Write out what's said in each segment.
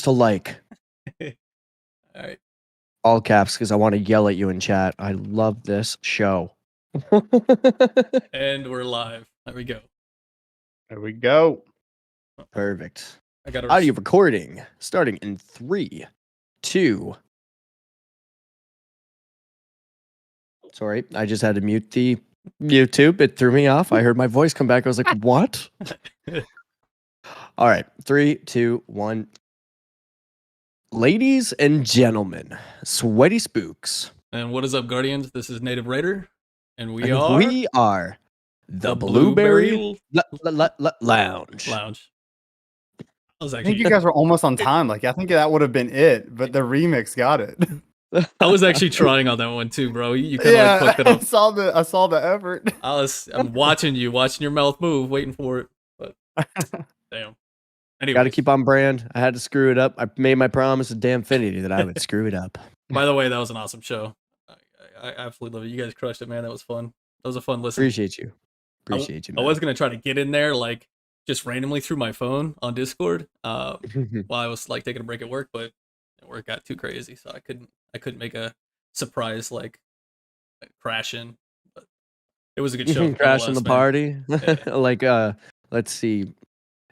to like. All right. All caps because I want to yell at you in chat. I love this show. And we're live. There we go. There we go. Perfect. I got Audio recording starting in 3, 2. Sorry, I just had to mute the YouTube. It threw me off. I heard my voice come back. I was like, what? All right, 3, 2, 1. Ladies and gentlemen, SweatySpookz. And what is up, Guardians? This is Native Raider, and we are the BlueBerry Lounge. I think you guys were almost on time. Like, I think that would have been it, but the remix got it. I was actually trying on that one too, bro. You kind of fucked it up. I saw the effort. I'm watching your mouth move, waiting for it. But damn. Anyway, got to keep on brand. I had to screw it up. I made my promise to Damfinity that I would screw it up. By the way, that was an awesome show. I absolutely love it. You guys crushed it, man. That was fun. That was a fun listen. Appreciate you, man. I was gonna try to get in there like just randomly through my phone on Discord while I was like taking a break at work, but work got too crazy, so I couldn't make a surprise like crash in. But it was a good show. Crash in the party. Yeah. Like let's see.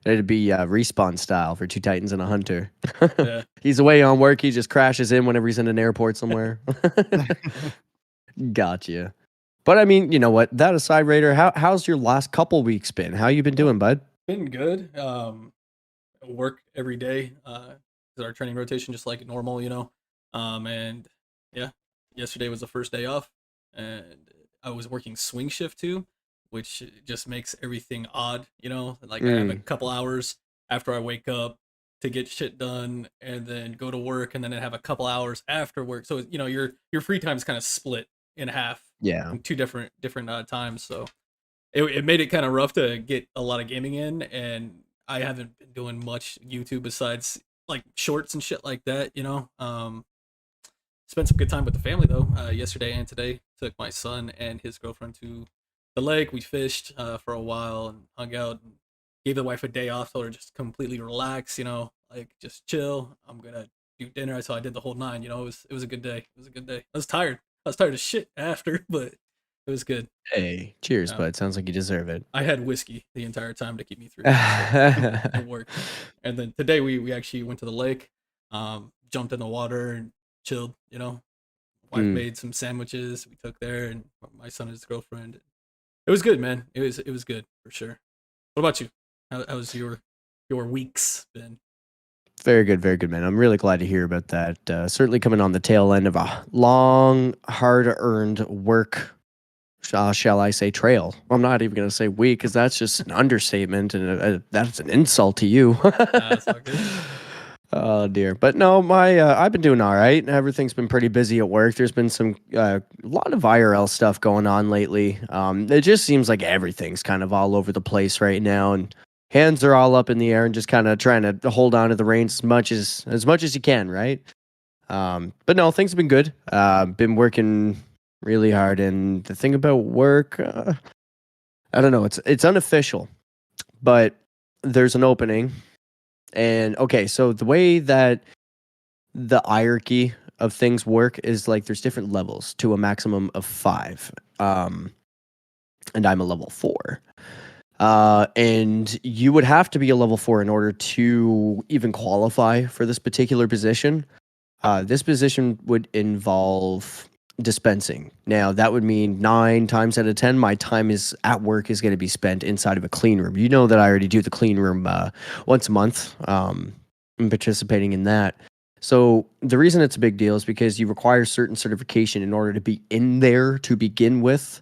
It'd be Respawn style for 2 Titans and a Hunter. Yeah. He's away on work. He just crashes in whenever he's in an airport somewhere. Gotcha. But I mean, you know what? That aside, Raider, how's your last couple weeks been? How you been doing, bud? Been good. Work every day. Our training rotation just like normal, you know. And yeah, yesterday was the first day off, and I was working swing shift too, which just makes everything odd, you know. Like I have a couple hours after I wake up to get shit done, and then go to work, and then I have a couple hours after work. So you know, your free time is kind of split in half. Yeah, in 2 different times. So it made it kind of rough to get a lot of gaming in, and I haven't been doing much YouTube besides like shorts and shit like that, you know. Spent some good time with the family though. Yesterday and today, took my son and his girlfriend to the lake. We fished for a while and hung out, and gave the wife a day off, told her just completely relax, you know, like just chill. I'm gonna do dinner, so I did the whole 9, you know. It was a good day. It was a good day. I was tired as shit after, but it was good. Hey, cheers, bud. Sounds like you deserve it. I had whiskey the entire time to keep me through and work. And then today we actually went to the lake, jumped in the water and chilled, you know. Wife made some sandwiches we took there, and my son and his girlfriend. It was good, man. It was good for sure. What about you? How's your weeks been? Very good, man. I'm really glad to hear about that. Certainly coming on the tail end of a long, hard-earned work, shall I say, trail. I'm not even going to say week, because that's just an understatement, and that's an insult to you. That's not good. Oh, dear. But no, I've been doing all right. Everything's been pretty busy at work. There's been some a lot of IRL stuff going on lately. It just seems like everything's kind of all over the place right now, and hands are all up in the air and just kind of trying to hold on to the reins as much as you can, right? But no, things have been good. Been working really hard, and the thing about work, I don't know, it's unofficial, but there's an opening. And okay, so the way that the hierarchy of things work is like there's different levels to a maximum of 5. And I'm a level 4. And you would have to be a level 4 in order to even qualify for this particular position. This position would involve dispensing. Now, that would mean 9 times out of 10, my time at work is going to be spent inside of a clean room. You know that I already do the clean room once a month. I'm participating in that. So the reason it's a big deal is because you require certain certification in order to be in there to begin with.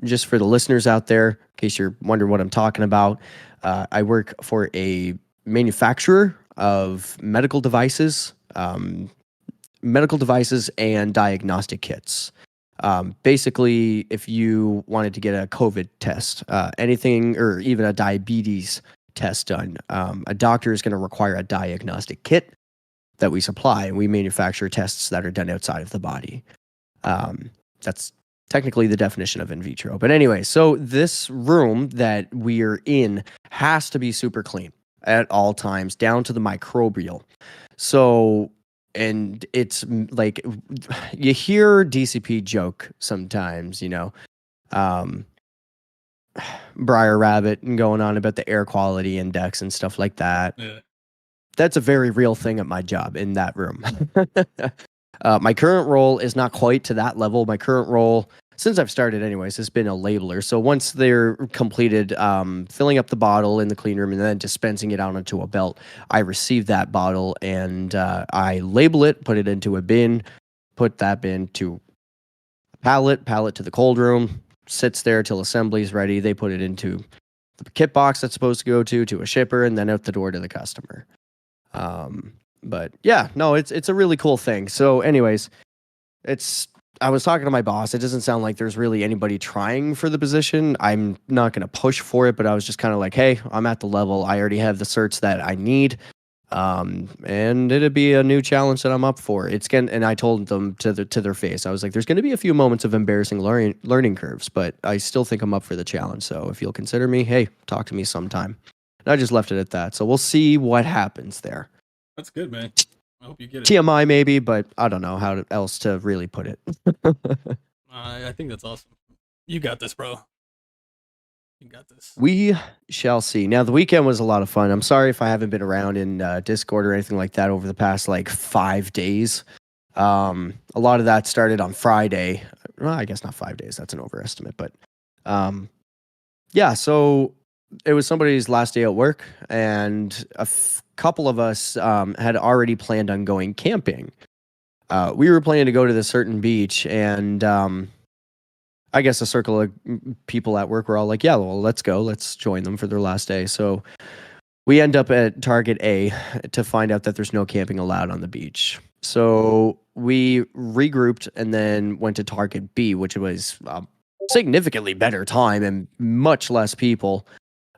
Just for the listeners out there, in case you're wondering what I'm talking about, I work for a manufacturer of medical devices and diagnostic kits. Basically, if you wanted to get a COVID test, anything, or even a diabetes test done, a doctor is going to require a diagnostic kit that we supply, and we manufacture tests that are done outside of the body. That's technically the definition of in vitro. But anyway, so this room that we're in has to be super clean. at all times, down to the microbial. So, and it's like you hear DCP joke sometimes, um, Briar Rabbit and going on about the air quality index and stuff like that. Yeah. That's a very real thing at my job in that room. My current role is not quite to that level. My current role, since I've started anyways, has been a labeler. So once they're completed filling up the bottle in the clean room and then dispensing it out onto a belt, I receive that bottle and I label it, put it into a bin, put that bin to a pallet to the cold room, sits there till assembly is ready. They put it into the kit box that's supposed to go to a shipper, and then out the door to the customer. But yeah, no, it's a really cool thing. So anyways, I was talking to my boss. It doesn't sound like there's really anybody trying for the position. I'm not going to push for it, but I was just kind of like, hey, I'm at the level. I already have the certs that I need. And it'd be a new challenge that I'm up for. And I told them to their face, I was like, there's going to be a few moments of embarrassing learning curves, but I still think I'm up for the challenge. So if you'll consider me, hey, talk to me sometime. And I just left it at that. So we'll see what happens there. That's good, man. I hope you get it. TMI maybe, but I don't know how else to really put it. I think that's awesome. You got this, bro. You got this. We shall see. Now, the weekend was a lot of fun. I'm sorry if I haven't been around in Discord or anything like that over the past 5 days. A lot of that started on Friday. Well, I guess not 5 days. That's an overestimate. But yeah, so it was somebody's last day at work, and a couple of us had already planned on going camping. We were planning to go to this certain beach, and I guess a circle of people at work were all like, yeah, well, let's go. Let's join them for their last day. So we end up at Target A to find out that there's no camping allowed on the beach. So we regrouped and then went to Target B, which was a significantly better time and much less people.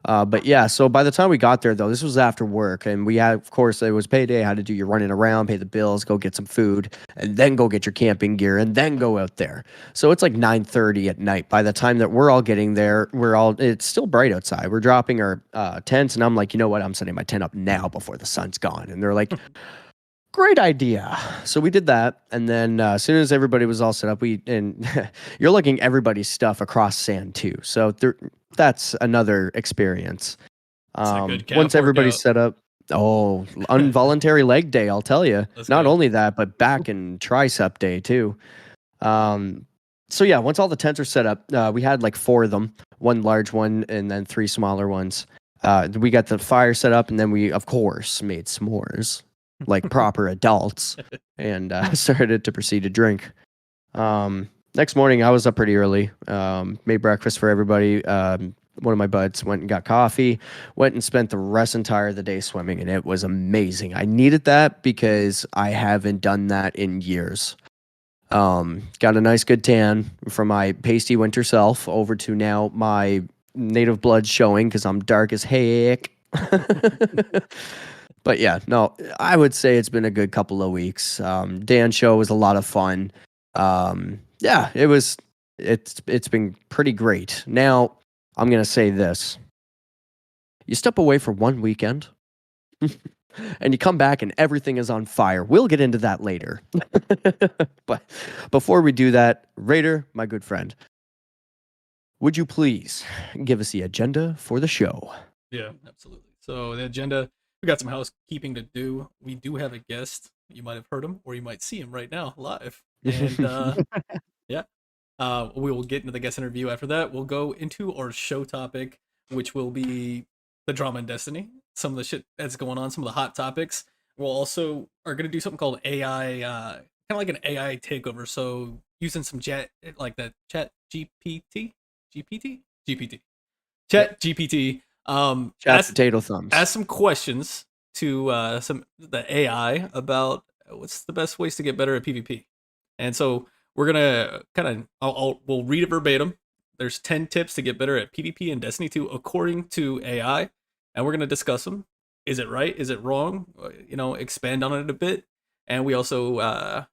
But yeah, so by the time we got there, though, this was after work, and we had, of course, it was payday. Had to do your running around, pay the bills, go get some food, and then go get your camping gear, and then go out there. So it's like 9:30 at night. By the time that we're all getting there, it's still bright outside. We're dropping our tents, and I'm like, you know what? I'm setting my tent up now before the sun's gone. And they're like, great idea. So we did that, and then as soon as everybody was all set up, you're looking everybody's stuff across sand too. So that's another experience. Once everybody's set up, involuntary leg day, I'll tell you. Not only that, but back and tricep day too. So yeah, once all the tents are set up, we had 4 of them, 1 large one and then 3 smaller ones. We got the fire set up, and then we, of course, made s'mores like proper adults, and started to proceed to drink. Next morning, I was up pretty early, made breakfast for everybody. One of my buds went and got coffee, went and spent the entire of the day swimming, and it was amazing. I needed that because I haven't done that in years. Got a nice good tan from my pasty winter self over to now my native blood showing because I'm dark as heck. But yeah, no, I would say it's been a good couple of weeks. Dan's show was a lot of fun. Yeah, it's been pretty great. Now, I'm going to say this. You step away for one weekend and you come back and everything is on fire. We'll get into that later. But before we do that, Raider, my good friend, would you please give us the agenda for the show? Yeah, absolutely. So the agenda, we got some housekeeping to do. We do have a guest. You might have heard him, or you might see him right now live. And yeah, we will get into the guest interview after that. We'll go into our show topic, which will be the drama in Destiny, some of the shit that's going on, some of the hot topics. We'll also are going to do something called AI, kind of like an AI takeover. So using some chat GPT, chat GPT. Potato thumbs. Ask some questions to the AI about what's the best ways to get better at PvP. And so we're gonna we'll read it verbatim. There's 10 tips to get better at PvP in Destiny 2 according to AI, and we're gonna discuss them. Is it right? Is it wrong? Expand on it a bit. And we also So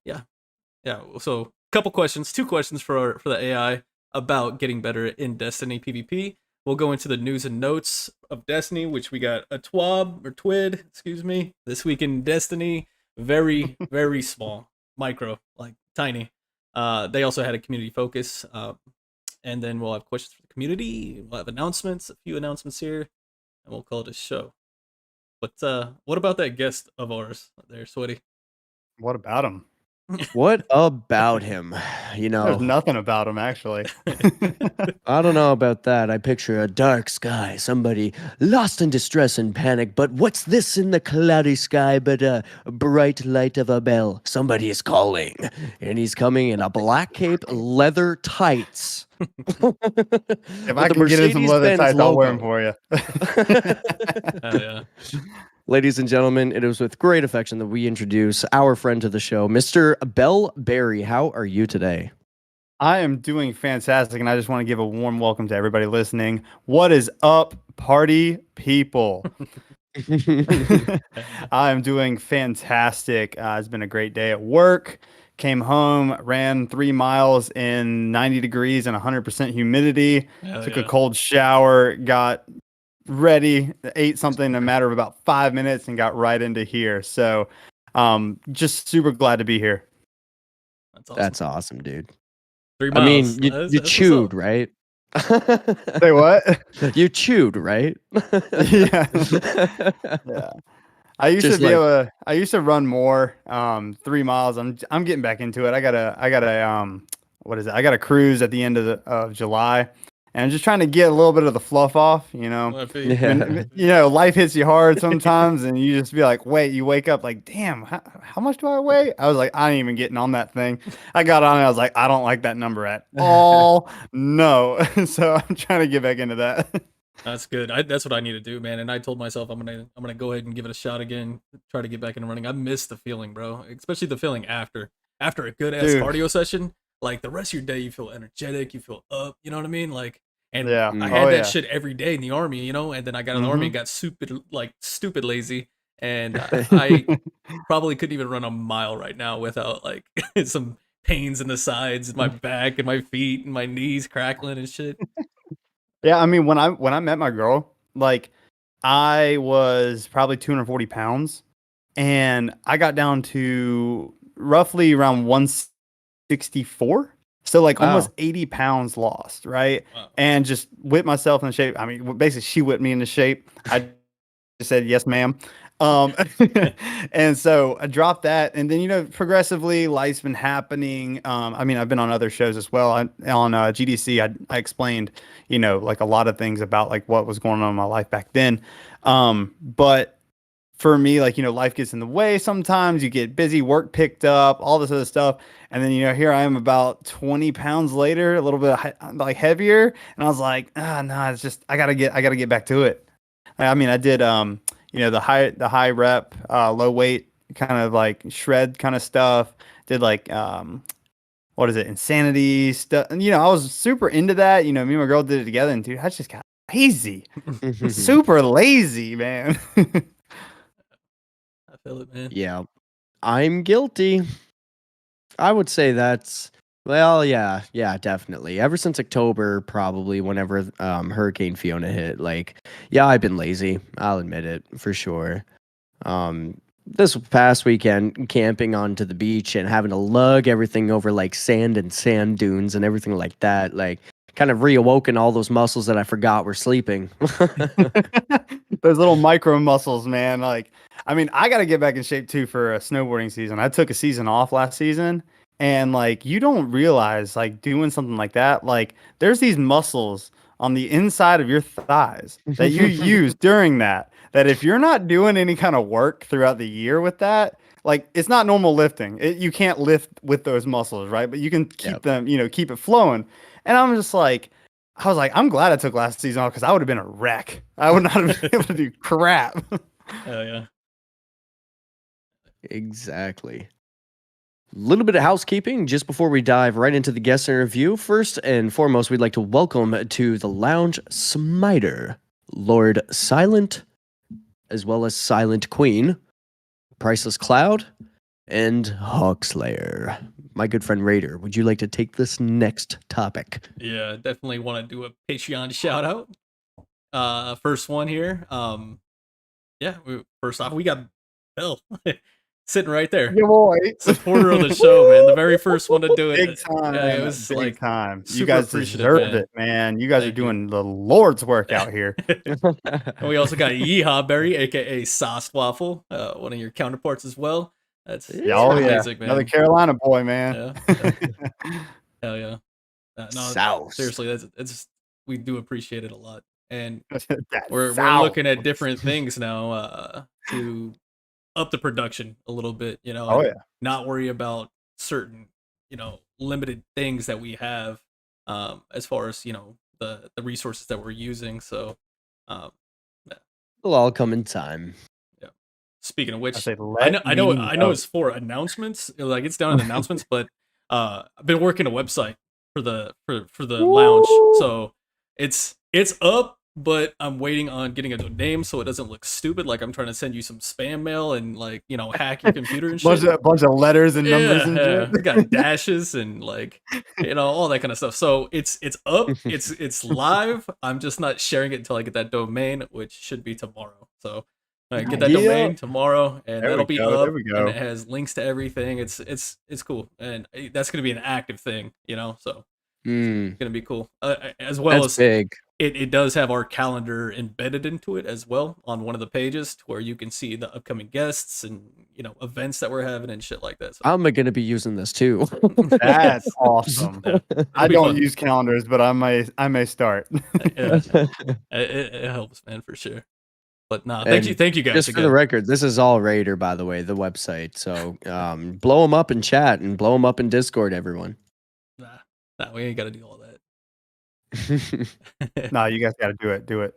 a couple questions, 2 questions for the AI about getting better in Destiny PvP. We'll go into the news and notes of Destiny, which we got a twid, excuse me, this week in Destiny. Very, very small, micro, like tiny. They also had a community focus. And then we'll have questions for the community. We'll have announcements, a few announcements here, and we'll call it a show. But what about that guest of ours there, Sweaty? What about him? What about him? You There's know, nothing about him, actually. I don't know about that. I picture a dark sky, somebody lost in distress and panic. But what's this in the cloudy sky but a bright light of a bell? Somebody is calling, and he's coming in a black cape, leather tights. If I can get in some leather tights, I'll wear them for you. Oh, yeah. Ladies and gentlemen, it is with great affection that we introduce our friend to the show, Mr. BlueBerry. How are you today? I am doing fantastic, and I just want to give a warm welcome to everybody listening. What is up, party people? I am doing fantastic. It's been a great day at work. Came home, ran 3 miles in 90 degrees and 100% humidity. Took a cold shower, got ready, ate something in a matter of about 5 minutes, and got right into here. So, just super glad to be here. That's awesome, dude. 3 miles. I mean, you chewed, right? Say what? You chewed, right? Yeah. Yeah. I used to run more. 3 miles. I'm getting back into it. I got a cruise at the end of July. And I'm just trying to get a little bit of the fluff off, you know. Yeah. When, life hits you hard sometimes, and you just be like, wait, you wake up like, damn, how much do I weigh? I was like, I ain't even getting on that thing. I got on it. I was like, I don't like that number at all. No. So I'm trying to get back into that. That's good. That's what I need to do, man. And I told myself I'm gonna go ahead and give it a shot again. Try to get back into running. I miss the feeling, bro. Especially the feeling after a good ass cardio session. Like the rest of your day, you feel energetic, you feel up. You know what I mean? Like, and I had that shit every day in the army, you know. And then I got in the army and got stupid lazy, and I probably couldn't even run a mile right now without like some pains in the sides, and my back, and my feet, and my knees crackling and shit. Yeah, I mean, when I met my girl, like I was probably 240 pounds, and I got down to roughly around 164. So like almost 80 pounds lost, right? Wow. And just whipped myself into shape. I mean, basically she whipped me into shape. I just said, yes, ma'am. And so I dropped that. And then, progressively life's been happening. I mean, I've been on other shows as well. On GDC, I explained, like a lot of things about like what was going on in my life back then. But for me, like, life gets in the way sometimes. You get busy, work picked up, all this other stuff. And then, here I am about 20 pounds later, a little bit like heavier. And I was like, no, it's just, I gotta get back to it. I mean, I did, the high rep, low weight kind of like shred kind of stuff. Did like, insanity stuff. And, I was super into that. Me and my girl did it together, and dude, I just got lazy, super lazy, man. I feel it, man. Yeah, I'm guilty. I would say that's, well, yeah, definitely. Ever since October, probably, whenever Hurricane Fiona hit, like, yeah, I've been lazy. I'll admit it, for sure. This past weekend, camping onto the beach and having to lug everything over, like, sand and sand dunes and everything like that, like, kind of reawoken all those muscles that I forgot were sleeping. Those little micro muscles, man. Like, I mean, I got to get back in shape too for a snowboarding season. I took a season off last season, and like, you don't realize, like, doing something like that, like, there's these muscles on the inside of your thighs that you use during that if you're not doing any kind of work throughout the year with that, like, it's not normal lifting. You can't lift with those muscles, right? But you can keep them, keep it flowing. And I was like, I'm glad I took last season off, because I would have been a wreck. I would not have been able to do crap. Hell yeah. Exactly. A little bit of housekeeping just before we dive right into the guest interview. First and foremost, we'd like to welcome to the lounge Smiter, Lord Silent, as well as Silent Queen, Priceless Cloud, and Hawkslayer. My good friend Raider, would you like to take this next topic? Yeah, definitely want to do a Patreon shout out. first one here. Yeah, first off, we got Bill sitting right there. Your boy. Supporter of the show, man. The very first one to do it. Big time. Yeah, it was Big like time. You super guys appreciative, deserve man. it, man. You guys Thank are doing the Lord's work out here. And we also got Yeehaw Berry, aka Sauce Waffle, one of your counterparts as well. That's amazing, man. Another Carolina boy, man. Yeah. Hell yeah. No, South. seriously, it's we do appreciate it a lot. And That we're South. looking at different things now to up the production a little bit, you know, Oh, and yeah. not worry about certain, you know, limited things that we have as far as, you know, the resources that we're using. So It'll all come in time. yeah. Speaking of which, say, I let know me know. it's for announcements. Like it's down in announcements, but I've been working a website for the lounge. So it's up, but I'm waiting on getting a name so it doesn't look stupid. Like I'm trying to send you some spam mail and like, you know, hack your computer and shit. bunch of letters and numbers and Yeah, shit. we got dashes and like, you know, all that kind of stuff. So it's up, it's live. I'm just not sharing it until I get that domain, which should be tomorrow. So I get that domain tomorrow, and that'll be up, and it has links to everything. It's cool, and that's gonna be an active thing, you know. So it's gonna be cool, as well That's as big. it does have our calendar embedded into it as well on one of the pages to where you can see the upcoming guests and, you know, events that we're having and shit like that. So I'm going to be using this too. That's awesome. yeah, I be don't fun. use calendars, but I may start. Yeah, it helps, man, for sure. But nah, thank you guys Just again. for the record, this is all Raider, by the way, the website. So blow them up in chat and blow them up in Discord, everyone. Nah, we ain't got to do all that. No, you guys got to do it. Do it.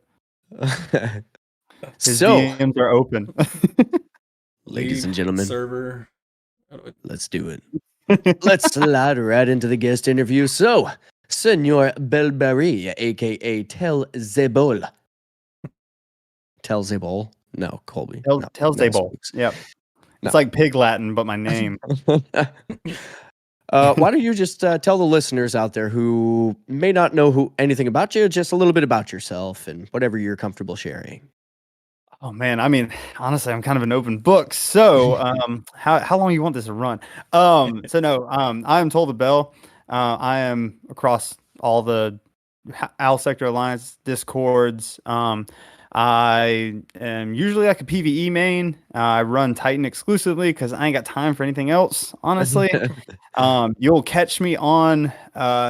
His So, DMs are open. ladies and gentlemen, server. let's do it. Let's slide right into the guest interview. So, Senor BlueBerry, aka Tell Zebol. Tell Zebol? No, Colby. Tell Zebol. Yep. It's like Pig Latin, but my name. Why don't you just tell the listeners out there who may not know anything about you, just a little bit about yourself and whatever you're comfortable sharing. Oh man, I mean, honestly, I'm kind of an open book. So, how long you want this to run? I am Toll the Bell. I am across all the Owl Sector Alliance Discords. I am usually like a PvE main. I run Titan exclusively because I ain't got time for anything else, honestly. You'll catch me on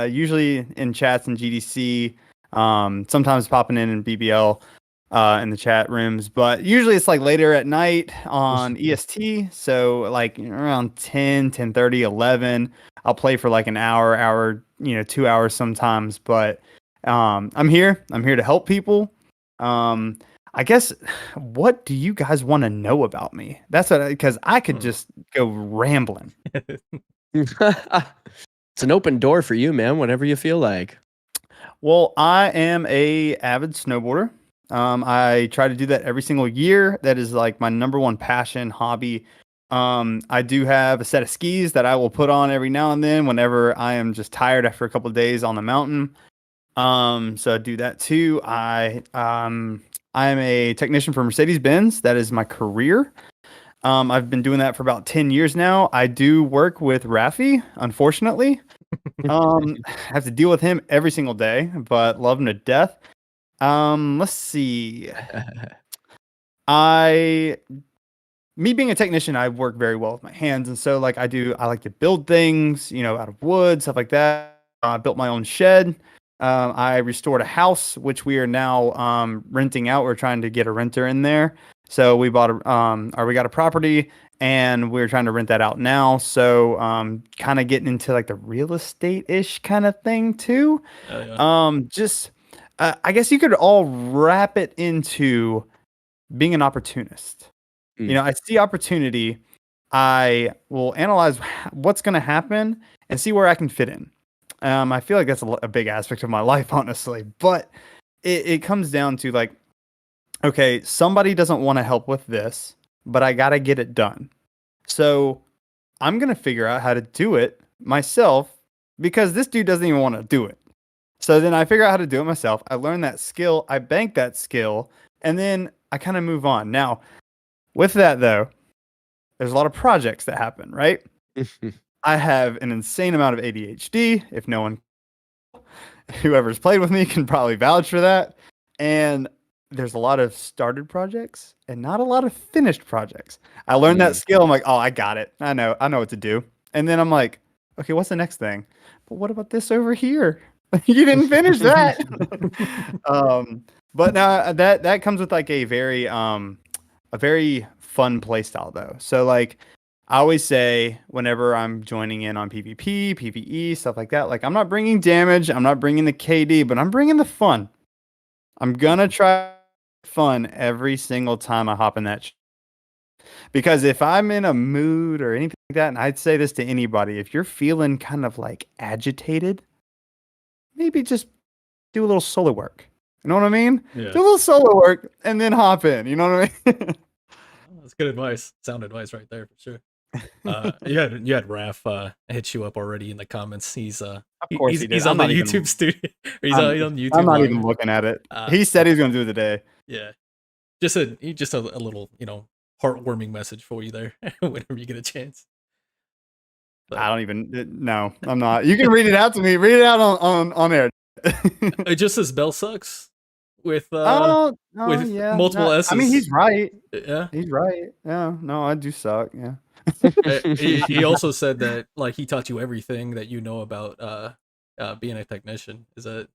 usually in chats and GDC, sometimes popping in BBL in the chat rooms, but usually it's like later at night on EST. So like around 10, 10:30, 11, I'll play for like an hour, 2 hours sometimes. But I'm here to help people. I guess, what do you guys want to know about me? That's what, because I could just go rambling. It's an open door for you, man, whenever you feel like. Well, I am a avid snowboarder. I try to do that every single year. That is like my number one passion, hobby. I do have a set of skis that I will put on every now and then whenever I am just tired after a couple of days on the mountain. So I do that too. I am a technician for Mercedes-Benz. That is my career. I've been doing that for about 10 years now. I do work with Rafi, unfortunately. I have to deal with him every single day, but love him to death. Let's see. Me being a technician, I work very well with my hands, and so like I like to build things, out of wood, stuff like that. I built my own shed. I restored a house, which we are now renting out. We're trying to get a renter in there. So we got a property and we're trying to rent that out now. So kind of getting into like the real estate-ish kind of thing too. Yeah. I guess you could all wrap it into being an opportunist. I see opportunity. I will analyze what's going to happen and see where I can fit in. I feel like that's a big aspect of my life, honestly. But it comes down to like, okay, somebody doesn't want to help with this, but I got to get it done. So I'm going to figure out how to do it myself because this dude doesn't even want to do it. So then I figure out how to do it myself. I learn that skill. I bank that skill, and then I kind of move on. Now, with that though, there's a lot of projects that happen, right? I have an insane amount of ADHD. If no one, whoever's played with me can probably vouch for that. And there's a lot of started projects and not a lot of finished projects. I learned that skill. I'm like, oh, I got it. I know what to do. And then I'm like, okay, what's the next thing? But what about this over here? You didn't finish that. But now that comes with like a very fun play style though. So like I always say whenever I'm joining in on PvP, PvE, stuff like that, like I'm not bringing damage, I'm not bringing the KD, but I'm bringing the fun. I'm gonna try fun every single time I hop in that. Because if I'm in a mood or anything like that, and I'd say this to anybody, if you're feeling kind of like agitated, maybe just do a little solo work. You know what I mean? Yeah. Do a little solo work and then hop in. You know what I mean? That's good advice. Sound advice right there for sure. You had Raph hit you up already in the comments. He's Of course he did. he's on the YouTube studio. He's on YouTube. I'm not live. even looking at it. He said he's gonna do it today. Yeah, just a little heartwarming message for you there whenever you get a chance. But I don't even. No, I'm not. You can read it out to me. Read it out on air. it just says Bell sucks with multiple S's. I mean, he's right. Yeah, he's right. Yeah, no, I do suck. Yeah. he also said that like he taught you everything that you know about being a technician. Is that?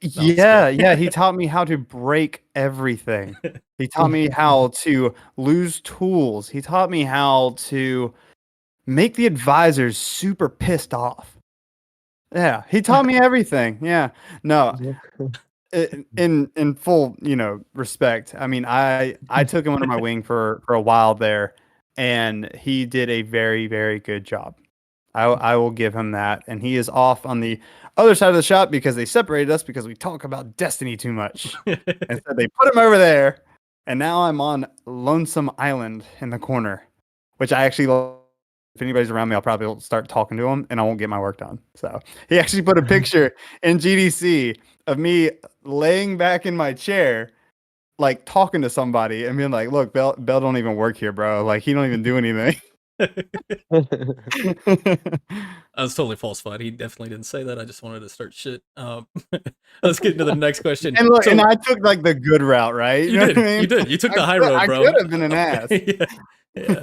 Yeah, he taught me how to break everything. He taught me how to lose tools. He taught me how to make the advisors super pissed off. Yeah, he taught me everything. Yeah. No. In full, respect. I mean, I took him under my wing for a while there, and he did a very, very good job. I will give him that. And he is off on the other side of the shop because they separated us because we talk about Destiny too much. And so they put him over there. And now I'm on Lonesome Island in the corner, which I actually, if anybody's around me, I'll probably start talking to him and I won't get my work done. So he actually put a picture in GDC of me laying back in my chair, like talking to somebody and being like, look, Bell don't even work here, bro. Like he don't even do anything. That was totally falsified. He definitely didn't say that. I just wanted to start shit. Let's get into the next question. And look, and I took like the good route, right? You did. What I mean? You did. You took the high road, bro. I could have been an ass. Yeah.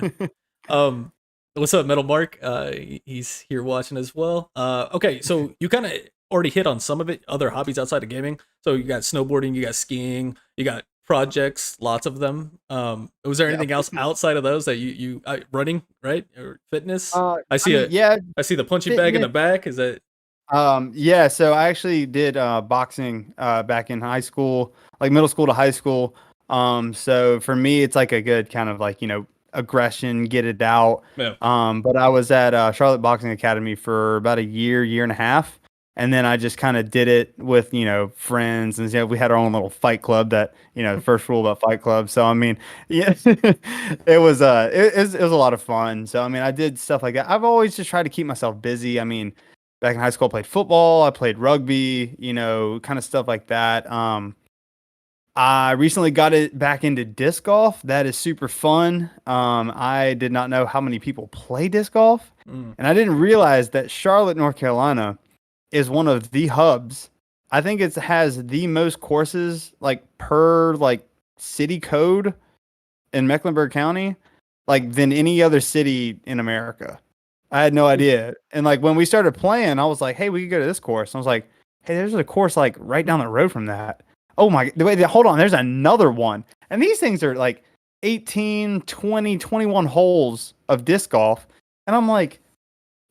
What's up, Metal Mark? He's here watching as well. Okay, so you kind of already hit on some of it, other hobbies outside of gaming. So you got snowboarding, you got skiing, you got projects, lots of them. Was there anything else outside of those that you running, right, or fitness? I see the punching bag in the back. Is that? Yeah. So I actually did boxing back in high school, like middle school to high school. So for me, it's like a good kind of like aggression, get it out. Yeah. But I was at Charlotte Boxing Academy for about a year and a half. And then I just kind of did it with, friends, and we had our own little fight club that, the first rule about fight club. So, I mean, yeah, it was a lot of fun. So, I mean, I did stuff like that. I've always just tried to keep myself busy. I mean, back in high school, I played football, I played rugby, kind of stuff like that. I recently got it back into disc golf. That is super fun. I did not know how many people play disc golf, and I didn't realize that Charlotte, North Carolina is one of the hubs. I think it has the most courses per city code in Mecklenburg County, than any other city in America. I had no idea. And when we started playing, I was like, hey, we could go to this course. And I was like, hey, there's a course right down the road from that. Oh my, wait, hold on, there's another one. And these things are 18, 20, 21 holes of disc golf. And I'm like,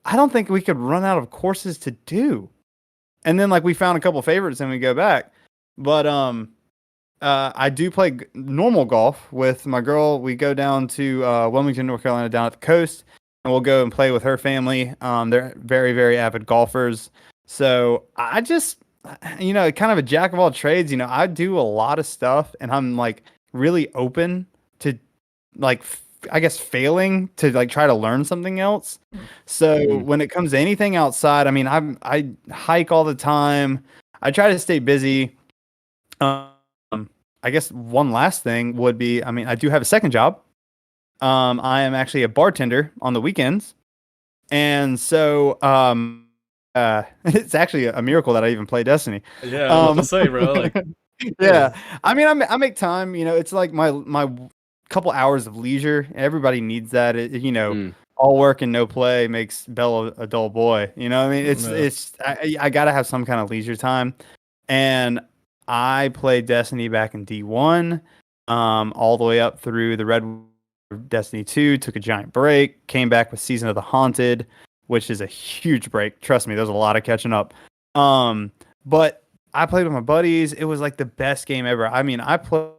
I don't think we could run out of courses to do. And then we found a couple favorites and we go back. But I do play normal golf with my girl. We go down to Wilmington, North Carolina, down at the coast, and we'll go and play with her family. They're very, very avid golfers. So I just, kind of a jack of all trades. I do a lot of stuff, and I'm really open to I guess, failing to like try to learn something else. So when it comes to anything outside, I mean, I hike all the time. I try to stay busy. I guess one last thing would be, I mean, I do have a second job. I am actually a bartender on the weekends. And so it's actually a miracle that I even play Destiny. Yeah, I was about to say, bro. Like, yeah. I mean, I make time, you know, it's like my couple hours of leisure. Everybody needs that. All work and no play makes Bella a dull boy. You know what I mean? I got to have some kind of leisure time. And I played Destiny back in D1, all the way up through the Red Destiny 2, took a giant break, came back with Season of the Haunted, which is a huge break. Trust me, there's a lot of catching up. But I played with my buddies. It was like the best game ever. I mean, I played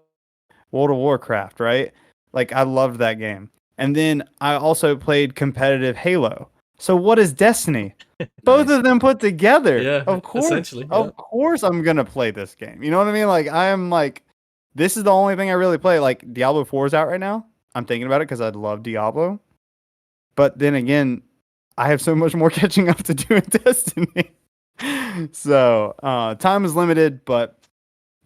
World of Warcraft, right? Like, I loved that game. And then I also played competitive Halo. So what is Destiny? Both of them put together. Yeah, of course. essentially, Of course I'm going to play this game. You know what I mean? Like, I am like, this is the only thing I really play. Like, Diablo 4 is out right now. I'm thinking about it because I'd love Diablo. But then again, I have so much more catching up to do in Destiny. So, time is limited, but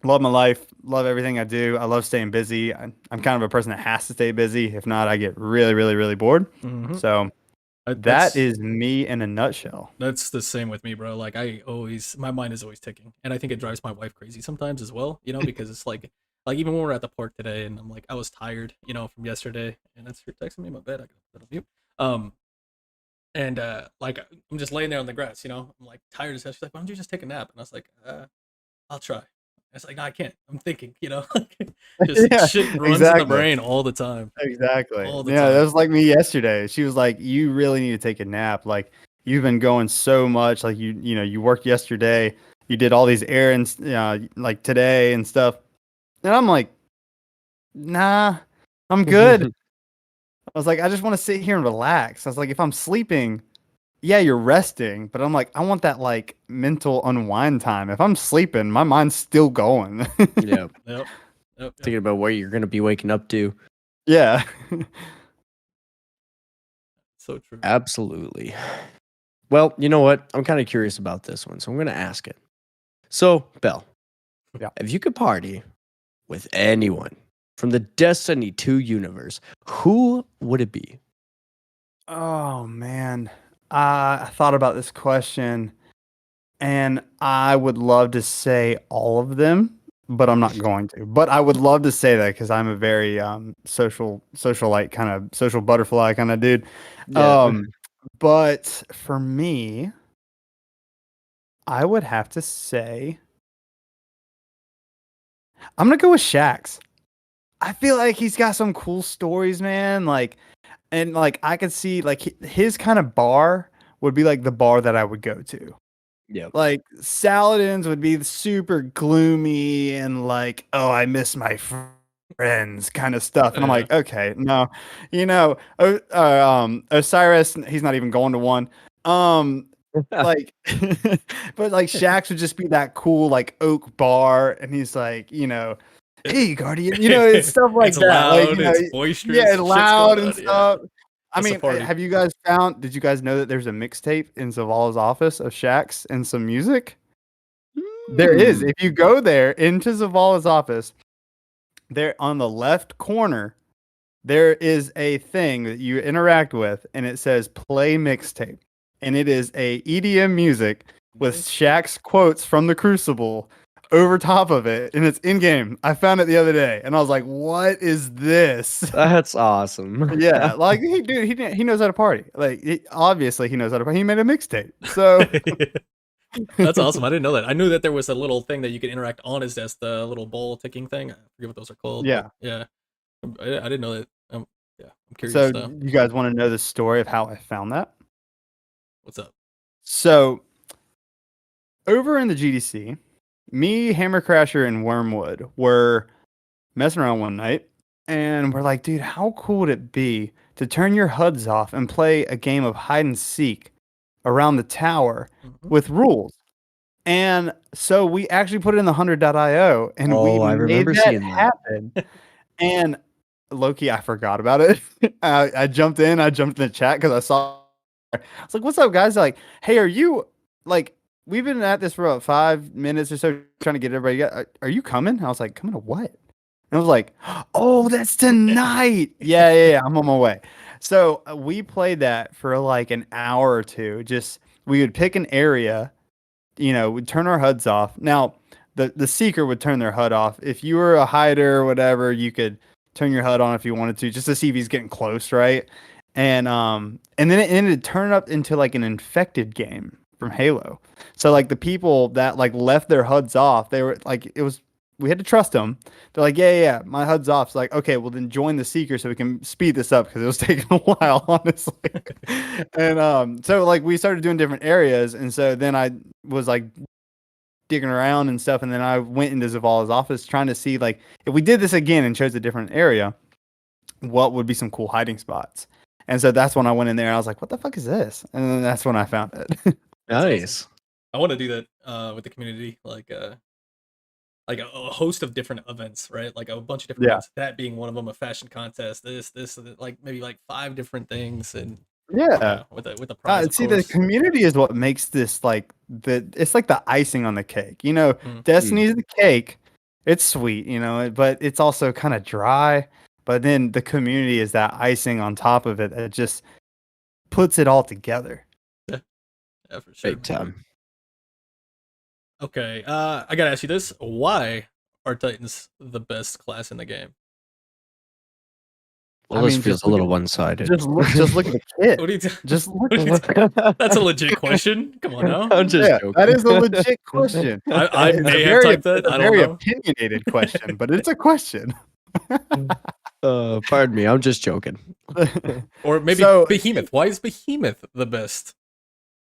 love my life. Love everything I do. I love staying busy. I'm kind of a person that has to stay busy. If not, I get really, really, really bored. Mm-hmm. So, that is me in a nutshell. That's the same with me, bro. Like, my mind is always ticking, and I think it drives my wife crazy sometimes as well. You know, because it's like even when we're at the park today, and I'm like, I was tired, you know, from yesterday, and that's her texting me in my bed. I got a little view. And like, I'm just laying there on the grass, you know, I'm like tired as hell. She's like, why don't you just take a nap? And I was like, I'll try. It's like, no, I can't. I'm thinking, you know, just shit runs in the brain all the time. Exactly. All the Yeah, time. that was like me yesterday. She was like, you really need to take a nap. Like, you've been going so much. Like, you worked yesterday. You did all these errands, like today and stuff. And I'm like, nah, I'm good. I was like, I just want to sit here and relax. I was like, if I'm sleeping, yeah, you're resting, but I'm like, I want that like mental unwind time. If I'm sleeping, my mind's still going. Yep. Yep. Thinking about where you're going to be waking up to. Yeah. So true. Absolutely. Well, you know what? I'm kind of curious about this one, so I'm going to ask it. So, Bell, if you could party with anyone from the Destiny 2 universe, who would it be? Oh, man. I thought about this question, and I would love to say all of them, but I'm not going to. But I would love to say that because I'm a very socialite kind of social butterfly kind of dude. Yeah. But for me, I would have to say I'm gonna go with Shax. I feel like he's got some cool stories, man. Like, and like I could see like his kind of bar would be like the bar that I would go to. Yeah. Like Saladin's would be super gloomy and like, oh, I miss my friends kind of stuff. And I'm like, okay, no, Osiris, he's not even going to one. Like, but like Shax would just be that cool like oak bar, and he's like, hey Guardian, it's stuff like it's that. Loud, like, it's boisterous, yeah, loud and on, stuff. Yeah. I mean, have you guys did you guys know that there's a mixtape in Zavala's office of Shax and some music? There is. If you go there into Zavala's office, there on the left corner, there is a thing that you interact with, and it says play mixtape. And it is a EDM music with Shaq's quotes from the Crucible over top of it, and it's in game. I found it the other day, and I was like, "What is this?" That's awesome. Yeah, like he knows how to party. Like obviously he knows how to party. He made a mixtape, so that's awesome. I didn't know that. I knew that there was a little thing that you could interact on his desk, the little ball ticking thing. I forget what those are called. Yeah, yeah. I didn't know that. Yeah, I'm curious. So though. You guys want to know the story of how I found that? What's up? So over in the GDC, me, Hammercrasher, and Wormwood were messing around one night, and we're like, dude, how cool would it be to turn your HUDs off and play a game of hide and seek around the tower with rules? And so we actually put it in the 100.io, and we made that happen. And low-key, I forgot about it. I jumped in the chat because I saw. I was like, "What's up, guys?" They're like, "Hey, are you like?" We've been at this for about 5 minutes or so, trying to get everybody. Are you coming? I was like, "Coming to what?" And I was like, "Oh, that's tonight." Yeah. I'm on my way. So we played that for like an hour or two. Just we would pick an area, we'd turn our HUDs off. Now, the seeker would turn their HUD off. If you were a hider or whatever, you could turn your HUD on if you wanted to, just to see if he's getting close, right? And then it ended turn up into like an infected game from Halo. So like the people that like left their HUDs off, they were like, we had to trust them. They're like, yeah, my HUD's off. It's like, okay, well then join the seeker so we can speed this up because it was taking a while, honestly. And so like we started doing different areas, and so then I was like digging around and stuff, and then I went into Zavala's office trying to see like if we did this again and chose a different area, what would be some cool hiding spots. And so that's when I went in there and I was like, what the fuck is this? And then that's when I found it. Nice. Awesome. I want to do that with the community, like a host of different events, right? Like a bunch of different events. That being one of them, a fashion contest, this, like maybe like 5 different things, and with a prize. See, the community is what makes this like it's like the icing on the cake. Destiny's the cake. It's sweet, but it's also kind of dry. But then the community is that icing on top of it that just puts it all together. Yeah, for sure. Big time. Okay, I gotta ask you this: why are Titans the best class in the game? Well, this feels a little one-sided. Just look at the kit. What are you just look. That's a legit question. Come on now. I'm just joking. That is a legit question. I may have typed that. I don't know. Very opinionated question, but it's a question. Pardon me. I'm just joking. Or maybe Behemoth. Why is Behemoth the best?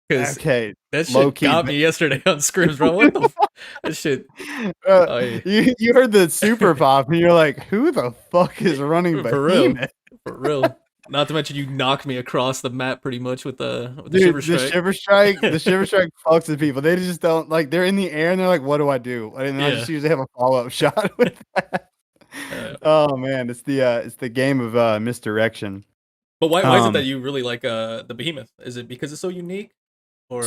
Because that shit got me yesterday on scrims, bro. What the that shit? You heard the super pop, and you're like, "Who the fuck is running Behemoth?" For real. Not to mention, you knocked me across the map pretty much with the Dude, Shiver Strike. The Shiver Strike fucks with people. They just don't like. They're in the air, and they're like, "What do I do?" And I just usually have a follow-up shot with that. Oh man, it's the game of misdirection. But why is it that you really like the Behemoth? Is it because it's so unique? Or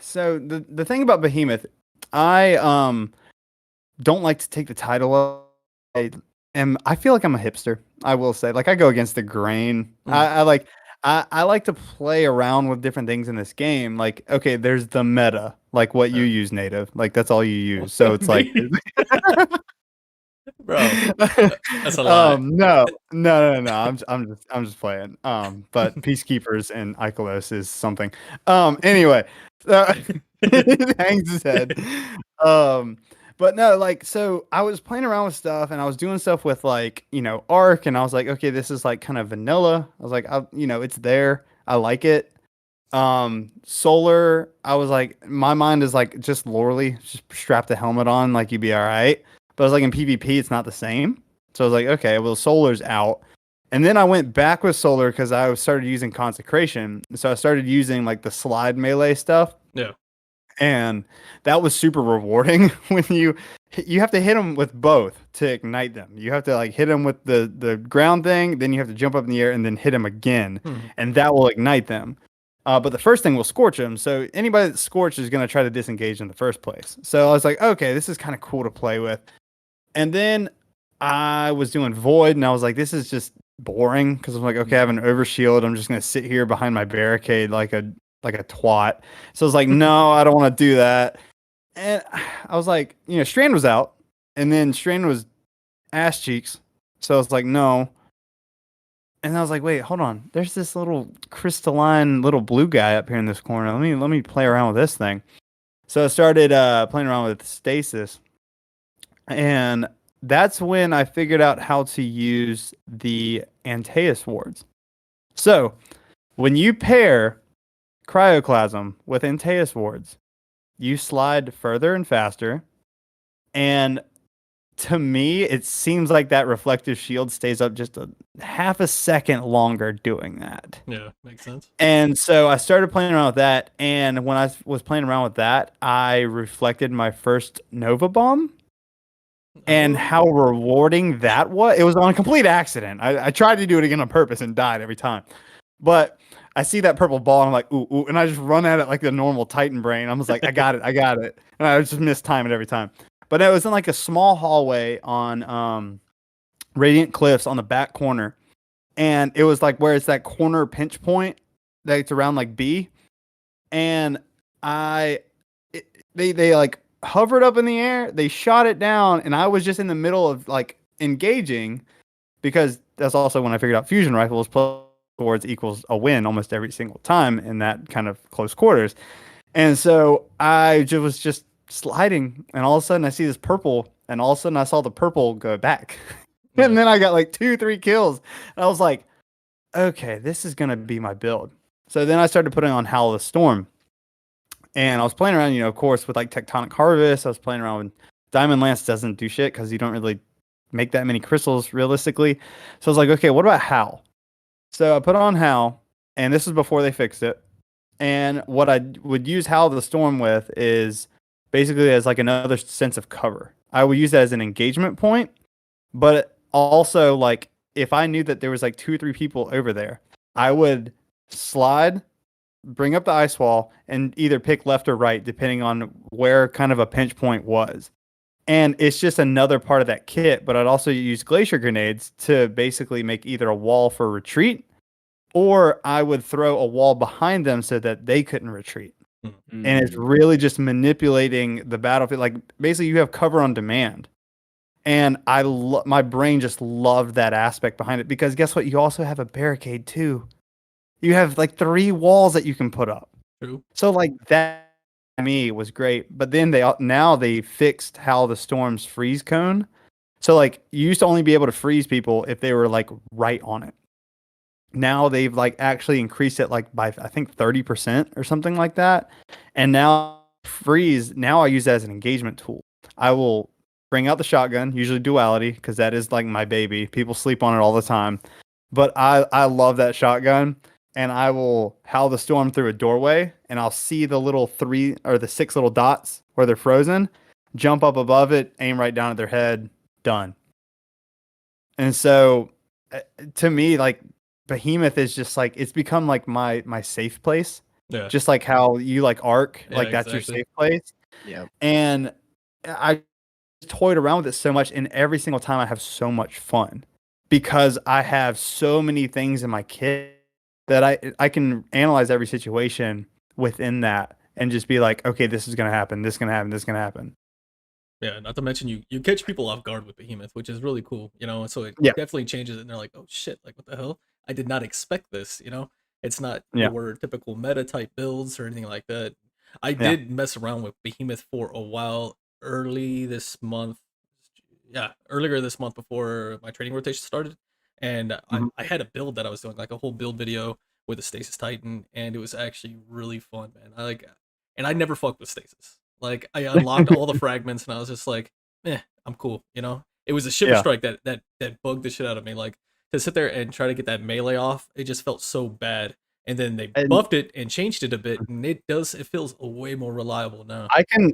so the thing about Behemoth, I don't like to take the title of. I feel like I'm a hipster. I will say, like, I go against the grain. I like to play around with different things in this game. Like, okay, there's the meta, like what you use native, like that's all you use. So it's like, bro, that's a lot. No. I'm just playing. But Peacekeepers and Ikelos is something. Anyway, it hangs his head. But no, like, so I was playing around with stuff, and I was doing stuff with like, Arc, and I was like, okay, this is like kind of vanilla. I was like, it's there. I like it. Solar, I was like, my mind is like just lorely, just strap the helmet on, like you'd be all right. But I was like, in PvP, it's not the same. So I was like, okay, well, Solar's out. And then I went back with Solar because I started using Consecration. So I started using like the slide melee stuff. Yeah. And that was super rewarding when you have to hit them with both to ignite them. You have to like hit them with the ground thing, then you have to jump up in the air and then hit them again, and that will ignite them. But the first thing will scorch them. So anybody that scorch is going to try to disengage in the first place. So I was like, okay, this is kind of cool to play with. And then I was doing Void, and I was like, this is just boring because I'm like, okay, I have an overshield. I'm just going to sit here behind my barricade like a twat. So I was like, no, I don't want to do that. And I was like, Strand was out, and then Strand was ass cheeks. So I was like, no. And I was like, wait, hold on. There's this little crystalline little blue guy up here in this corner. Let me play around with this thing. So I started playing around with Stasis. And that's when I figured out how to use the Antaeus wards. So when you pair Cryoclasm with Antaeus wards, you slide further and faster. And to me, it seems like that reflective shield stays up just a half a second longer doing that. Yeah, makes sense. And so I started playing around with that. And when I was playing around with that, I reflected my first Nova Bomb. And how rewarding that was. It was on a complete accident. I tried to do it again on purpose and died every time. But I see that purple ball and I'm like, ooh, ooh, and I just run at it like the normal Titan brain. I was like, I got it. And I just mistime it every time. But it was in like a small hallway on Radiant Cliffs on the back corner. And it was like where it's that corner pinch point that's around like B. And they like hovered up in the air, they shot it down, and I was just in the middle of like engaging, because that's also when I figured out fusion rifles plus towards equals a win almost every single time in that kind of close quarters. And so I was just sliding, and all of a sudden I see this purple, and all of a sudden I saw the purple go back. And then I got like 2-3 kills. And I was like, okay, this is gonna be my build. So then I started putting on Howl of the Storm. And I was playing around, of course, with like Tectonic Harvest. I was playing around with Diamond Lance. Doesn't do shit because you don't really make that many crystals realistically. So I was like, okay, what about Howl? So I put on Howl, and this is before they fixed it. And what I would use Howl of the Storm with is basically as like another sense of cover. I would use that as an engagement point, but also like if I knew that there was like 2 or 3 people over there, I would slide, bring up the ice wall, and either pick left or right, depending on where kind of a pinch point was. And it's just another part of that kit, but I'd also use glacier grenades to basically make either a wall for retreat, or I would throw a wall behind them so that they couldn't retreat. Mm-hmm. And it's really just manipulating the battlefield. Like basically you have cover on demand. And my brain just loved that aspect behind it, because guess what? You also have a barricade too. You have like 3 walls that you can put up. True. So like that to me was great. But then they fixed how the Storm's freeze cone. So like you used to only be able to freeze people if they were like right on it. Now they've like actually increased it like by I think 30% or something like that. And now I use that as an engagement tool. I will bring out the shotgun, usually duality, because that is like my baby. People sleep on it all the time. But I love that shotgun. And I will Howl the Storm through a doorway, and I'll see the little 3 or the 6 little dots where they're frozen, jump up above it, aim right down at their head, done. And so to me, like Behemoth is just like, it's become like my safe place. Yeah. Just like how you like Ark, like that's your safe place. Yeah. And I toyed around with it so much, and every single time I have so much fun because I have so many things in my kit that I can analyze every situation within that and just be like, okay, this is going to happen. This is going to happen. This is going to happen. Yeah. Not to mention you catch people off guard with Behemoth, which is really cool, so it definitely changes it. And they're like, oh shit, like what the hell? I did not expect this, It's not your typical meta type builds or anything like that. I did mess around with Behemoth for a while earlier this month before my training rotation started. And I had a build that I was doing, like a whole build video with a Stasis Titan, and it was actually really fun, man. And I never fucked with Stasis. Like I unlocked all the fragments, and I was just like, I'm cool, It was a Shiver Strike that bugged the shit out of me. Like to sit there and try to get that melee off, it just felt so bad. And then they buffed it and changed it a bit, and it feels way more reliable now.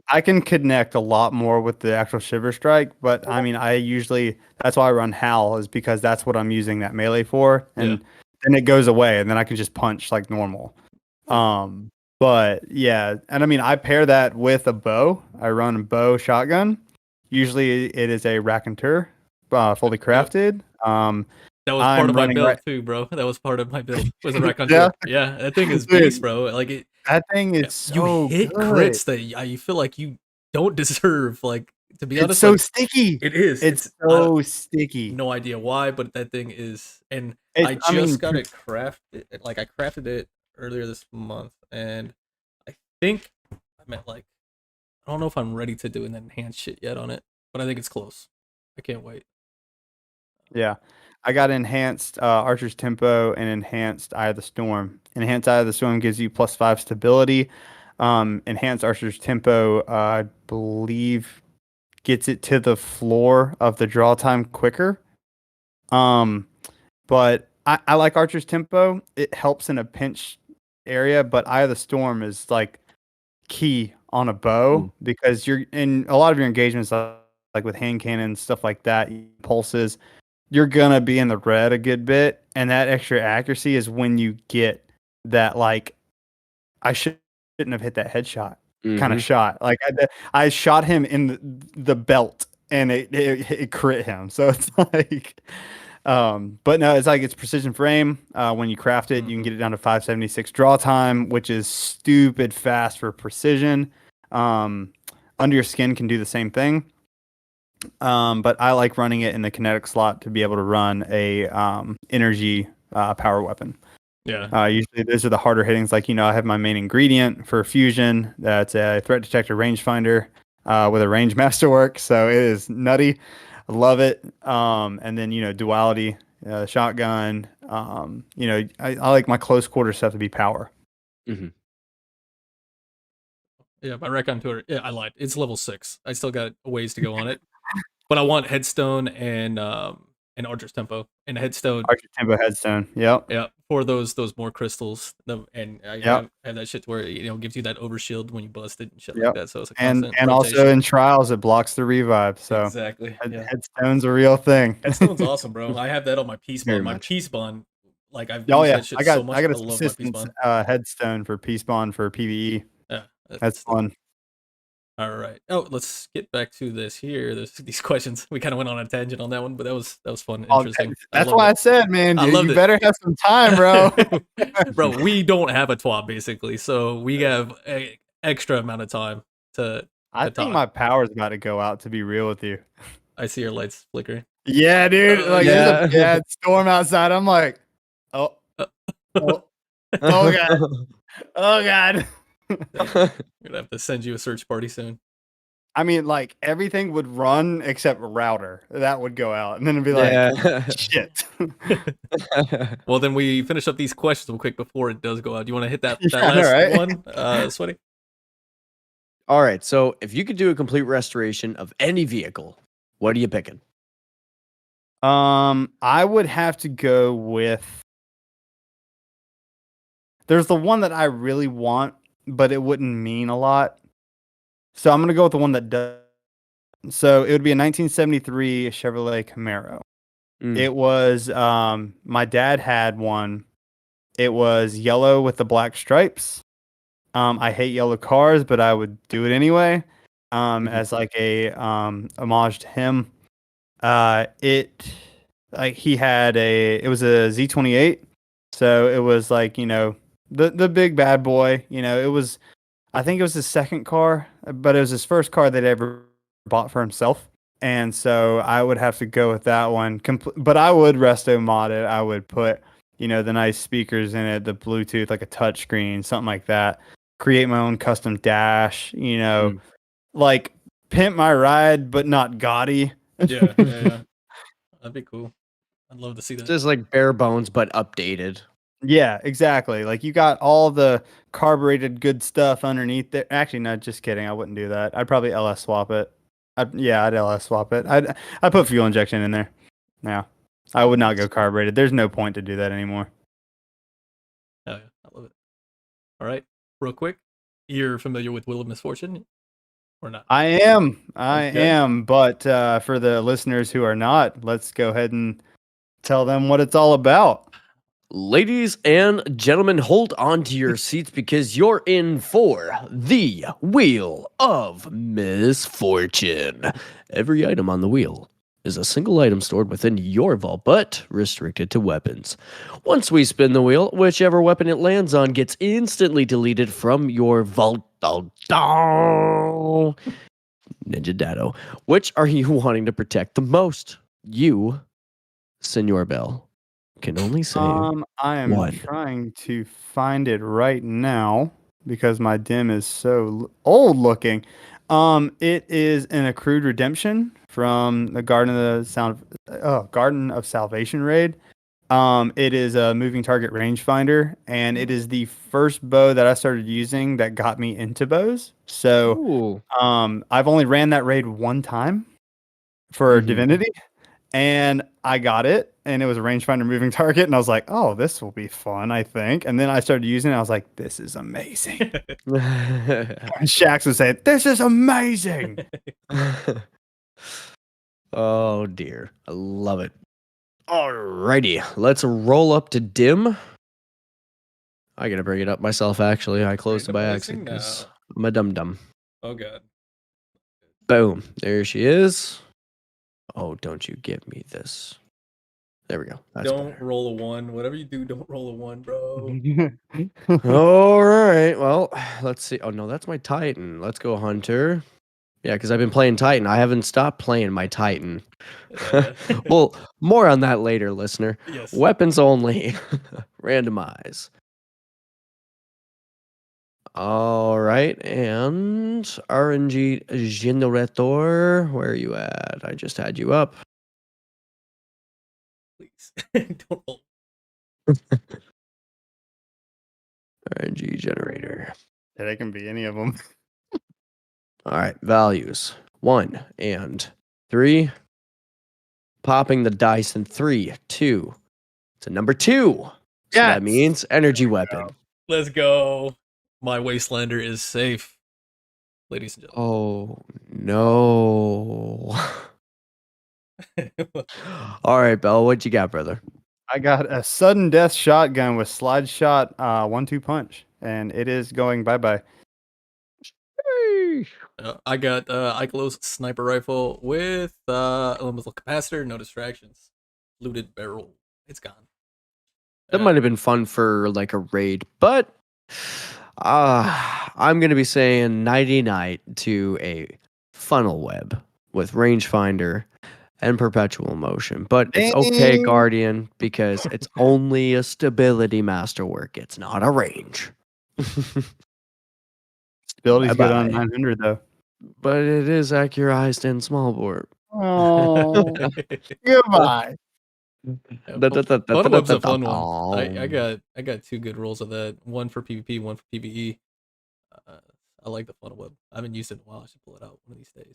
I can connect a lot more with the actual Shiver Strike, but I mean, that's why I run Howl, is because that's what I'm using that melee for, and then it goes away, and then I can just punch like normal. But yeah, and I mean, I pair that with a bow. I run a bow shotgun. Usually, it is a Raconteur, fully crafted. That was part of my build too, bro. That was part of my build. Was a Raconteur. Yeah, that thing is beast, bro. Like that thing is so you hit good. Crits that you feel like you don't deserve. Like to be honest, it's so sticky. It is. It's so sticky. No idea why, but that thing is. And I just got it crafted. Like I crafted it earlier this month, and I think I meant like I don't know if I'm ready to do an enhanced shit yet on it, but I think it's close. I can't wait. Yeah. I got enhanced Archer's Tempo and enhanced Eye of the Storm. Enhanced Eye of the Storm gives you +5 stability. Enhanced Archer's Tempo, I believe, gets it to the floor of the draw time quicker. But I like Archer's Tempo. It helps in a pinch area, but Eye of the Storm is like key on a bow because you're in a lot of your engagements. like with hand cannons, stuff like that, pulses, you're gonna be in the red a good bit, and that extra accuracy is when you get that like I shouldn't have hit that headshot kind of shot. Like I shot him in the belt and it crit him. So it's like, but no, it's like it's precision frame. When you craft it, you can get it down to 576 draw time, which is stupid fast for precision. Under your skin can do the same thing. But I like running it in the kinetic slot to be able to run a energy power weapon. Yeah. Usually those are the harder hittings. Like, I have my main ingredient for fusion. That's a threat detector rangefinder with a range masterwork. So it is nutty. I love it. And then, duality, shotgun. I like my close quarter stuff to be power. Mm-hmm. Yeah, my rec on Twitter. Yeah, I lied. It's level 6. I still got a ways to go on it. But I want headstone and Archer's Tempo. And headstone. Archer's Tempo headstone. Yep. Yeah, for those more crystals. And I have that shit to where it gives you that overshield when you bust it and shit like that. So it's a constant and also in trials it blocks the revive. So exactly. Headstone's a real thing. Headstone's awesome, bro. I have that on my peace bond. My peace bond, like I've used that shit I got so much. I got a subsistence headstone for peace bond for PvE. Yeah, that's fun. All right. Oh, let's get back to this here. These questions. We kind of went on a tangent on that one, but that was fun, interesting. That's why I said, man, you better have some time, bro. Bro, we don't have a TWAB basically, so we have an extra amount of time to. I think talk. My power's about to go out. To be real with you, I see your lights flickering. Yeah, dude. Like, there's a bad storm outside. I'm like, oh god, oh god. I'm gonna have to send you a search party soon. I mean, like everything would run except router. That would go out, and then it'd be like, shit. Well, then we finish up these questions real quick before it does go out. Do you want to hit that last one, Sweaty? All right. So, if you could do a complete restoration of any vehicle, what are you picking? I would have to go with. There's the one that I really want, but it wouldn't mean a lot. So I'm going to go with the one that does. So it would be a 1973 Chevrolet Camaro. It was, my dad had one. It was yellow with the black stripes. I hate yellow cars, but I would do it anyway. As like a, homage to him. It was a Z28. So it was like, the big bad boy, I think it was his second car, but it was his first car that he ever bought for himself. And so I would have to go with that one. But I would resto mod it. I would put, the nice speakers in it, the Bluetooth, like a touch screen, something like that. Create my own custom dash, like pimp my ride, but not gaudy. Yeah. That'd be cool. I'd love to see that. Just like bare bones, but updated. Yeah, exactly. Like you got all the carbureted good stuff underneath there. Actually, no, just kidding. I wouldn't do that. I'd probably LS swap it. I'd LS swap it. I'd put fuel injection in there. No, I would not go carbureted. There's no point to do that anymore. Oh, yeah. I love it. All right. Real quick. You're familiar with Wheel of Misfortune or not? I am. But for the listeners who are not, let's go ahead and tell them what it's all about. Ladies and gentlemen, hold on to your seats because you're in for the Wheel of Misfortune. Every item on the wheel is a single item stored within your vault, but restricted to weapons. Once we spin the wheel, whichever weapon it lands on gets instantly deleted from your vault. Ninja Dado. Which are you wanting to protect the most? You, Senor Bell, can only say I am trying to find it right now because my dim is so old looking. It is an accrued redemption from the Garden of Salvation raid. It is a moving target rangefinder, and it is the first bow that I started using that got me into bows. So, I've only ran that raid one time for Divinity. And I got it, and it was a rangefinder moving target, and I was like, oh, this will be fun, I think. And then I started using it, and I was like, this is amazing. And Shax would say, this is amazing. Oh dear. I love it. Alrighty. Let's roll up to dim. I gotta bring it up myself, actually. I closed it by accident because I'm a dum-dum. Oh god. Boom. There she is. Oh, don't you give me this. There we go. That's Don't better. roll a 1. Whatever you do, don't roll a 1, bro. All right. Well, let's see. Oh, no, that's my Titan. Let's go Hunter. Yeah, because I've been playing Titan. I haven't stopped playing my Titan. Well, more on that later, listener. Yes. Weapons only. Randomize. All right. And RNG generator. Where are you at? I just had you up. Please. Don't roll. RNG generator. Yeah, they can be any of them. All right. Values 1 and 3. Popping the dice in 3, 2. It's a number 2. So that means energy weapon. Let's go. My Wastelander is safe. Ladies and gentlemen. Oh, no. All right, Bell. What you got, brother? I got a sudden death shotgun with slide shot 1-2 punch, and it is going bye-bye. I got Ikelo's sniper rifle with elemental capacitor, no distractions. Looted barrel. It's gone. That might have been fun for like a raid, but I'm gonna be saying nighty night to a funnel web with rangefinder and perpetual motion. But it's okay, Dang. Guardian, because it's only a stability masterwork. It's not a range. Stability's good on Bye-bye. 900 though. But it is accurized and small bore. Oh, goodbye. Fun web's a fun one. I got 2 good rolls of that. One for PvP, one for PvE. I like the funnel web. I haven't used it in a while. I should pull it out one of these days.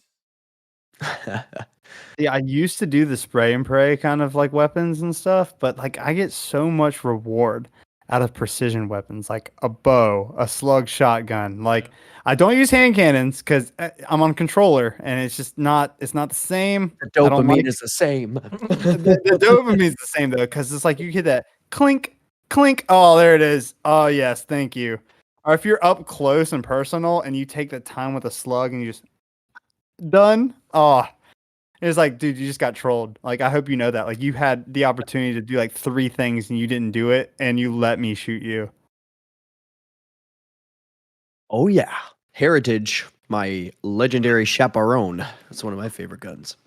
Yeah, I used to do the spray and pray kind of like weapons and stuff, but like I get so much reward out of precision weapons, like a bow, a slug shotgun. Like I don't use hand cannons because I'm on controller and it's just not. It's not the same. The I don't dopamine like is the same. the dopamine is the same though, because it's like you hear that clink, clink. Oh, there it is. Oh yes, thank you. Or if you're up close and personal and you take the time with a slug and you just done. Oh, it's like, dude, you just got trolled. Like, I hope you know that. Like, you had the opportunity to do like 3 things and you didn't do it, and you let me shoot you. Oh yeah, Heritage, my legendary chaperone. That's one of my favorite guns.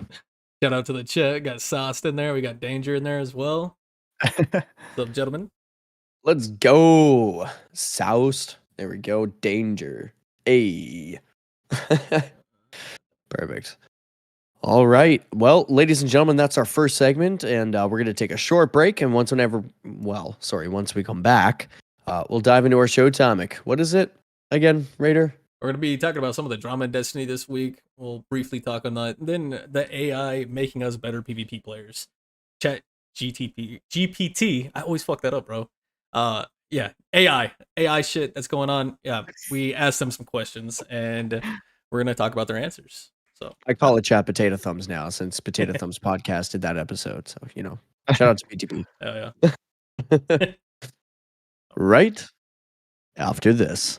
Shout out to the chat. Got Sauced in there. We got Danger in there as well. What's up, gentlemen? Let's go. Soused. There we go. Danger. A. Perfect. All right. Well, ladies and gentlemen, that's our first segment, and we're going to take a short break. And once we come back, we'll dive into our show topic. What is it again, Raider? We're going to be talking about some of the drama in Destiny this week. We'll briefly talk on that. Then the AI making us better PvP players. Chat GPT. I always fuck that up, bro. Yeah, AI shit that's going on. Yeah, we asked them some questions, and we're going to talk about their answers. So I call it Chat Potato Thumbs now, since Potato Thumbs podcast did that episode. So, shout out to PTP. Oh, yeah. Right after this.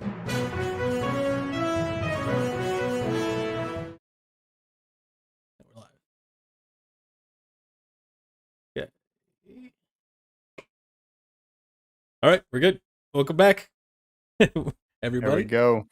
We're live. Yeah. All right, we're good. Welcome back, There we everybody. go.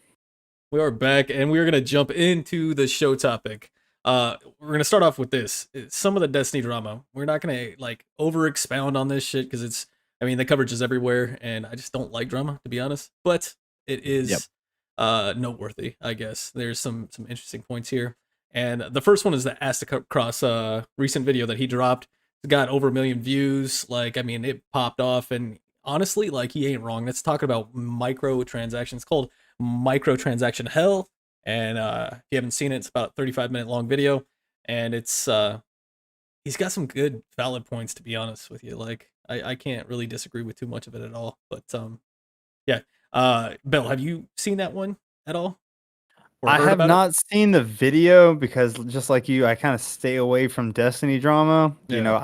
We are back, and we're gonna jump into the show topic. We're gonna start off with this. Some of the Destiny drama. We're not gonna like over expound on this shit because it's. I mean, the coverage is everywhere, and I just don't like drama, to be honest. But it is noteworthy, I guess. There's some interesting points here, and the first one is the Astacross recent video that he dropped. It's got over 1 million views. Like, I mean, it popped off, and honestly, like, he ain't wrong. It's talking about microtransactions, called microtransaction hell. And if you haven't seen it, it's about a 35-minute long video, and it's he's got some good valid points, to be honest with you. Like, I can't really disagree with too much of it at all. But yeah. Bill, have you seen that one at all? I have not seen the video because just like you, I kind of stay away from Destiny drama. You know,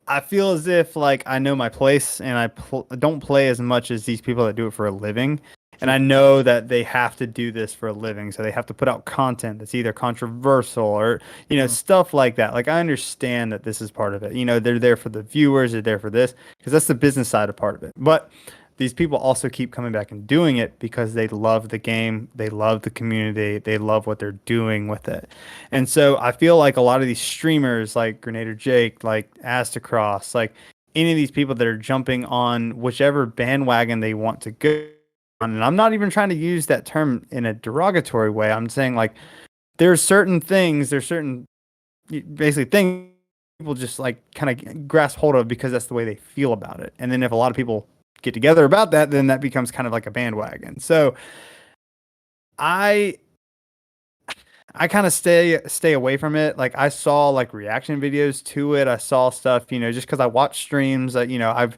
I feel as if like I know my place and I don't play as much as these people that do it for a living. And I know that they have to do this for a living. So they have to put out content that's either controversial or, you know, stuff like that. Like, I understand that this is part of it. You know, they're there for the viewers, they're there for this, because that's the business side of part of it. But these people also keep coming back and doing it because they love the game, they love the community, they love what they're doing with it. And so I feel like a lot of these streamers like Grenader Jake, like Astacross, like any of these people that are jumping on whichever bandwagon they want to go on. And I'm not even trying to use that term in a derogatory way. I'm saying like there's certain basically things people just like kind of grasp hold of because that's the way they feel about it. And then if a lot of people get together about that, then that becomes kind of like a bandwagon. So I kind of stay away from it. Like, I saw like reaction videos to it. I saw stuff, you know, just because I watch streams. You know,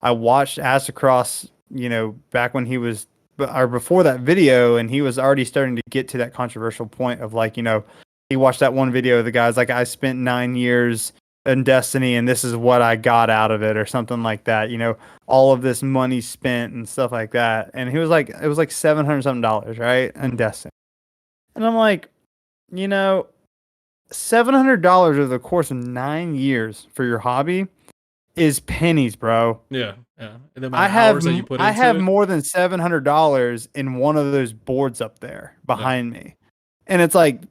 I watched Astacross, you know, back when he was or before that video, and he was already starting to get to that controversial point of like, you know, he watched that one video of the guys like, I spent 9 years in Destiny and this is what I got out of it, or something like that. You know, all of this money spent and stuff like that. And he was like, it was like $700 something, right, in Destiny. And I'm like, you know, $700 over the course of 9 years for your hobby is pennies, bro. Yeah. I have more than $700 in one of those boards up there behind me, and it's like,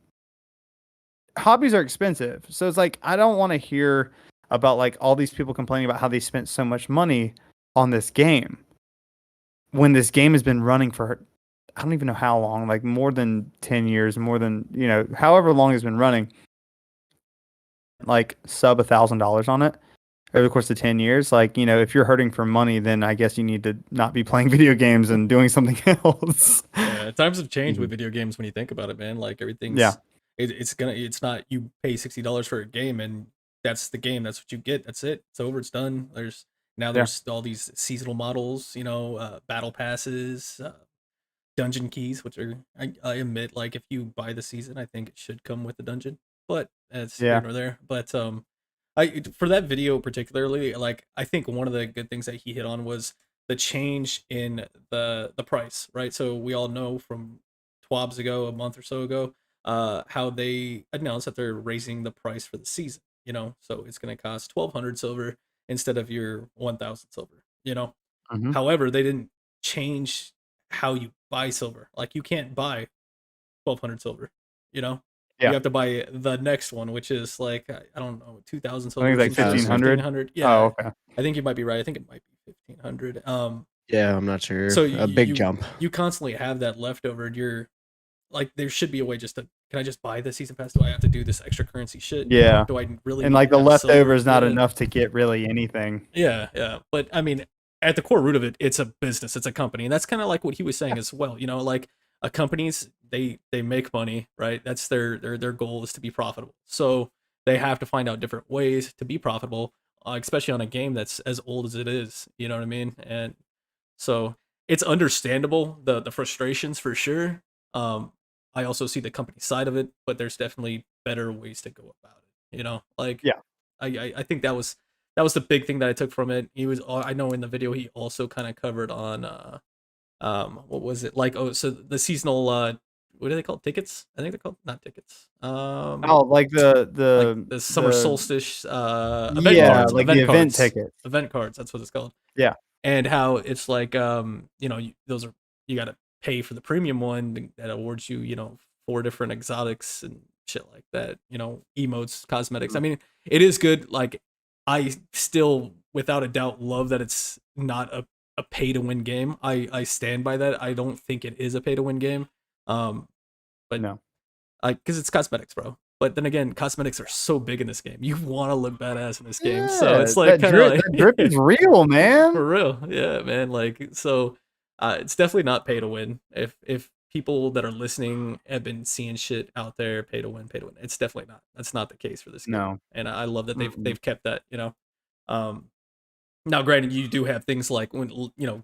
hobbies are expensive, so it's like I don't want to hear about like all these people complaining about how they spent so much money on this game when this game has been running for I don't even know how long, like more than 10 years, more than, you know, however long it's been running, like sub $1,000 on it over the course of 10 years. Like, you know, if you're hurting for money, then I guess you need to not be playing video games and doing something else. Yeah, times have changed with video games when you think about it, man. Like, everything's it's not you pay $60 for a game and that's the game, that's what you get, that's it, it's over, it's done. There's all these seasonal models, you know, battle passes, dungeon keys, which are I admit, like, if you buy the season, I think it should come with the dungeon, but it's here nor there. But I for that video particularly, like, I think one of the good things that he hit on was the change in the price, right? So we all know from twabs ago, a month or so ago, how they announced that they're raising the price for the season, you know, so it's going to cost 1,200 silver instead of your 1,000 silver, you know. However, they didn't change how you buy silver. Like, you can't buy 1,200 silver, you know. You have to buy the next one, which is like, I don't know, 2,000 silver. I think it's like 1,500. Yeah. Oh, okay. I think you might be right. I think it might be 1,500. Yeah, I'm not sure. So a big jump. You constantly have that leftover. And you're like, there should be a way just to, can I just buy the season pass? Do I have to do this extra currency shit? Yeah. Do I really? And like the leftover is not enough to get really anything. Yeah. But I mean, at the core root of it, it's a business, it's a company, and that's kind of like what he was saying as well. You know, like, companies, they make money, right? That's their goal, is to be profitable. So they have to find out different ways to be profitable, especially on a game that's as old as it is. You know what I mean? And so it's understandable, the frustrations, for sure. I also see the company side of it, but there's definitely better ways to go about it. You know, like, I think that was the big thing that I took from it. He was, I know in the video he also kind of covered on what was it like? Oh, so the seasonal what are they called? Tickets? I think they're called not tickets. Oh, like Like the summer the solstice event yeah, cards, like the event tickets. event cards. That's what it's called. Yeah. And how it's like those are, you got to pay for the premium one that awards you 4 different exotics and shit like that. Emotes, cosmetics. I mean, it is good. Like, I still, without a doubt, love that it's not a pay to win game. I stand by that. I don't think it is a pay to win game. But No. because it's cosmetics, bro. But then again, cosmetics are so big in this game. You want to look badass in this game, so it's like kind of like that drip is real, man. for real, yeah, man. Like, so, it's definitely not pay to win. If people that are listening have been seeing shit out there, pay to win, it's definitely not. That's not the case for this game. No. And I love that they've kept that. Now, granted, you do have things like when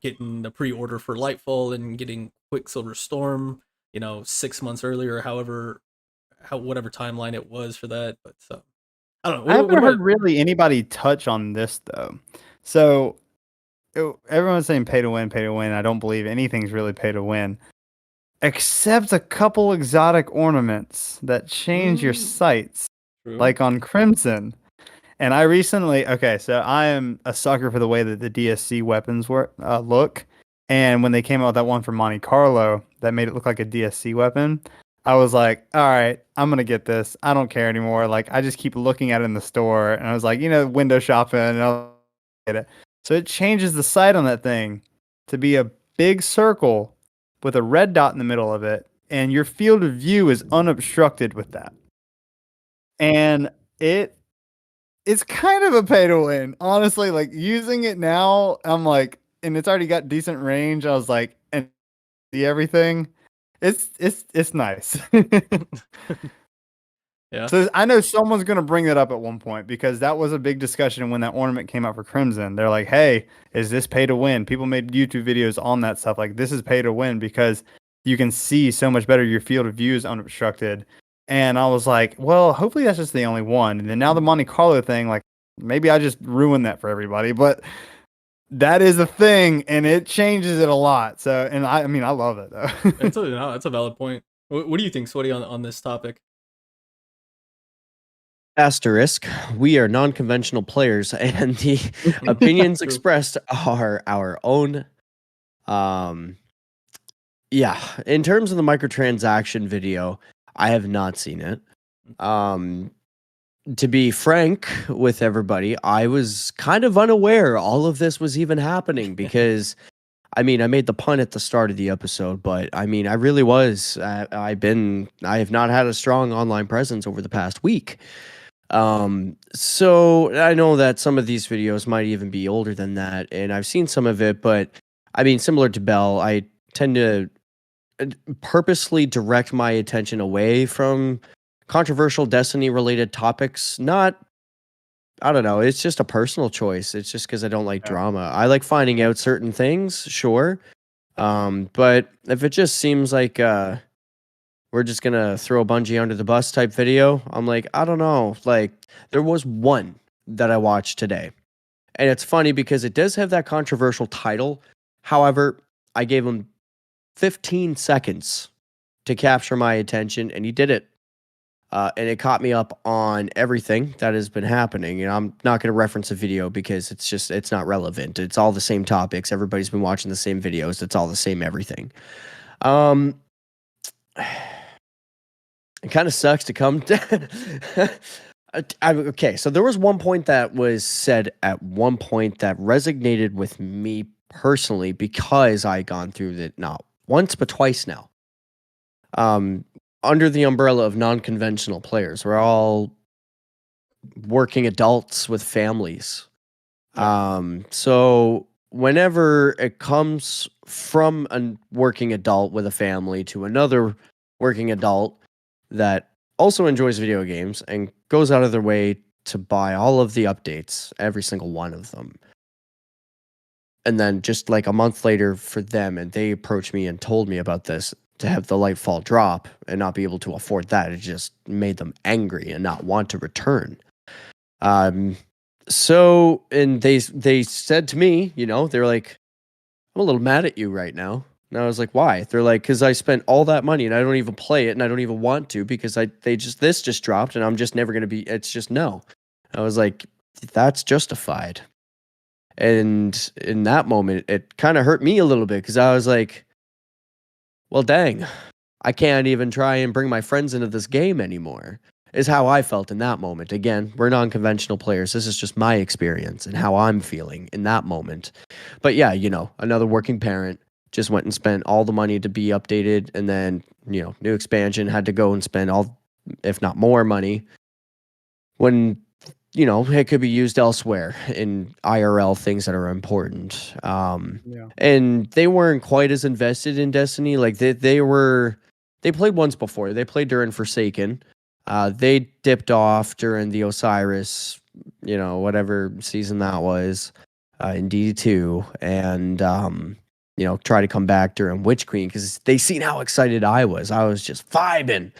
getting the pre-order for Lightfall and getting Quicksilver Storm, 6 months earlier, whatever timeline it was for that. But I don't know. I haven't heard really anybody touch on this though. So everyone's saying pay to win. I don't believe anything's really pay to win, except a couple exotic ornaments that change your sights, True. like on Crimson. And I recently, so I am a sucker for the way that the DSC weapons look. And when they came out with that one for Monte Carlo that made it look like a DSC weapon, I was like, all right, I'm going to get this. I don't care anymore. Like, I just keep looking at it in the store. And I was like, window shopping, and I'll get it. So it changes the sight on that thing to be a big circle with a red dot in the middle of it. And your field of view is unobstructed with that. And it's kind of a pay to win. Honestly, like, using it now, I'm like, and it's already got decent range. I was like, and see everything. It's nice. Yeah. So I know someone's gonna bring that up at one point, because that was a big discussion when that ornament came out for Crimson. They're like, "Hey, is this pay to win?" People made YouTube videos on that stuff. Like, this is pay to win because you can see so much better. Your field of view is unobstructed. And I was like, well, hopefully that's just the only one. And then now the Monte Carlo thing, like, maybe I just ruined that for everybody, but that is a thing, and it changes it a lot. So, and I mean, I love it though. That's a valid point. What do you think, Sweaty, on this topic? Asterisk, we are non-conventional players, and the opinions expressed are our own. Yeah, in terms of the microtransaction video, I have not seen it. To be frank with everybody, I was kind of unaware all of this was even happening, because I mean, I made the pun at the start of the episode, but I mean, I really was. I have not had a strong online presence over the past week. So I know that some of these videos might even be older than that, and I've seen some of it, but I mean, similar to Bell, I tend to purposely direct my attention away from controversial Destiny related topics. I don't know, it's just a personal choice. It's just because I don't like drama. I like finding out certain things, sure. But if it just seems like we're just gonna throw Bungie under the bus type video, I'm like, I don't know. Like, there was one that I watched today, and it's funny because it does have that controversial title. However, I gave him 15 seconds to capture my attention, and he did it. And it caught me up on everything that has been happening. And I'm not going to reference a video because it's not relevant. It's all the same topics. Everybody's been watching the same videos. It's all the same everything. It kind of sucks to come to. Okay, so there was one point that was said at one point that resonated with me personally, because I gone through it not once but twice now. Under the umbrella of non-conventional players, we're all working adults with families. So whenever it comes from a working adult with a family to another working adult that also enjoys video games and goes out of their way to buy all of the updates, every single one of them, and then just like a month later for them, and they approached me and told me about this, to have the Lightfall drop and not be able to afford that, it just made them angry and not want to return. So, and they said to me, they were like, I'm a little mad at you right now. And I was like, why? They're like, because I spent all that money and I don't even play it and I don't even want to because this just dropped and I'm just never gonna be. It's just no. I was like, that's justified. And in that moment, it kind of hurt me a little bit because I was like, well, dang, I can't even try and bring my friends into this game anymore. Is how I felt in that moment. Again, we're non-conventional players. This is just my experience and how I'm feeling in that moment. But yeah, another working parent just went and spent all the money to be updated, and then, new expansion had to go and spend all, if not more money, when, it could be used elsewhere in IRL things that are important. Yeah. And they weren't quite as invested in Destiny. Like they played once before. They played during Forsaken. They dipped off during the Osiris, whatever season that was, in D2, and try to come back during Witch Queen because they seen how excited I was. I was just vibing,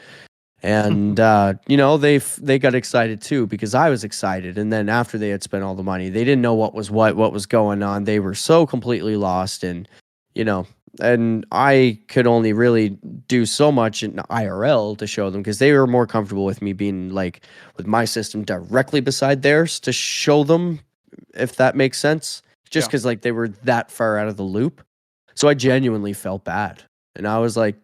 and they got excited too because I was excited. And then after they had spent all the money, they didn't know what was going on. They were so completely lost, and and I could only really do so much in IRL to show them because they were more comfortable with me being like with my system directly beside theirs to show them, if that makes sense. Just because like they were that far out of the loop. So I genuinely felt bad. And I was like,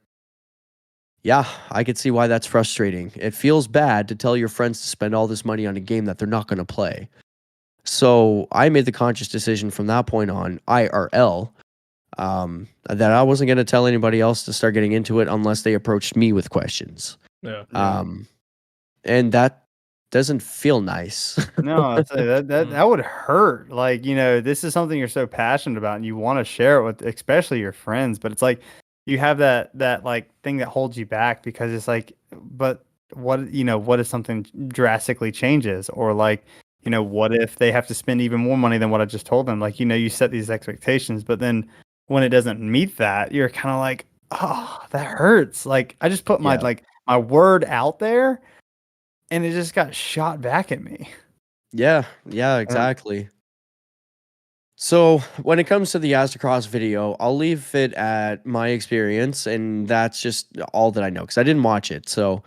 yeah, I could see why that's frustrating. It feels bad to tell your friends to spend all this money on a game that they're not going to play. So I made the conscious decision from that point on, IRL, that I wasn't going to tell anybody else to start getting into it unless they approached me with questions. Yeah. And that doesn't feel nice. No, I'd say that would hurt. Like, this is something you're so passionate about and you want to share it with especially your friends, but it's like you have that like thing that holds you back because it's like, but what if something drastically changes, or like, what if they have to spend even more money than what I just told them? Like, you set these expectations, but then when it doesn't meet that, you're kind of like, oh, that hurts. Like I just put my my word out there and it just got shot back at me. Yeah, exactly. So when it comes to the Astacross video, I'll leave it at my experience, and that's just all that I know because I didn't watch it. So,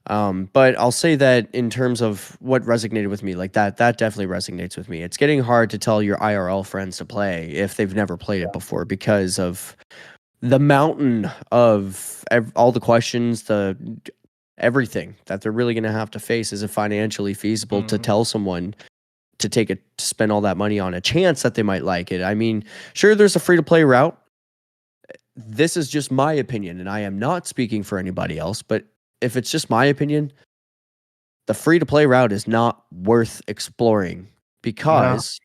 but I'll say that in terms of what resonated with me, like that definitely resonates with me. It's getting hard to tell your IRL friends to play if they've never played it before because of the mountain of all the questions, everything that they're really going to have to face. Is it financially feasible to tell someone to spend all that money on a chance that they might like it? I mean, sure, there's a free-to-play route. This is just my opinion, and I am not speaking for anybody else, but if it's just my opinion, the free-to-play route is not worth exploring because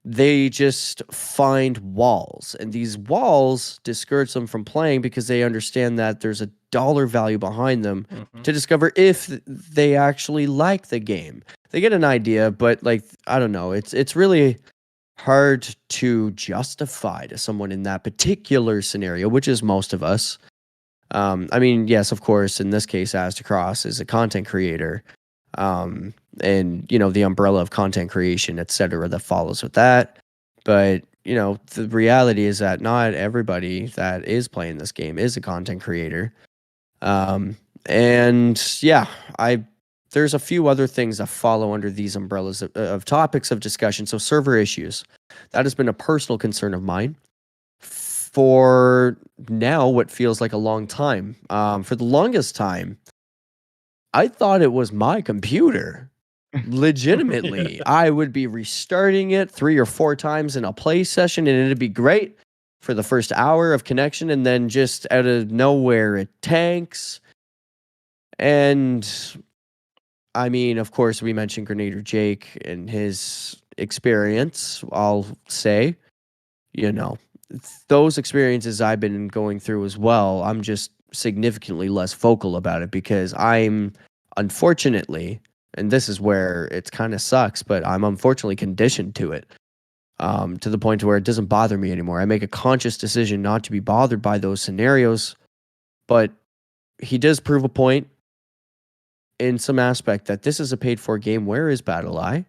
they just find walls, and these walls discourage them from playing because they understand that there's a dollar value behind them to discover if they actually like the game. They get an idea, but like, I don't know, it's really hard to justify to someone in that particular scenario, which is most of us. I mean, yes, of course, in this case, Astacross is a content creator. And the umbrella of content creation, etc., that follows with that. But the reality is that not everybody that is playing this game is a content creator. And yeah, there's a few other things that follow under these umbrellas of topics of discussion. So server issues, that has been a personal concern of mine for now what feels like a long time. For the longest time, I thought it was my computer. Legitimately, I would be restarting it 3 or 4 times in a play session, and it'd be great for the first hour of connection, and then just out of nowhere, it tanks. And I mean, of course, we mentioned Grenadier Jake and his experience. I'll say, those experiences I've been going through as well. I'm just significantly less vocal about it because I'm unfortunately, and this is where it kind of sucks, but I'm unfortunately conditioned to it, to the point where it doesn't bother me anymore. I make a conscious decision not to be bothered by those scenarios, but he does prove a point in some aspect that this is a paid-for game. Where is BattleEye?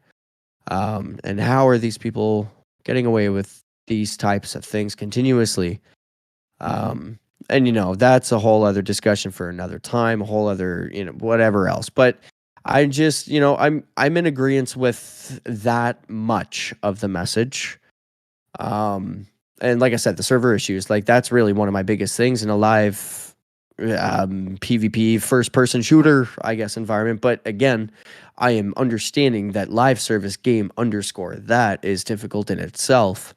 And how are these people getting away with these types of things continuously? And that's a whole other discussion for another time, a whole other, whatever else. But I just, I'm in agreement with that much of the message. And like I said, the server issues, like that's really one of my biggest things in a live PvP first person shooter, I guess, environment. But again, I am understanding that live service game underscore that is difficult in itself,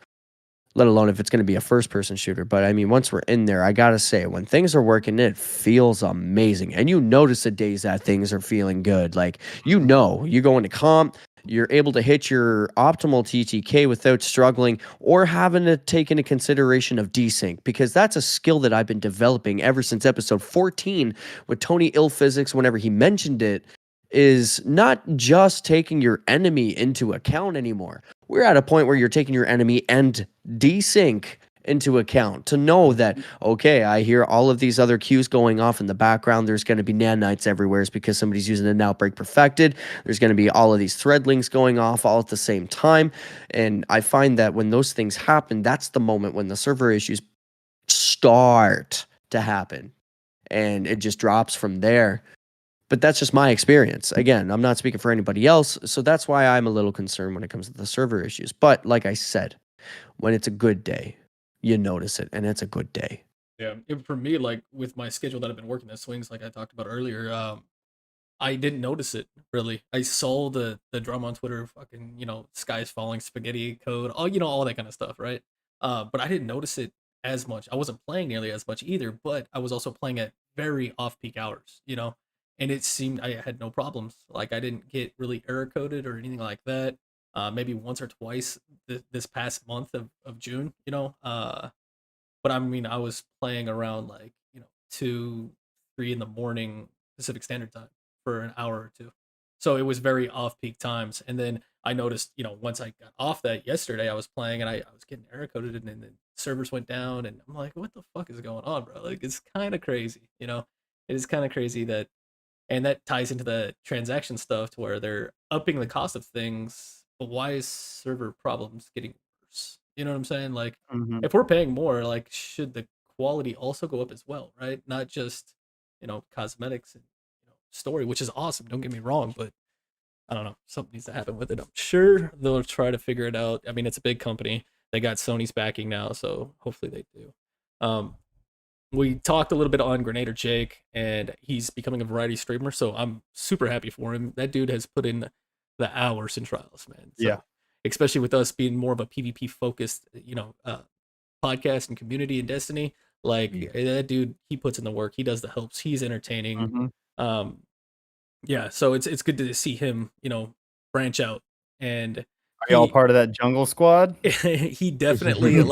let alone if it's going to be a first person shooter. But I mean, once we're in there, I got to say, when things are working, it feels amazing. And you notice the days that things are feeling good. Like, you go into comp, you're able to hit your optimal TTK without struggling or having to take into consideration of desync, because that's a skill that I've been developing ever since episode 14 with Tony Ill Physics. Whenever he mentioned it, is not just taking your enemy into account anymore. We're at a point where you're taking your enemy and desync into account to know that, okay, I hear all of these other cues going off in the background. There's going to be nanites everywhere. It's because somebody's using an outbreak perfected. There's going to be all of these thread links going off all at the same time. And I find that when those things happen, that's the moment when the server issues start to happen. And it just drops from there. But that's just my experience. Again, I'm not speaking for anybody else, so that's why I'm a little concerned when it comes to the server issues. But like I said, when it's a good day, you notice it, and it's a good day. Yeah, for me, like with my schedule that I've been working at swings, like I talked about earlier, I didn't notice it really. I saw the drama on Twitter, fucking skies falling, spaghetti code, all that kind of stuff, right? But I didn't notice it as much. I wasn't playing nearly as much either, but I was also playing at very off peak hours, and it seemed I had no problems. Like I didn't get really error coded or anything like that. Maybe once or twice this past month of June, but I mean, I was playing around like 2, 3 in the morning Pacific Standard Time for an hour or two, so it was very off peak times. And then I noticed, once I got off that yesterday, I was playing and I was getting error coded, and then the servers went down, and I'm like, what the fuck is going on, bro? Like it's kind of crazy, It is kind of crazy that. And that ties into the transaction stuff to where they're upping the cost of things, but why is server problems getting worse? You know what I'm saying? Like, if we're paying more, like, should the quality also go up as well, right? Not just, cosmetics and story, which is awesome. Don't get me wrong, but I don't know. Something needs to happen with it. I'm sure they'll try to figure it out. I mean, it's a big company. They got Sony's backing now, so hopefully they do. We talked a little bit on Grenader Jake, and he's becoming a variety streamer, so I'm super happy for him. That dude has put in the hours in trials, man. So, yeah. Especially with us being more of a PvP focused, podcast and community in Destiny. Like that dude, he puts in the work. He does the helps. He's entertaining. Yeah, so it's good to see him, branch out. And are y'all part of that jungle squad? He definitely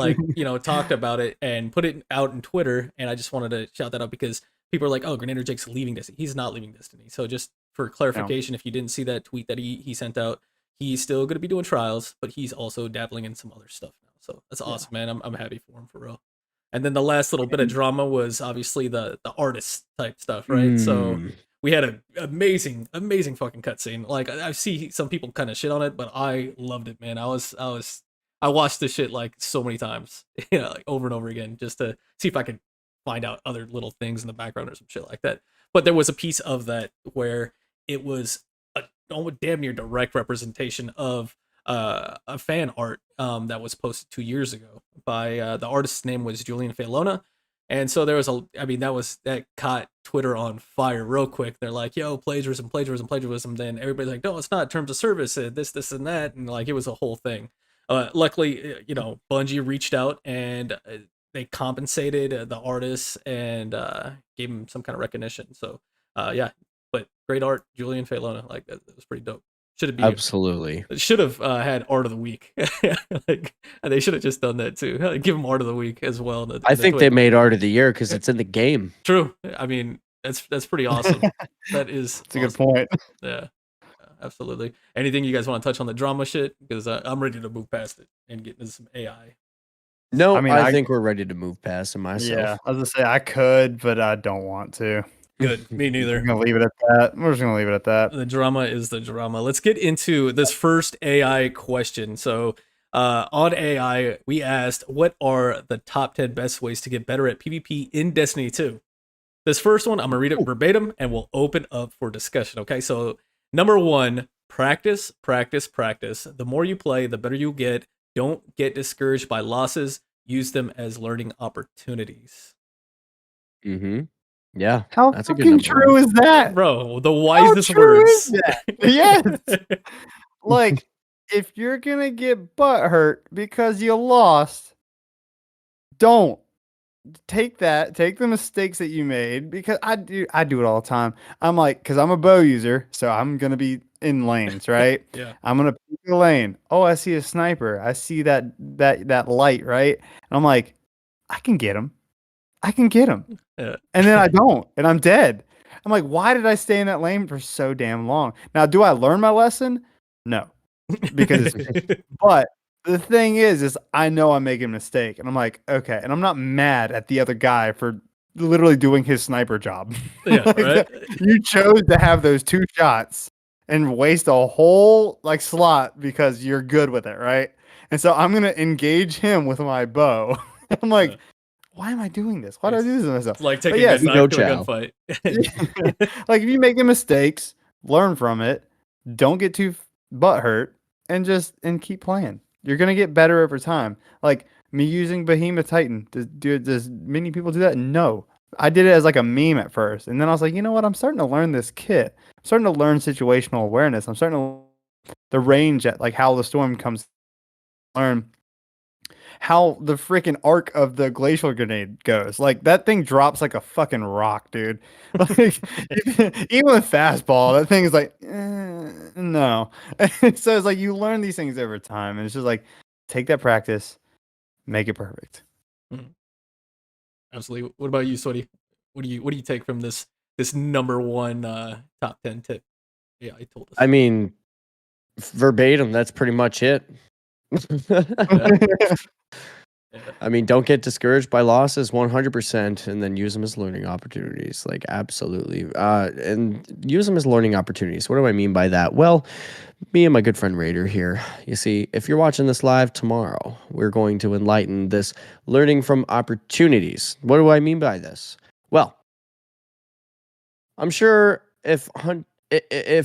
talked about it and put it out in Twitter, and I just wanted to shout that out because people are like, oh, Grenader Jake's leaving Destiny. He's not leaving Destiny. So just for clarification, if you didn't see that tweet that he sent out, he's still going to be doing trials, but he's also dabbling in some other stuff now. So that's awesome, man. I'm happy for him, for real. And then the last little bit of drama was obviously the artist type stuff, right? So we had an amazing fucking cutscene. Like I see some people kind of shit on it, but I loved it, man. I watched this shit like so many times, like over and over again, just to see if I could find out other little things in the background or some shit like that. But there was a piece of that where it was a damn near direct representation of a fan art that was posted 2 years ago by the artist's name was Julian Failona. And so there was that caught Twitter on fire real quick. They're like, yo, plagiarism. Then everybody's like, no, it's not terms of service, this and that. And like, it was a whole thing. Luckily, Bungie reached out and they compensated the artists and gave him some kind of recognition. So yeah, but great art, Julian Failona. Like that was pretty dope. Should have been absolutely. Should have had art of the week. Like they should have just done that too. Give him art of the week as well. I think they made art of the year because it's in the game. True. I mean, that's pretty awesome. That's a awesome. good point. Yeah, absolutely. Anything you guys want to touch on the drama shit? Because I'm ready to move past it and get into some AI. No, I think we're ready to move past it myself. Yeah, I was gonna say I could, but I don't want to. Good. Me neither. We're gonna leave it at that. We're just gonna leave it at that. The drama is the drama. Let's get into this first AI question. So On AI, we asked, what are the top 10 best ways to get better at PvP in Destiny 2? This first one, I'm going to read it verbatim and we'll open up for discussion. Okay, so number 1, practice, practice, practice. The more you play, the better you get. Don't get discouraged by losses. Use them as learning opportunities. Mm-hmm. Yeah. How That's a good fucking number true one. is that? Bro, the How wisest true is words. that? Yes. Like, if you're gonna get butt hurt because you lost, don't take the mistakes that you made, because I do it all the time. I'm like, because I'm a bow user, so I'm gonna be in lanes, right? Yeah. I'm gonna pick the lane. Oh, I see a sniper. I see that light, right? And I'm like, I can get him. I can get him. Yeah. And then I don't, and I'm dead. I'm like, why did I stay in that lane for so damn long? Now, do I learn my lesson? No, because but the thing is I know I'm making a mistake, and I'm like, okay, and I'm not mad at the other guy for literally doing his sniper job. Yeah, Like, right? you chose to have those 2 shots and waste a whole like slot because you're good with it, right? And so I'm gonna engage him with my bow. I'm like, Yeah. why am I doing this? Why do I do this to myself? It's like But taking yes, a knife to a chow. gunfight. like, if you make mistakes, learn from it. Don't get too butt hurt, and keep playing. You're gonna get better over time. Like me using Behemoth Titan. Does many people do that? No. I did it as like a meme at first, and then I was like, you know what? I'm starting to learn this kit. I'm starting to learn situational awareness. I'm starting to learn the range at like how the storm comes. Learn how the freaking arc of the glacial grenade goes. Like, that thing drops like a fucking rock, dude. Like, even with fastball, that thing is like, no. So it's like you learn these things over time, and it's just like, take that practice, make it perfect. Absolutely. What about you, Sweaty? What do you take from this number 1 top 10 tip? Yeah, I told us. I mean, verbatim, that's pretty much it. I mean, don't get discouraged by losses 100%, and then use them as learning opportunities. Like, absolutely. And use them as learning opportunities. What do I mean by that? Well, me and my good friend Raider here. You see, if you're watching this live tomorrow, we're going to enlighten this learning from opportunities. What do I mean by this? Well, I'm sure if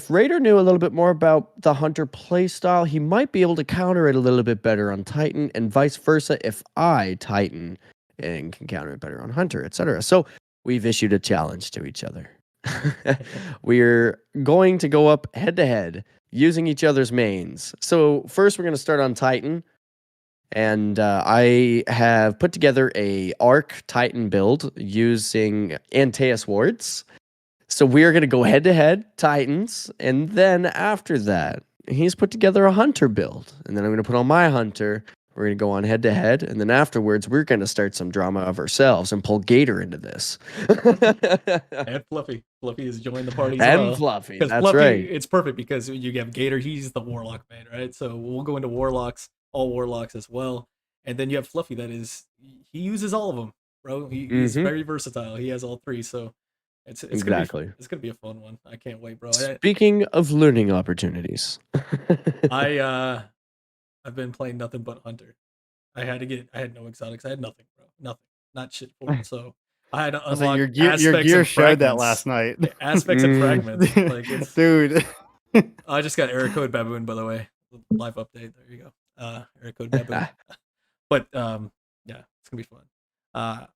Raider knew a little bit more about the Hunter playstyle, he might be able to counter it a little bit better on Titan, and vice versa if I Titan and can counter it better on Hunter, etc. So we've issued a challenge to each other. We're going to go up head to head using each other's mains. So first we're going to start on Titan. And I have put together a Arc Titan build using Antaeus wards. So we're going to go head-to-head, Titans, and then after that, he's put together a Hunter build. And then I'm going to put on my Hunter. We're going to go on head-to-head, and then afterwards, we're going to start some drama of ourselves and pull Gator into this. And Fluffy. Fluffy has joined the party as and well. Fluffy, 'Cause that's Fluffy, right. it's perfect because you have Gator, he's the Warlock man, right? So we'll go into Warlocks, all Warlocks as well. And then you have Fluffy he uses all of them, bro. He's very versatile. He has all 3, so it's Exactly. It's gonna be a fun one. I can't wait, bro. Speaking of learning opportunities. I've been playing nothing but Hunter. I had no exotics. I had nothing, bro. Nothing. Not shit for it. So I had to I was like, unlock your gear showed that last night. Aspects and fragments. Like, it's, dude. I just got error code baboon, by the way. Live update. There you go. Error code baboon. But yeah, it's gonna be fun. I'm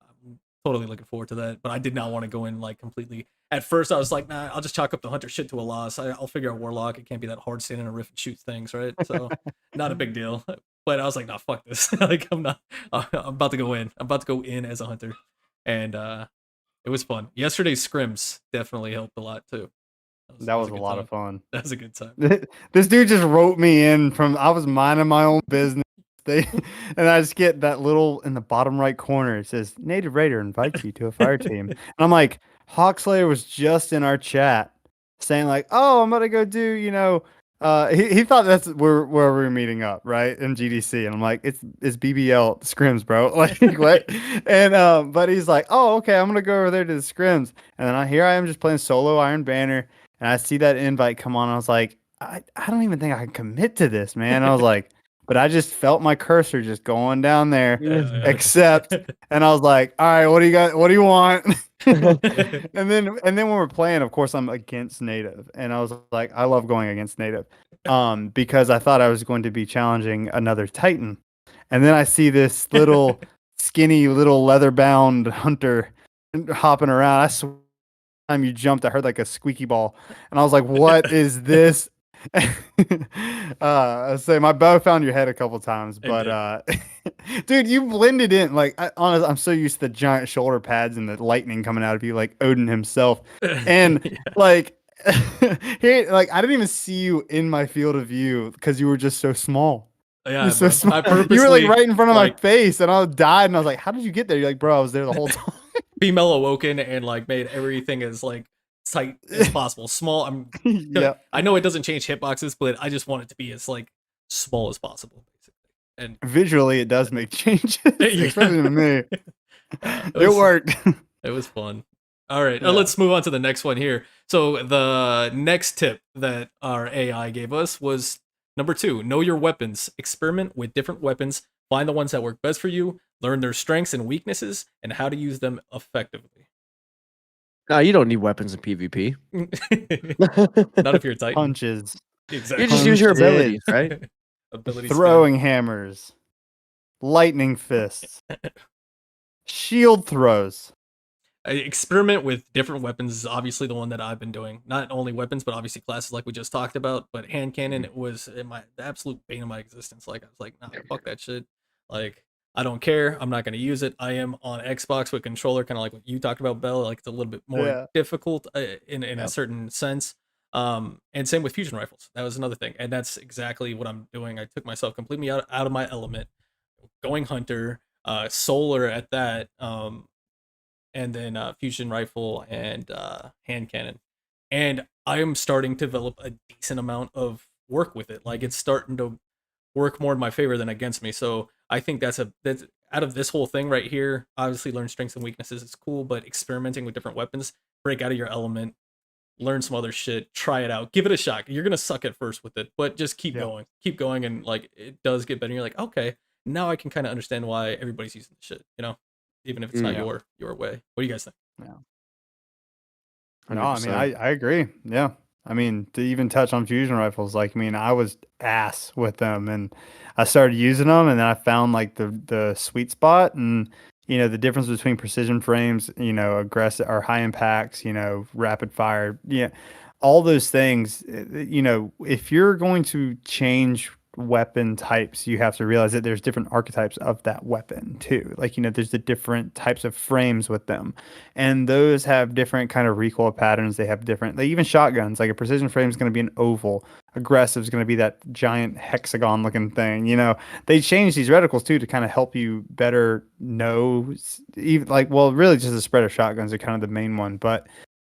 totally looking forward to that. But I did not want to go in like completely. At first, I was like, nah, I'll just chalk up the Hunter shit to a loss. I'll figure out Warlock. It can't be that hard standing in a rift and shoot things, right? So not a big deal. But I was like, nah, fuck this. Like, I'm about to go in. I'm about to go in as a Hunter, and it was fun. Yesterday's scrims definitely helped a lot too. That was a lot of fun. That was a good time. This dude just wrote me in from, I was minding my own business. And I just get that little in the bottom right corner. It says, Native Raider invites you to a fire team. And I'm like, Hawkslayer was just in our chat saying like, oh, I'm about to go do, he thought that's where we're meeting up, right? In GDC. And I'm like, it's BBL scrims, bro. Like, what? And but he's like, oh, okay, I'm gonna go over there to the scrims. And then here I am just playing solo Iron Banner, and I see that invite come on. I was like, I don't even think I can commit to this, man. I was like, but I just felt my cursor just going down there. Yeah. Accept, and I was like, all right, what do you got? What do you want? and then when we're playing, of course, I'm against native, and I was like, I love going against native, because I thought I was going to be challenging another Titan, and then I see this little skinny little leather bound hunter hopping around. I swear, time you jumped, I heard like a squeaky ball, and I was like, what is this? So my bow found your head a couple times, but dude, you blended in. Like, honestly, I'm so used to the giant shoulder pads and the lightning coming out of you, like Odin himself, and Yeah. like, here, like I didn't even see you in my field of view because you were just so small. Yeah, You're so bro. small. I You were like purposely right in front of like my face, and I died, and I was like, "How did you get there?" You're like, "Bro, I was there the whole time." female awoken and like made everything as like tight as possible. Small. Yeah. I know it doesn't change hitboxes, but I just want it to be as like small as possible, basically. And Visually, it does make changes, Yeah. especially to me. it It was, worked. it was fun. All right, Yeah. let's move on to the next one here. So the next tip that our AI gave us was number 2: know your weapons. Experiment with different weapons. Find the ones that work best for you. Learn their strengths and weaknesses and how to use them effectively. No, you don't need weapons in PvP. Not if you're a Titan. Punches, Exactly. You just use your Punches. abilities, right? Ability throwing hammers, lightning fists, shield throws. experiment with different weapons is obviously the one that I've been doing. Not only weapons, but obviously classes like we just talked about. But hand cannon, it was in the absolute bane of my existence. Like I was like, nah, fuck that shit. Like I don't care. I'm not gonna use it. I am on Xbox with controller, kind of like what you talked about, Bell. Like it's a little bit more Yeah. difficult in a certain sense. And same with fusion rifles. That was another thing, and that's exactly what I'm doing. I took myself completely out of my element, going hunter, solar at that. And then fusion rifle and hand cannon. And I am starting to develop a decent amount of work with it. Like it's starting to work more in my favor than against me. So I think that's out of this whole thing right here. Obviously, learn strengths and weaknesses is cool, but experimenting with different weapons, break out of your element, learn some other shit, try it out, give it a shot. You're gonna suck at first with it, but just keep going, and like it does get better. You're like, okay, now I can kind of understand why everybody's using the shit, even if it's not your way. What do you guys think? Yeah. 100%. No, I mean, I agree. Yeah. I mean, to even touch on fusion rifles, like, I mean, I was ass with them, and I started using them, and then I found like the sweet spot, and the difference between precision frames, aggressive or high impacts, rapid fire, all those things. If you're going to change weapon types, you have to realize that there's different archetypes of that weapon too. Like, there's the different types of frames with them, and those have different kind of recoil patterns. They have different, like even shotguns, like a precision frame is going to be an oval, aggressive is going to be that giant hexagon looking thing. They change these reticles too to kind of help you better know, even like, well, really just the spread of shotguns are kind of the main one. But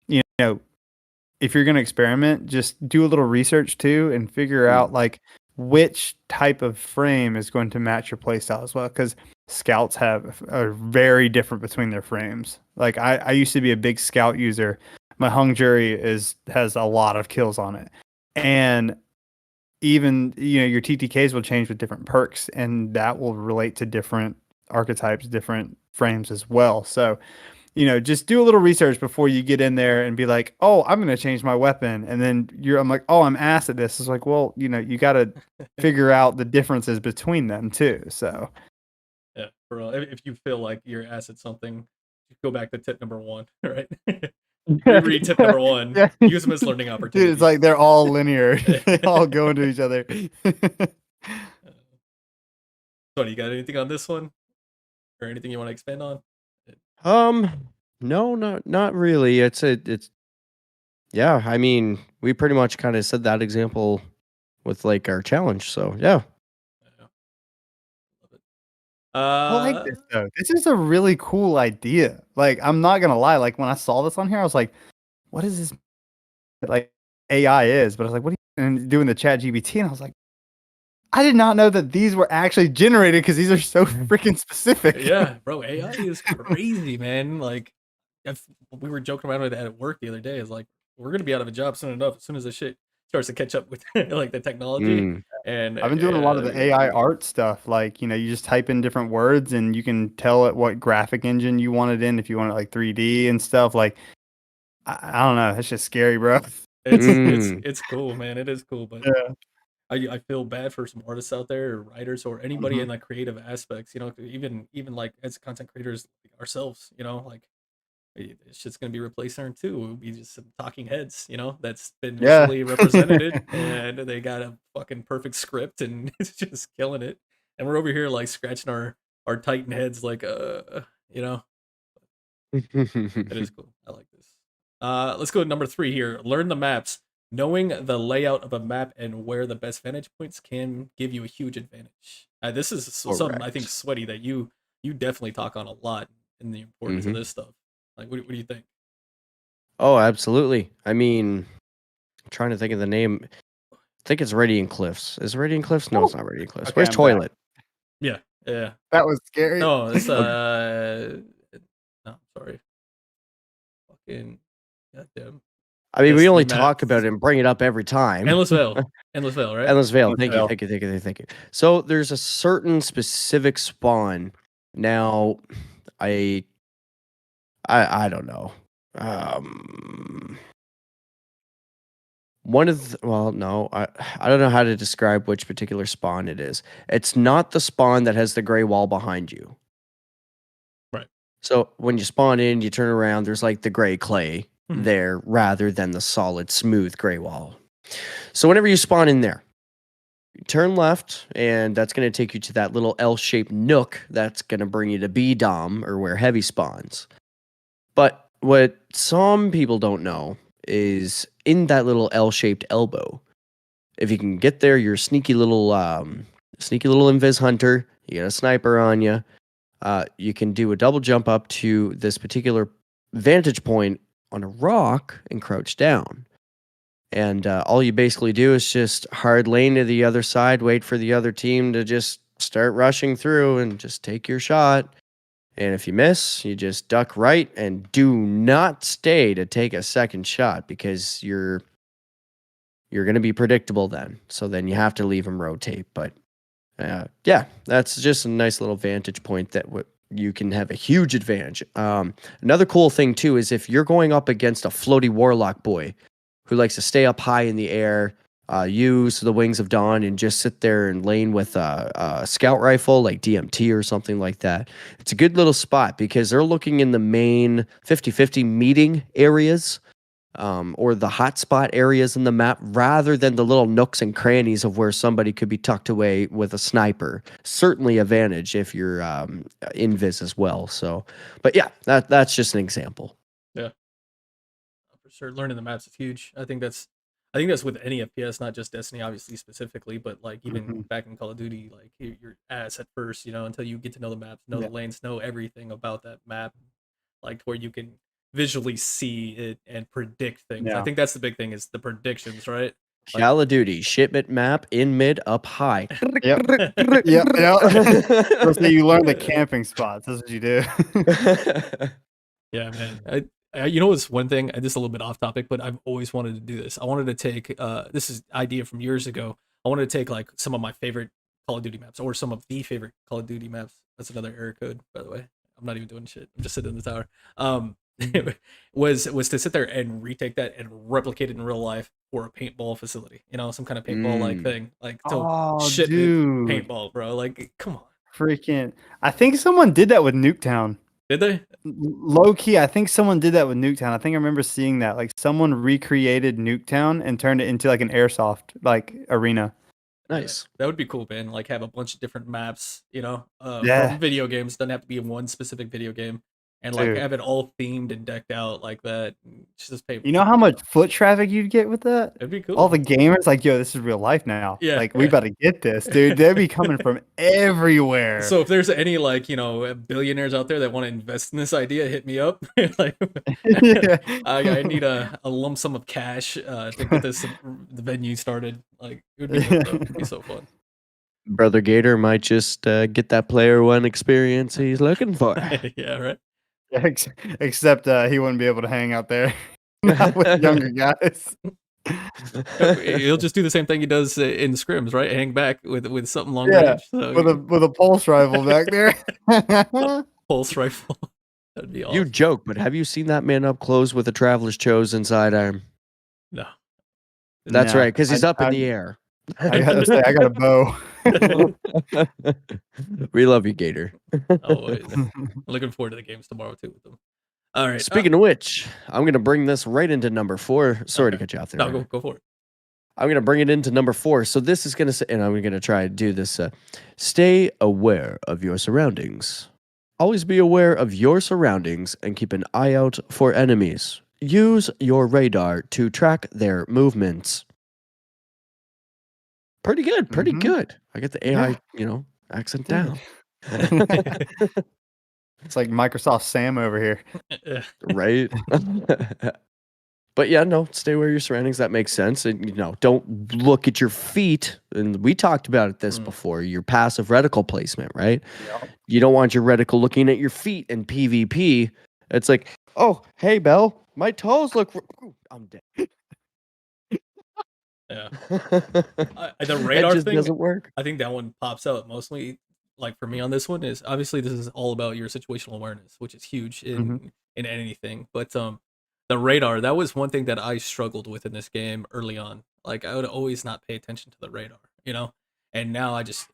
if you're going to experiment, just do a little research too and figure out like which type of frame is going to match your playstyle as well, because scouts are very different between their frames. Like I used to be a big scout user. My hung jury has a lot of kills on it, and even your TTKs will change with different perks, and that will relate to different archetypes, different frames as well. So just do a little research before you get in there and be like, oh, I'm going to change my weapon. And then I'm like, oh, I'm ass at this. It's like, well, you got to figure out the differences between them too. So. Yeah, for real. If you feel like you're ass at something, go back to tip number 1, right? Reread tip number 1. Yeah. Use them as learning opportunities. Dude, it's like they're all linear. They all go into each other. Tony, you got anything on this one? Or anything you want to expand on? No, not really. It's yeah, I mean, we pretty much kind of said that example with like our challenge. So yeah. Love it. I like this though. This is a really cool idea. Like, I'm not gonna lie. Like, when I saw this on here, I was like, "What is this?" Like, AI is, but I was like, "What are you?" And doing the Chat GBT, and I was like, I did not know that these were actually generated because these are so freaking specific. Yeah, bro, AI is crazy, man. Like, we were joking around with that at work the other day. It's like we're gonna be out of a job soon enough. As soon as this shit starts to catch up with like the technology, And I've been doing a lot of the AI art stuff. Like, you just type in different words and you can tell it what graphic engine you want it in if you want it like 3D and stuff. Like, I don't know. That's just scary, bro. It's cool, man. It is cool, but Yeah. I feel bad for some artists out there, or writers, or anybody Mhm. in like creative aspects. Even like as content creators ourselves. Like this shit's gonna be replaced soon too. It would be just some talking heads. That's been Yeah. visually represented, and they got a fucking perfect script, and it's just killing it. And we're over here like scratching our Titan heads, like It is cool. I like this. Let's go to number 3 here. Learn the maps. Knowing the layout of a map and where the best vantage points can give you a huge advantage. This is something I think, Correct. Sweaty, that you definitely talk on a lot in the importance of Mhm. this stuff. Like, what do you think? Oh, absolutely. I mean, I'm trying to think of the name. I think it's Radiant Cliffs. Is it Radiant Cliffs? No, it's not Radiant Cliffs. Okay, Where's I'm back. Toilet? Yeah, yeah. That was scary. No, it's Okay. no, sorry. Fucking goddamn I mean, we Destiny only talk maps. about it and bring it up every time. Endless Veil. Endless Veil, right? Endless Veil. Let's Thank you. go. Thank you. Thank you. Thank you. So there's a certain specific spawn. Now, I don't know. One of the, well, no, I don't know how to describe which particular spawn it is. It's not the spawn that has the gray wall behind you. Right. So when you spawn in, you turn around, there's like the gray clay Mhm. there rather than the solid, smooth gray wall. So whenever you spawn in there, you turn left, and that's going to take you to that little L-shaped nook that's going to bring you to B-Dom, or where heavy spawns. But what some people don't know is in that little L-shaped elbow, if you can get there, you're a sneaky little invis hunter. You got a sniper on you. You can do a double jump up to this particular vantage point on a rock and crouch down. And all you basically do is just hard lane to the other side, wait for the other team to just start rushing through and just take your shot. And if you miss, you just duck right and do not stay to take a second shot because you're going to be predictable then. So then you have to leave them rotate. But yeah, that's just a nice little vantage point that you can have a huge advantage. Another cool thing too is if you're going up against a floaty warlock boy who likes to stay up high in the air, use the Wings of Dawn, and just sit there and lane with a scout rifle like DMT or something like that. It's a good little spot because they're looking in the main 50-50 meeting areas, or the hotspot areas in the map, rather than the little nooks and crannies of where somebody could be tucked away with a sniper. Certainly advantage if you're invis as well. So, but yeah, that's just an example. Yeah. For sure, learning the maps is huge. I think that's with any FPS, not just Destiny, obviously specifically, but like even Mhm. back in Call of Duty, like you're ass at first, until you get to know the maps, know Yeah. the lanes, know everything about that map, like where you can visually see it and predict things. I Yeah. think that's the big thing, is the predictions, right? Like, Call of Duty shipment map in mid up high. Yep. Yep. Yep. So you learn the camping spots. That's what you do. yeah, man. What's one thing? This is a little bit off topic, but I've always wanted to do this. I wanted to take this is idea from years ago. I wanted to take like some of my favorite Call of Duty maps, or some of the favorite Call of Duty maps. That's another error code, by the way. I'm not even doing shit. I'm just sitting in the tower. Was to sit there and retake that and replicate it in real life for a paintball facility. Some kind of paintball like thing, like to Oh, shit dude. paintball, bro. Like, come on. Freaking. I think someone did that with Nuketown. Did they? Low key, I think someone did that with Nuketown. I think I remember seeing that. Like someone recreated Nuketown and turned it into like an airsoft like arena. Nice. That would be cool, man. Like have a bunch of different maps, Yeah. from video games. Doesn't have to be in one specific video game, and like Dude. have it all themed and decked out like that. Just pay. You know how much foot traffic you'd get with that? It'd be cool. All the gamers like, yo, this is real life now. Yeah, Like we better get this, dude. They'd be coming from everywhere. So if there's any like billionaires out there that want to invest in this idea, hit me up. Like, Yeah. I need a lump sum of cash to get the venue started. Like it would be dope, though. It'd be so fun. Brother Gator might just get that player one experience he's looking for. Yeah, right. Except he wouldn't be able to hang out there. Not with younger guys. He'll just do the same thing he does in scrims, right? Hang back with something long Yeah, range. So with a pulse rifle back there. pulse rifle. That'd be You awesome. joke, but have you seen that man up close with a Traveler's Chosen sidearm? No. That's No, right, because he's up in I the air. I gotta say, I got a bow. We love you, Gator. Always. Looking forward to the games tomorrow too with them. All right. Speaking of which, I'm going to bring this right into number 4. Sorry to cut you off there. No, go for it. I'm going to bring it into number 4. So this is going to say, and I'm going to try to do this. Stay aware of your surroundings. Always be aware of your surroundings and keep an eye out for enemies. Use your radar to track their movements. Pretty good. Pretty good. I get the AI, accent down. It's like Microsoft Sam over here. Right? But yeah, no, stay aware of your surroundings. That makes sense. And, don't look at your feet. And we talked about this before, your passive reticle placement, right? Yep. You don't want your reticle looking at your feet in PvP. It's like, oh, hey, Belle, my toes look... Ooh, I'm dead. Yeah. The radar just thing doesn't work. I think that one pops out mostly. Like for me on this one is obviously this is all about your situational awareness, which is huge in anything. But the radar, that was one thing that I struggled with in this game early on. Like I would always not pay attention to the radar, And now I just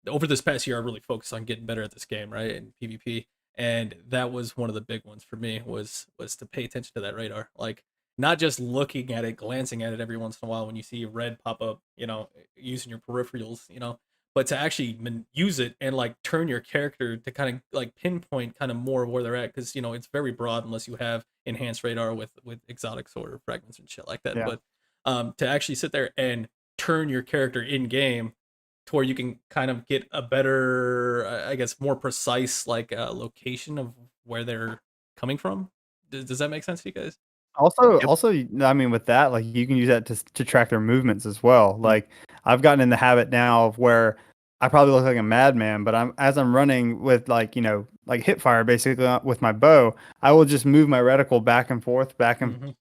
over this past year I really focused on getting better at this game, right? In PvP. And that was one of the big ones for me was to pay attention to that radar. Like not just looking at it, glancing at it every once in a while when you see red pop up, using your peripherals, but to actually use it and like turn your character to kind of like pinpoint kind of more where they're at. Cause it's very broad unless you have enhanced radar with exotics or fragments and shit like that. Yeah. But to actually sit there and turn your character in game to where you can kind of get a better, I guess, more precise like location of where they're coming from. Does that make sense to you guys? Also, I mean, with that, like you can use that to track their movements as well. Like I've gotten in the habit now of where I probably look like a madman, but as I'm running with like hip fire basically with my bow, I will just move my reticle back and forth, and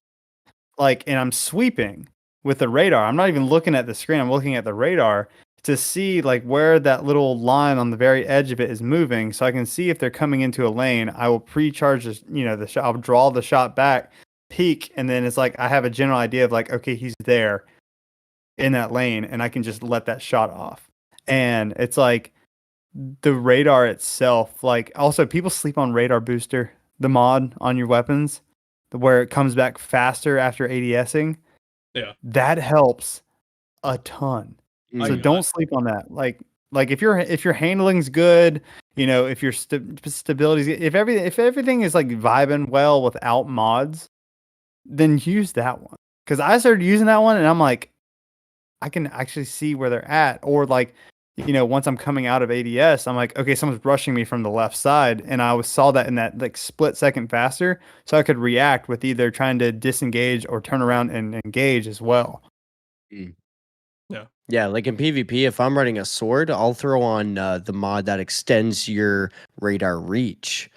I'm sweeping with the radar. I'm not even looking at the screen. I'm looking at the radar to see like where that little line on the very edge of it is moving, so I can see if they're coming into a lane. I will pre-charge the shot. I'll draw the shot back, peek, and then it's like I have a general idea of like, okay, he's there in that lane, and I can just let that shot off. And it's like the radar itself, like also people sleep on Radar Booster, the mod on your weapons, where it comes back faster after ADSing. Yeah. That helps a ton. So don't sleep on that. Like if your handling's good, if your stability's good, if everything is like vibing well without mods, then use that one. Because I started using that one and I'm like, I can actually see where they're at. Or like, once I'm coming out of ADS, I'm like, okay, someone's rushing me from the left side. And I saw that in that like split second faster. So I could react with either trying to disengage or turn around and engage as well. Yeah, like in PvP, if I'm running a sword, I'll throw on the mod that extends your radar reach.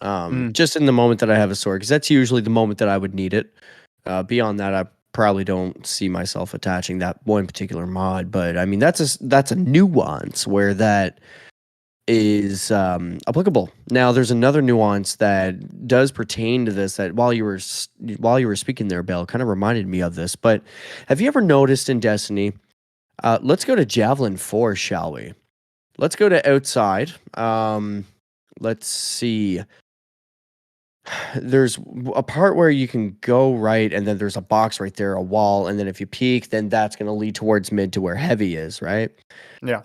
Just in the moment that I have a sword, because that's usually the moment that I would need it. Beyond that, I probably don't see myself attaching that one particular mod. But I mean, that's a nuance where that is applicable. Now, there's another nuance that does pertain to this that while you were speaking there, Belle, kind of reminded me of this. But have you ever noticed in Destiny? Let's go to Javelin 4, shall we? Let's go to outside. Let's see. There's a part where you can go right, and then there's a box right there, a wall, and then if you peek, then that's going to lead towards mid to where heavy is, right? Yeah.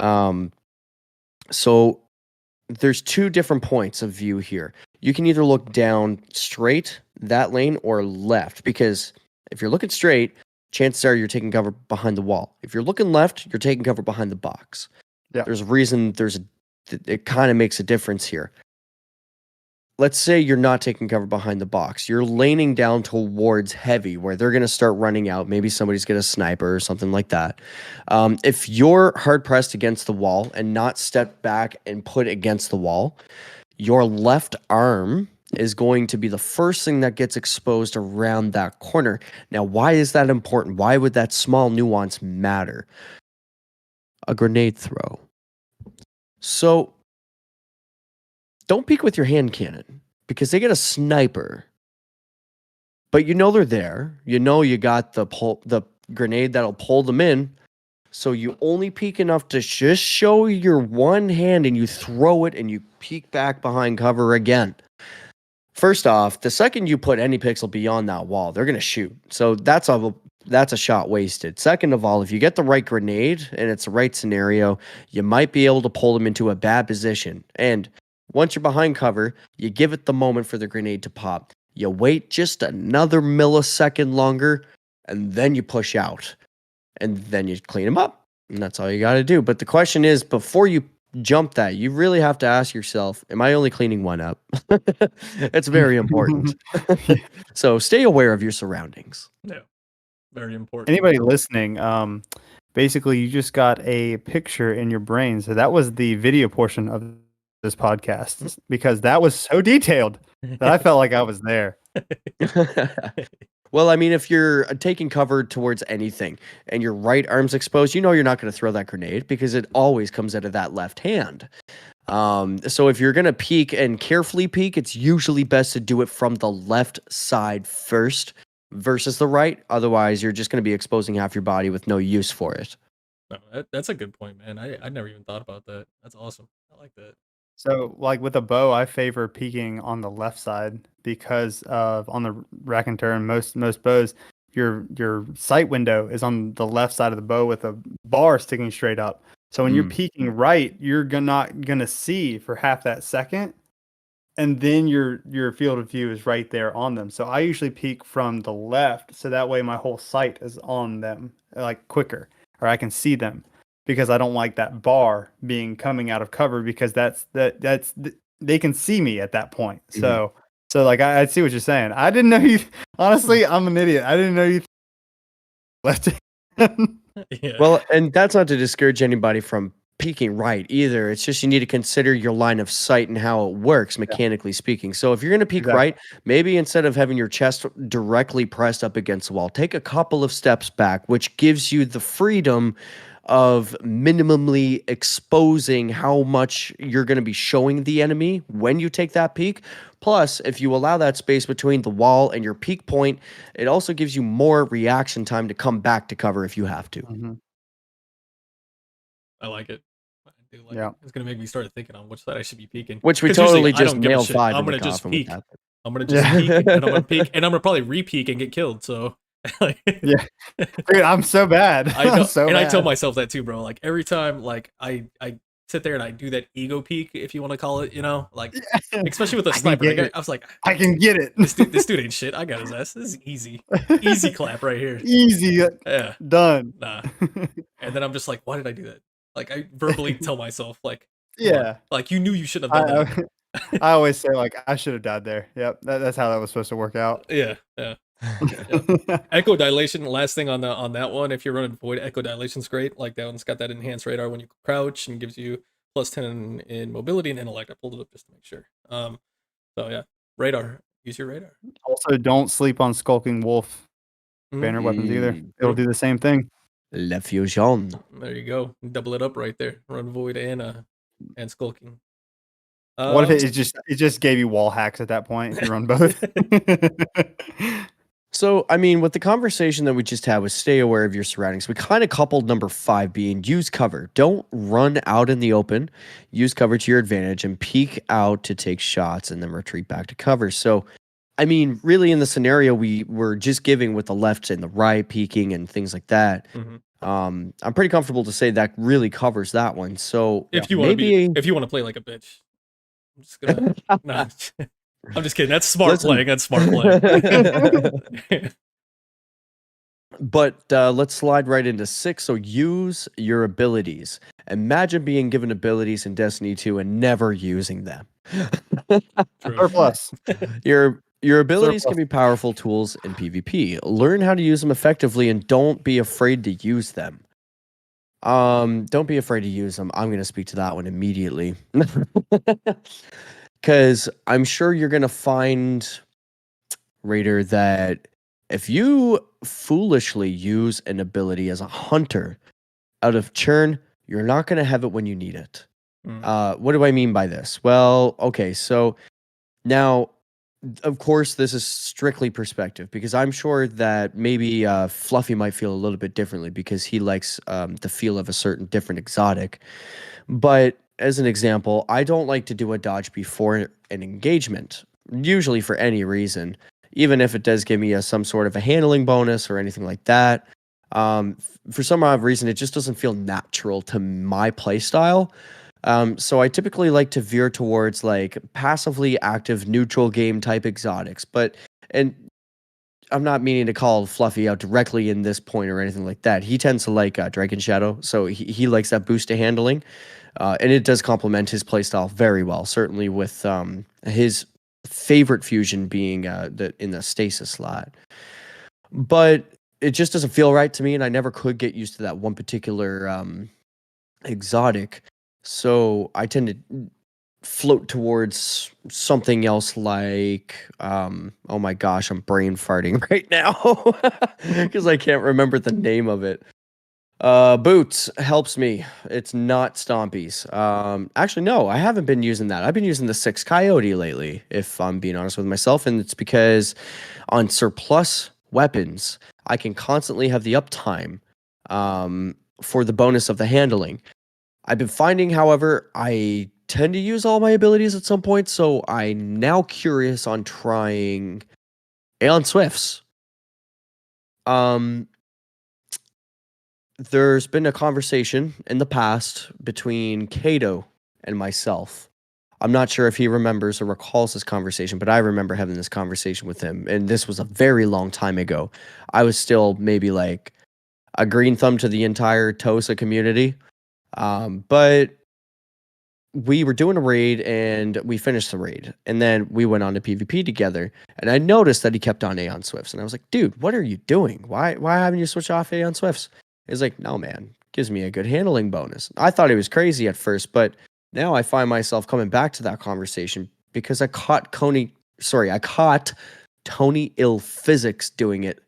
So there's two different points of view here. You can either look down straight that lane or left, because if you're looking straight, chances are you're taking cover behind the wall. If you're looking left, you're taking cover behind the box. Yeah. There's a reason. It kind of makes a difference here. Let's say you're not taking cover behind the box. You're laning down towards heavy, where they're going to start running out. Maybe somebody's going to sniper or something like that. If you're hard pressed against the wall and not step back and put against the wall, your left arm is going to be the first thing that gets exposed around that corner. Now, why is that important? Why would that small nuance matter? A grenade throw. So, don't peek with your hand cannon because they get a sniper. But you know they're there. You know you got the grenade that'll pull them in. So you only peek enough to just show your one hand and you throw it and you peek back behind cover again. First off, the second you put any pixel beyond that wall, they're going to shoot. So that's a shot wasted. Second of all, if you get the right grenade and it's the right scenario, you might be able to pull them into a bad position. And once you're behind cover, you give it the moment for the grenade to pop. You wait just another millisecond longer, and then you push out. And then you clean them up. And that's all you got to do. But the question is, before you jump that, you really have to ask yourself, am I only cleaning one up? It's very important. So stay aware of your surroundings. Yeah, very important. Anybody listening, basically you just got a picture in your brain. So that was the video portion of this podcast because that was so detailed that I felt like I was there. Well, I mean, if you're taking cover towards anything and your right arm's exposed, you know you're not going to throw that grenade because it always comes out of that left hand. So if you're going to peek and carefully peek, it's usually best to do it from the left side first versus the right. Otherwise, you're just going to be exposing half your body with no use for it. No, that's a good point, man. I never even thought about that. That's awesome. I like that. So, like with a bow, I favor peeking on the left side because on the rack and turn, most bows, your sight window is on the left side of the bow with a bar sticking straight up. So when you're peeking right, you're not gonna see for half that second, and then your field of view is right there on them. So I usually peek from the left, so that way my whole sight is on them, like quicker, or I can see them. Because I don't like that bar being coming out of cover because they can see me at that point. So like I see what you're saying. I didn't know you. Honestly, I'm an idiot. I didn't know you left. Yeah. Well, and that's not to discourage anybody from peeking right either. It's just you need to consider your line of sight and how it works mechanically speaking. So if you're going to peek right, maybe instead of having your chest directly pressed up against the wall, take a couple of steps back, which gives you the freedom of minimally exposing how much you're going to be showing the enemy when you take that peek. Plus, if you allow that space between the wall and your peak point, it also gives you more reaction time to come back to cover if you have to. Mm-hmm. I like it. I do like Yeah. it. It's going to make me start thinking on which side I should be peeking. Which we 'Cause totally usually I just don't give a nailed shit. 5 I'm in the going to just coffin with peek. that. I'm going to just peek, and I'm going to peek, and I'm going to probably re-peek and get killed. So, Yeah. Dude, I'm so bad. I know, I'm so and bad. I tell myself that too, bro. Like every time, like I sit there and I do that ego peek, if you want to call it, you know, like especially with a sniper. Like, I was like, I can get it. This dude ain't shit. I got his ass. This is easy clap right here. Easy. Yeah, Done. nah. And then I'm just like, why did I do that? Like I verbally tell myself, like, Yeah. like you knew you shouldn't have done that. I always say like I should have died there. Yep, that's how that was supposed to work out. Yeah. Echo dilation. Last thing on that one, if you're running void, echo dilation's great. Like that one's got that enhanced radar when you crouch and gives you +10 in mobility and intellect. I pulled it up just to make sure. So yeah, radar. Use your radar. Also, don't sleep on skulking wolf banner weapons either. It'll do the same thing. La fusion. There you go. Double it up right there. Run void and skulking. What if it just gave you wall hacks at that point if you run both? So, I mean, with the conversation that we just had was stay aware of your surroundings, we kind of coupled number 5 being use cover. Don't run out in the open. Use cover to your advantage and peek out to take shots and then retreat back to cover. So, I mean, really in the scenario we were just giving with the left and the right peeking and things like that, I'm pretty comfortable to say that really covers that one. So, if you want to play like a bitch. I'm just gonna. Nah, I'm just kidding. That's smart playing. That's smart playing. But let's slide right into 6. So use your abilities. Imagine being given abilities in Destiny 2 and never using them. Surplus. Your abilities can be powerful tools in PvP. Learn how to use them effectively and don't be afraid to use them. Don't be afraid to use them. I'm going to speak to that one immediately. because I'm sure you're gonna find, Raider, that if you foolishly use an ability as a hunter out of churn, you're not gonna have it when you need it. What do I mean by this? Well, okay, so now, of course, this is strictly perspective because I'm sure that maybe Fluffy might feel a little bit differently because he likes the feel of a certain different exotic. But as an example, I don't like to do a dodge before an engagement, usually for any reason, even if it does give me some sort of a handling bonus or anything like that. For some odd reason, it just doesn't feel natural to my playstyle. So I typically like to veer towards like passively active neutral game type exotics, and I'm not meaning to call Fluffy out directly in this point or anything like that. He tends to like Dragon Shadow, so he likes that boost to handling, and it does complement his playstyle very well. Certainly with his favorite fusion being in the stasis slot, but it just doesn't feel right to me, and I never could get used to that one particular exotic. So I tend to float towards something else like oh my gosh, I'm brain farting right now because I can't remember the name of it. Boots helps me. It's not Stompies. Actually no, I haven't been using that. I've been using the 6 Coyote lately, if I'm being honest with myself, and it's because on surplus weapons I can constantly have the uptime for the bonus of the handling. I've been finding, however, I tend to use all my abilities at some point, so I'm now curious on trying Aeon Swifts. There's been a conversation in the past between Kato and myself. I'm not sure if he remembers or recalls this conversation, but I remember having this conversation with him, and this was a very long time ago. I was still maybe like a green thumb to the entire Tosa community. But we were doing a raid and we finished the raid, and then we went on to PvP together, and I noticed that he kept on Aeon Swifts, and I was like, dude, what are you doing? Why haven't you switched off Aeon Swifts? He's like, no man, gives me a good handling bonus. I thought he was crazy at first, but now I find myself coming back to that conversation because I caught Tony Ill Physics doing it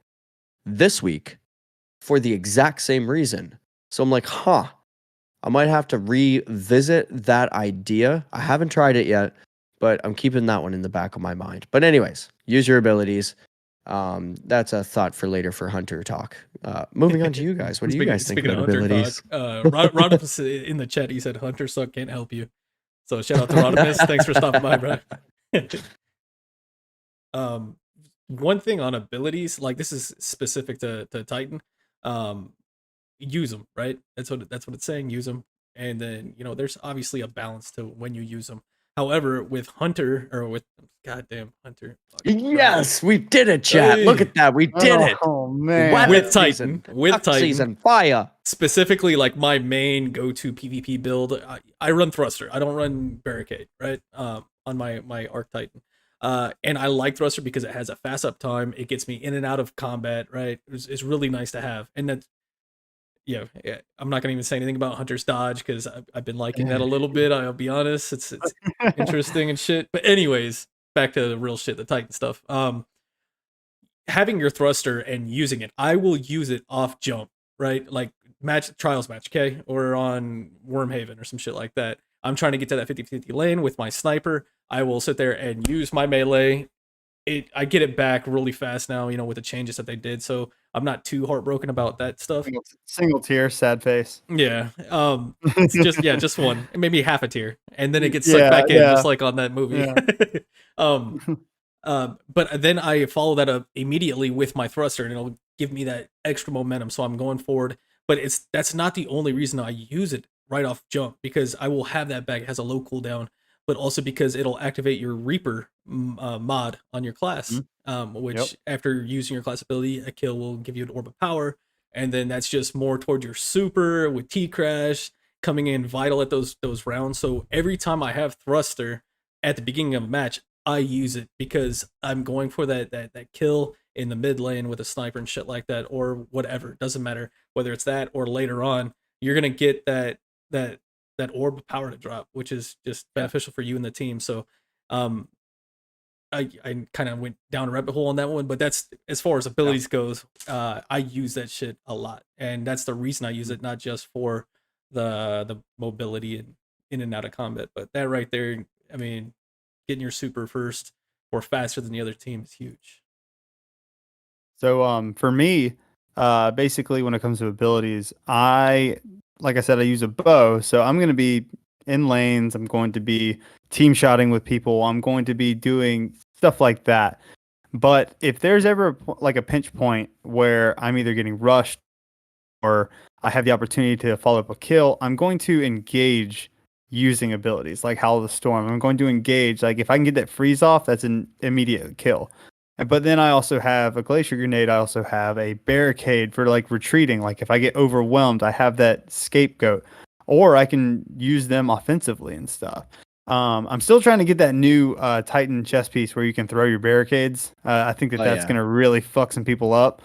this week for the exact same reason. So I'm like, I might have to revisit that idea. I haven't tried it yet, but I'm keeping that one in the back of my mind. But anyways, use your abilities. That's a thought for later for Hunter talk. Moving on to you guys. What do you guys think about abilities? Rodimus in the chat, he said, Hunter suck, can't help you. So shout out to Rodimus. Thanks for stopping by, bro. One thing on abilities, like this is specific to Titan. Use them, right? That's what it's saying. Use them, and then there's obviously a balance to when you use them. However, with Hunter or with goddamn Hunter, yes, we did it, chat. Look at that, we did it. Oh man, with Titan, season fire. Specifically, like my main go-to PvP build, I run Thruster. I don't run Barricade, right? On my Arc Titan. And I like Thruster because it has a fast uptime. It gets me in and out of combat, right? It's really nice to have, and that's. Yeah, I'm not gonna even say anything about Hunter's dodge because I've been liking that a little bit. I'll be honest, it's interesting and shit. But anyways, back to the real shit, the Titan stuff. Having your thruster and using it, I will use it off jump, right? Like trials match, okay, or on Wormhaven or some shit like that. I'm trying to get to that 50-50 lane with my sniper. I will sit there and use my melee. I get it back really fast now, with the changes that they did. So I'm not too heartbroken about that stuff. Single tier, sad face. Yeah. It's just one, maybe half a tier, and then it gets sucked back in, just like on that movie. Yeah. But then I follow that up immediately with my thruster, and it'll give me that extra momentum. So I'm going forward. But that's not the only reason I use it right off jump, because I will have that back. It has a low cooldown, but also because it'll activate your Reaper mod on your class, which after using your class ability, a kill will give you an orb of power, and then that's just more towards your super with T-Crash coming in vital at those rounds. So every time I have thruster at the beginning of a match, I use it because I'm going for that kill in the mid lane with a sniper and shit like that, or whatever. It doesn't matter whether it's that or later on, you're gonna get that orb of power to drop, which is just beneficial for you and the team. So Um, I kind of went down a rabbit hole on that one, but that's as far as abilities goes. I use that shit a lot, and that's the reason I use it, not just for the mobility and in and out of combat, but that right there. I mean, getting your super first or faster than the other team is huge. So for me, basically when it comes to abilities, like I said, I use a bow. So I'm going to be in lanes. I'm going to be team shotting with people. I'm going to be doing stuff like that. But if there's ever like a pinch point where I'm either getting rushed or I have the opportunity to follow up a kill, I'm going to engage using abilities like Howl of the Storm. I'm going to engage. Like if I can get that freeze off, that's an immediate kill. But then I also have a glacier grenade. I also have a barricade for like retreating. Like if I get overwhelmed, I have that scapegoat, or I can use them offensively and stuff. I'm still trying to get that new Titan chest piece where you can throw your barricades. I think that's going to really fuck some people up.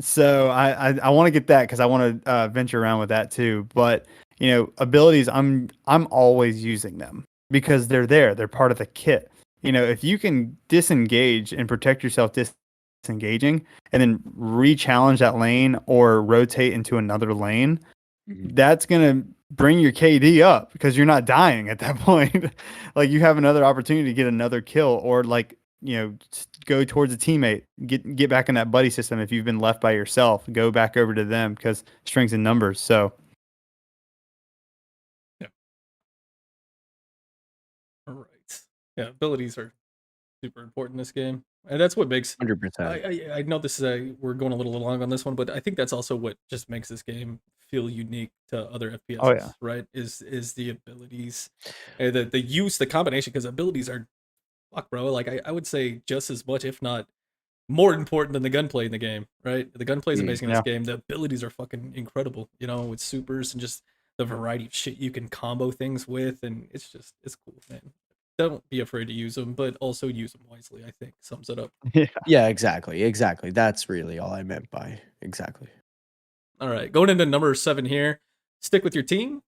So I want to get that because I want to venture around with that too. But abilities, I'm always using them because they're there. They're part of the kit. If you can disengage and protect yourself disengaging and then re-challenge that lane or rotate into another lane, that's going to bring your KD up because you're not dying at that point. Like you have another opportunity to get another kill or like, go towards a teammate, get back in that buddy system. If you've been left by yourself, go back over to them because strengths in numbers. So. Yeah. All right. Yeah, abilities are super important in this game, and that's what makes 100%. I know this is we're going a little long on this one, but I think that's also what just makes this game feel unique to other FPSs. Oh, yeah. Right? Is the abilities, the use, the combination, because abilities are fuck, bro. Like I would say just as much, if not more important than the gunplay in the game. Right? The gunplay is amazing in this game. The abilities are fucking incredible. With supers and just the variety of shit you can combo things with, and it's cool, man. Don't be afraid to use them, but also use them wisely, I think sums it up. Yeah, exactly. That's really all I meant by exactly. All right, going into number 7 here. Stick with your team,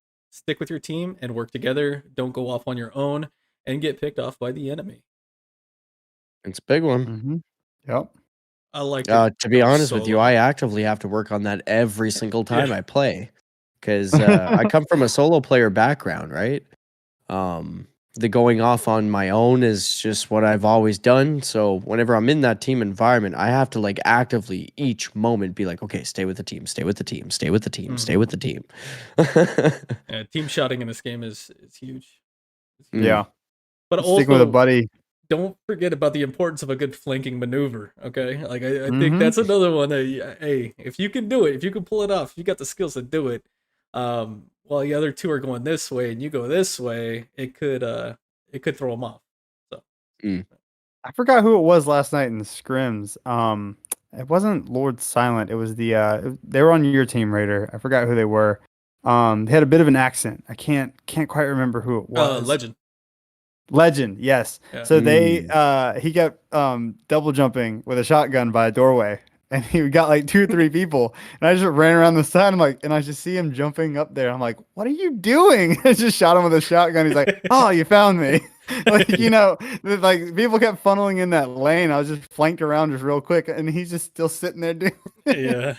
and work together. Don't go off on your own and get picked off by the enemy. It's a big one. Mm-hmm. Yep. I like to be honest with you, solo. I actively have to work on that every single time I play because I come from a solo player background, right? The going off on my own is just what I've always done. So whenever I'm in that team environment, I have to like actively each moment be like, okay, stay with the team, stay with the team, stay with the team, stay with the team. Yeah, team shotting in this game is huge. Yeah. But stick also with a buddy. Don't forget about the importance of a good flanking maneuver. Okay, like I think that's another one that hey, if you can do it, if you can pull it off, if you got the skills to do it, while the other two are going this way and you go this way, it could throw them off. So I forgot who it was last night in the scrims. It wasn't Lord Silent. It was the they were on your team, Raider. I forgot who they were. They had a bit of an accent. I can't quite remember who it was. Legend, yes. Yeah. So he kept double jumping with a shotgun by a doorway, and he got like 2 or 3 people, and I just ran around the side. And I just see him jumping up there. I'm like, what are you doing? I just shot him with a shotgun. He's like, oh, you found me. Like like people kept funneling in that lane. I was just flanked around just real quick, and he's just still sitting there doing. Yeah,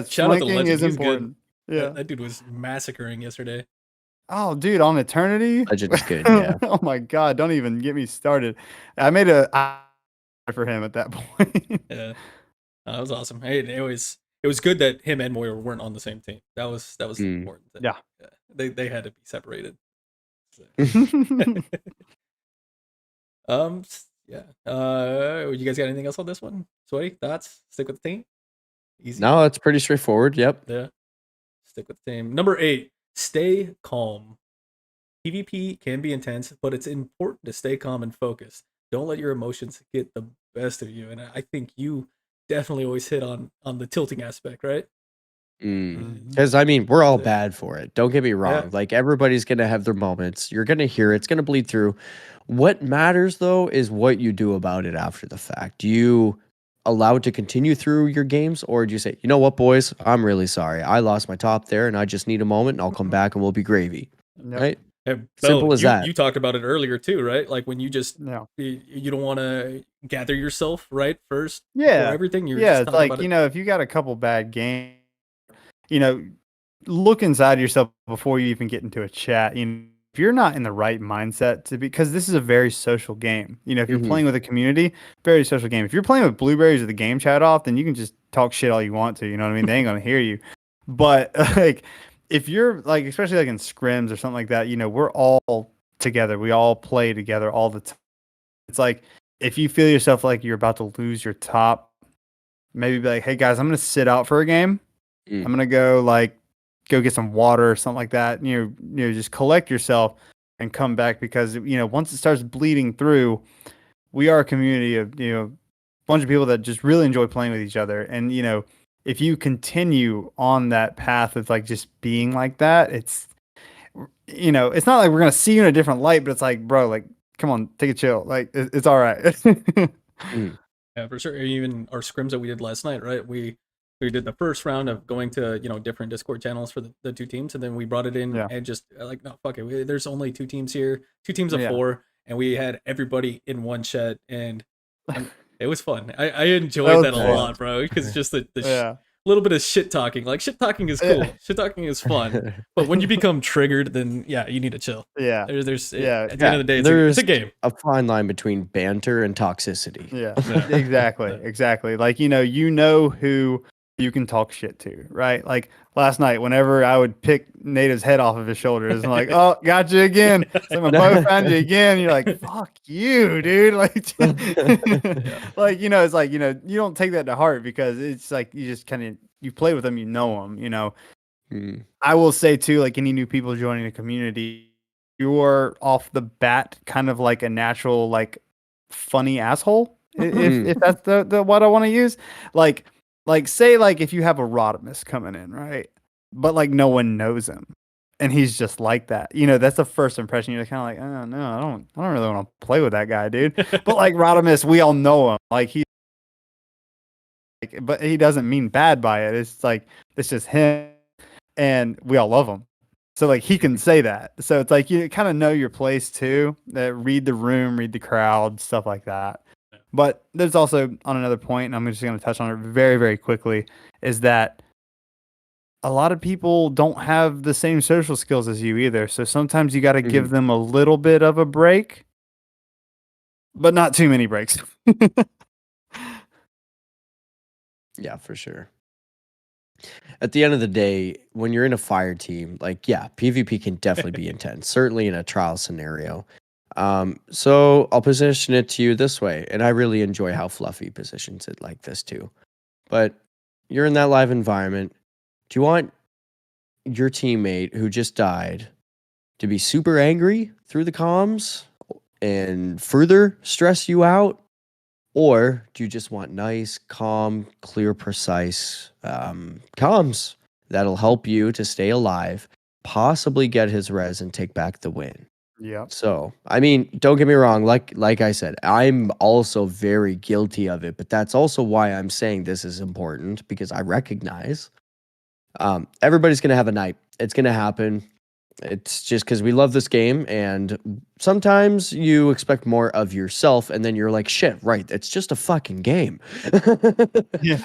flanking is important. Good. Yeah, that dude was massacring yesterday. Oh, dude, on Eternity? Legend's good, yeah. Oh my god, don't even get me started. I made a for him at that point. Yeah. That was awesome. Hey, it was good that him and Moira weren't on the same team. That was the important thing. Yeah. They had to be separated. So. Yeah. You guys got anything else on this one? Sweaty, thoughts? Stick with the team? Easy. No, it's pretty straightforward. Yep. Yeah. Stick with the team. Number 8. Stay calm. PvP can be intense, but it's important to stay calm and focused. Don't let your emotions get the best of you. And I think you definitely always hit on the tilting aspect, right? Because I mean, we're all bad for it. Don't get me wrong. Yeah. Like everybody's gonna have their moments. You're gonna hear it. It's gonna bleed through. What matters though is what you do about it after the fact. Do you allow it to continue through your games, or do you say, you know what, boys, I'm really sorry. I lost my top there, and I just need a moment, and I'll come back, and we'll be gravy. Yep. Right? And Bell, Simple as that. you talked about it earlier too, right? Like when you just Yeah. you don't want to gather yourself right first before Yeah. everything. You're Yeah. just It's talking like, about it. if you got a couple bad games, you know, look inside yourself before you even get into a chat. If you're not in the right mindset because this is a very social game. If you're Mhm. playing with a community, very social game. If you're playing with BlueBerries or the game chat off, then you can just talk shit all you want to. You know what I mean? They ain't gonna hear you. But like, if you're like, especially like in scrims or something like that, we're all together. We all play together all the time. It's like if you feel yourself like you're about to lose your top, maybe be like, hey guys, I'm gonna sit out for a game. Mm. I'm gonna go get some water or something like that. Just collect yourself and come back because once it starts bleeding through, we are a community of bunch of people that just really enjoy playing with each other. And if you continue on that path of like just being like that, it's not like we're gonna see you in a different light, but it's like, bro, like, come on, take a chill. Like, it's all right. Mm. Yeah, for sure. Even our scrims that we did last night, right? We did the first round of going to different Discord channels for the two teams, and then we brought it in Yeah. and just like, no, fuck it. There's only two teams here, two teams of Yeah. 4, and we had everybody in one chat, and it was fun. I enjoyed that a fun. lot, bro, because just the Yeah. little bit of shit talking. Like shit talking is cool. Shit talking is fun. But when you become triggered, then yeah, you need to chill. Yeah. There's Yeah. at the end of the day, There's it's a game. a fine line between banter and toxicity. Yeah. Yeah. Exactly. Yeah. Exactly. Like, who you can talk shit to, right? Like last night, whenever I would pick Native's head off of his shoulders, I'm like, oh, got you again. It's like my bow found you again. And you're like, fuck you, dude. Like, like, it's like, you don't take that to heart because it's like you just kind of you play with them, them, Mm. I will say too, like any new people joining the community, you're off the bat kind of like a natural, like funny asshole. If that's the what I want to use. Like say like if you have a Rodimus coming in, right? But like no one knows him. And he's just like that. That's the first impression. You're kind of like, oh no, I don't really want to play with that guy, dude. But like Rodimus, we all know him. Like but he doesn't mean bad by it. It's like it's just him and we all love him. So like he can say that. So it's like you kind of know your place too. That read the room, read the crowd, stuff like that. But there's also on another point, and I'm just going to touch on it very, very quickly, is that a lot of people don't have the same social skills as you either. So sometimes you got to give them a little bit of a break, but not too many breaks. Yeah, for sure. At the end of the day, when you're in a fire team, like, yeah, PvP can definitely be intense, certainly in a trial scenario. So I'll position it to you this way, and I really enjoy how Fluffy positions it like this too. But you're in that live environment. Do you want your teammate who just died to be super angry through the comms and further stress you out? Or do you just want nice, calm, clear, precise comms that'll help you to stay alive, possibly get his res and take back the win? Yeah. So, I mean, don't get me wrong. Like I said, I'm also very guilty of it, but that's also why I'm saying this is important because I recognize everybody's going to have a night. It's going to happen. It's just because we love this game, and sometimes you expect more of yourself, and then you're like, shit, right, it's just a fucking game. Yeah.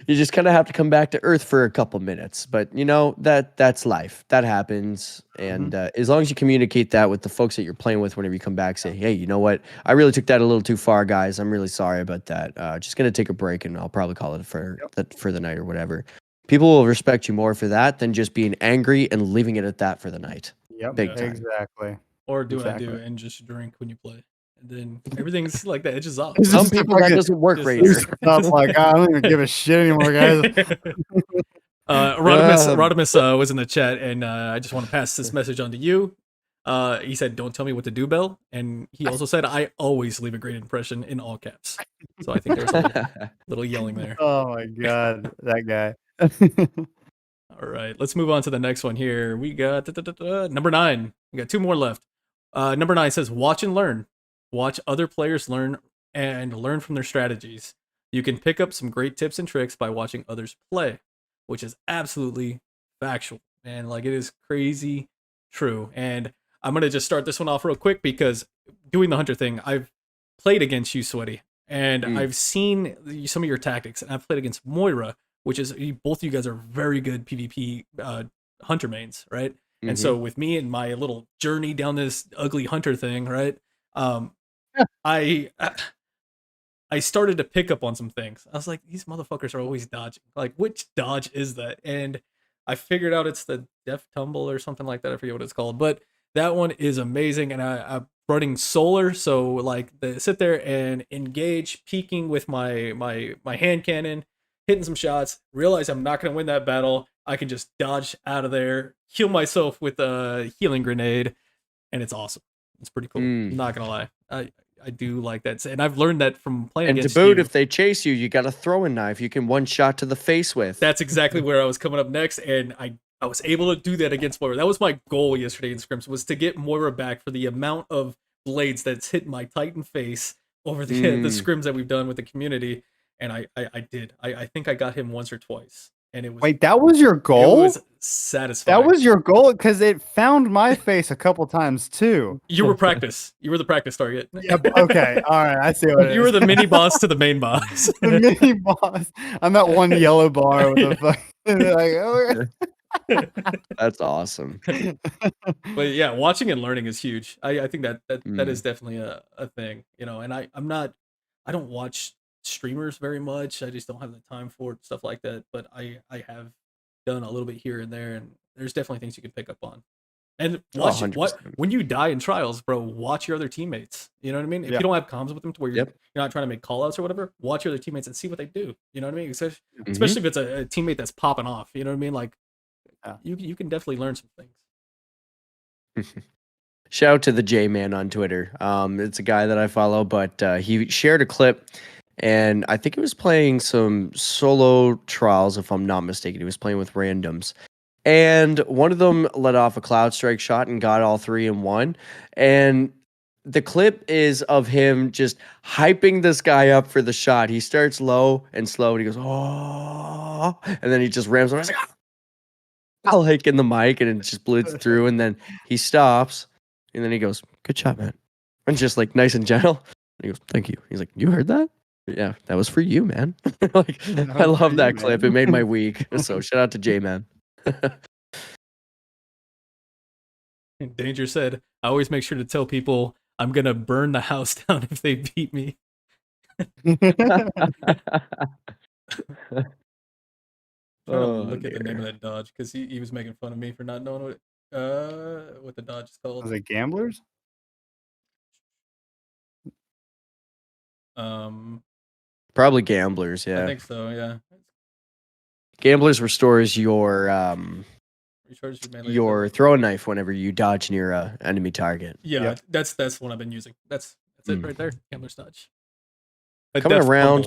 You just kind of have to come back to earth for a couple minutes. But, that's life. That happens. And as long as you communicate that with the folks that you're playing with whenever you come back, say, hey, you know what? I really took that a little too far, guys. I'm really sorry about that. Just going to take a break, and I'll probably call it for the night or whatever. People will respect you more for that than just being angry and leaving it at that for the night. Yep. Big time. Exactly. Or do Exactly. I do and just drink when you play? And then everything's like the edges off. Some people that doesn't work, just- Raider. Stop, like, I don't even give a shit anymore, guys. Rodimus was in the chat, and I just want to pass this message on to you. He said, "Don't tell me what to do, Bell." And he also said, "I always leave a great impression" in all caps. So I think there's a little yelling there. Oh my god, that guy. All right, let's move on to the next one here. We got number 9. We got 2 more left. Number 9 says, "Watch and learn. Watch other players learn and learn from their strategies. You can pick up some great tips and tricks by watching others play," which is absolutely factual, man. Like, it is crazy true. And I'm gonna just start this one off real quick because doing the hunter thing, I've played against you, Sweaty, and I've seen some of your tactics, and I've played against Moira, which is both of you guys are very good PvP hunter mains, right? And so with me and my little journey down this ugly hunter thing, right? I started to pick up on some things. I was like, these motherfuckers are always dodging. Like, which dodge is that? And I figured out it's the Death Tumble or something like that. I forget what it's called, but that one is amazing. And I'm running solar, so like sit there and engage, peeking with my hand cannon, hitting some shots. Realize I'm not going to win that battle. I can just dodge out of there, heal myself with a healing grenade, and it's awesome. It's pretty cool. I'm not gonna lie. I do like that, and I've learned that from playing And to against boot, you. if they chase you, you got a throwing knife you can one shot to the face with. That's exactly where I was coming up next, and I was able to do that against Moira. That was my goal yesterday in scrims, was to get Moira back for the amount of blades that's hit my Titan face over the scrims that we've done with the community, and I did. I think I got him once or twice. And it was, wait, that was your goal? It was satisfying. That was your goal? Because it found my face a couple times too. You were practice. You were the practice target. Yep. Okay. All right. I see what it You is. were the mini boss to the main boss. The mini boss. I'm that one yellow bar with a fucking That's awesome. But yeah, watching and learning is huge. I think that is definitely a thing, you know. And I don't watch streamers very much. I just don't have the time for it, stuff like that. But I have done a little bit here and there, and there's definitely things you can pick up on. And watch when you die in trials, bro. Watch your other teammates. You know what I mean? If you don't have comms with them to where you're not trying to make call outs or whatever, watch your other teammates and see what they do. You know what I mean? Especially if it's a teammate that's popping off. You know what I mean? Like you can definitely learn some things. Shout out to the J Man on Twitter. It's a guy that I follow, but he shared a clip, and I think he was playing some solo trials, if I'm not mistaken. He was playing with randoms, and one of them let off a Cloud Strike shot and got all 3 in one. And the clip is of him just hyping this guy up for the shot. He starts low and slow, and he goes, "Oh," and then he just rams on. I was like, I'll hike in the mic, and it just blitzed through, and then he stops, and then he goes, "Good shot, man," and just like nice and gentle. And he goes, "Thank you." He's like, "You heard that? Yeah, that was for you, man." Like, I love that clip. It made my week. So shout out to J Man. Danger said, "I always make sure to tell people I'm gonna burn the house down if they beat me." Look at the name of that dodge, because he was making fun of me for not knowing what the dodge is called. Was it Gamblers? Probably Gamblers. Yeah, I think so. Yeah. Gamblers restores your your throwing knife whenever you dodge near a enemy target. Yeah, that's what I've been using. That's it right there. Gambler's dodge. Coming around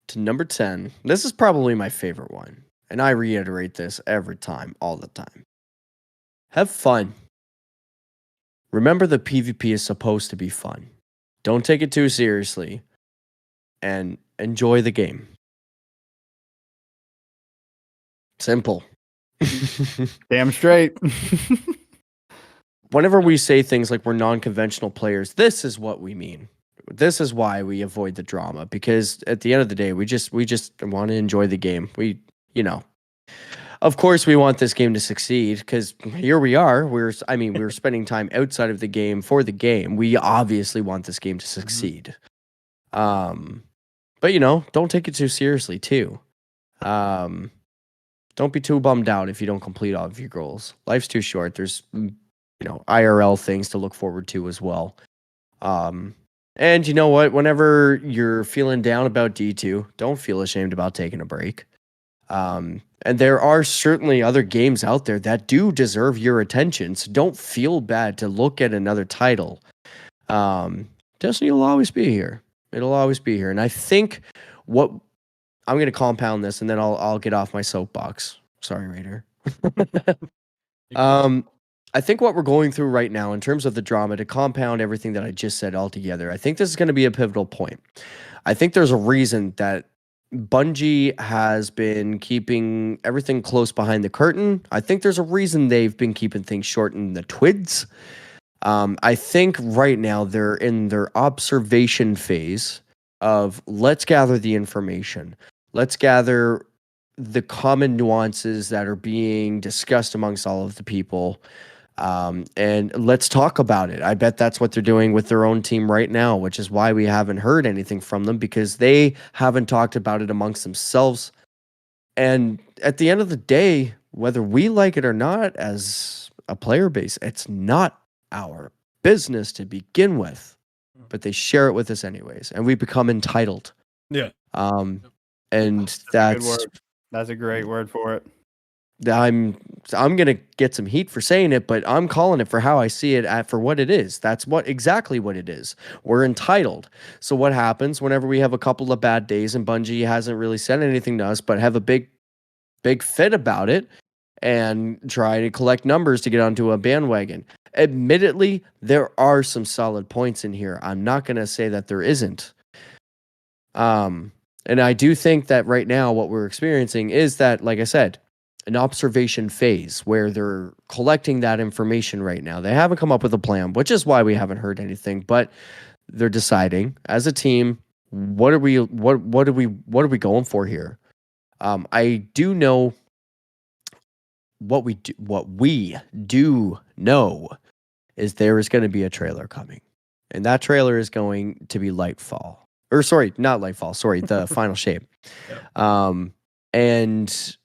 to number 10. This is probably my favorite one, and I reiterate this every time, all the time. Have fun. Remember, the PvP is supposed to be fun. Don't take it too seriously, and enjoy the game. Simple. Damn straight. Whenever we say things like we're non-conventional players, this is what we mean. This is why we avoid the drama, because at the end of the day, we just want to enjoy the game. We, of course, we want this game to succeed, because here we are. We're spending time outside of the game for the game. We obviously want this game to succeed. But don't take it too seriously too. Don't be too bummed out if you don't complete all of your goals. Life's too short. There's IRL things to look forward to as well. And you know what? Whenever you're feeling down about D2, don't feel ashamed about taking a break. And there are certainly other games out there that do deserve your attention, so don't feel bad to look at another title. Destiny will always be here. It'll always be here. And I think what I'm going to compound this, and then I'll get off my soapbox. Sorry, Raider. I think what we're going through right now in terms of the drama, to compound everything that I just said all together, I think this is going to be a pivotal point. I think there's a reason that Bungie has been keeping everything close behind the curtain. I think there's a reason they've been keeping things short in the twids. I think right now they're in their observation phase of let's gather the information. Let's gather the common nuances that are being discussed amongst all of the people. And let's talk about it. I bet that's what they're doing with their own team right now, which is why we haven't heard anything from them, because they haven't talked about it amongst themselves. And at the end of the day, whether we like it or not as a player base, it's not our business to begin with, but they share it with us anyways, and we become entitled. Yeah. And That's a good that's word. That's a great word for it. I'm gonna get some heat for saying it, but I'm calling it for how I see it for what it is. That's exactly what it is. We're entitled. So what happens whenever we have a couple of bad days and Bungie hasn't really said anything to us, but have a big fit about it and try to collect numbers to get onto a bandwagon? Admittedly, there are some solid points in here. I'm not gonna say that there isn't. And I do think that right now what we're experiencing is that, like I said, an observation phase where they're collecting that information right now. They haven't come up with a plan, which is why we haven't heard anything, but they're deciding as a team, what are we going for here? I do know what we do know is there is going to be a trailer coming. And that trailer is going to be Lightfall. Or sorry, not Lightfall, sorry, the Final Shape. Yep. And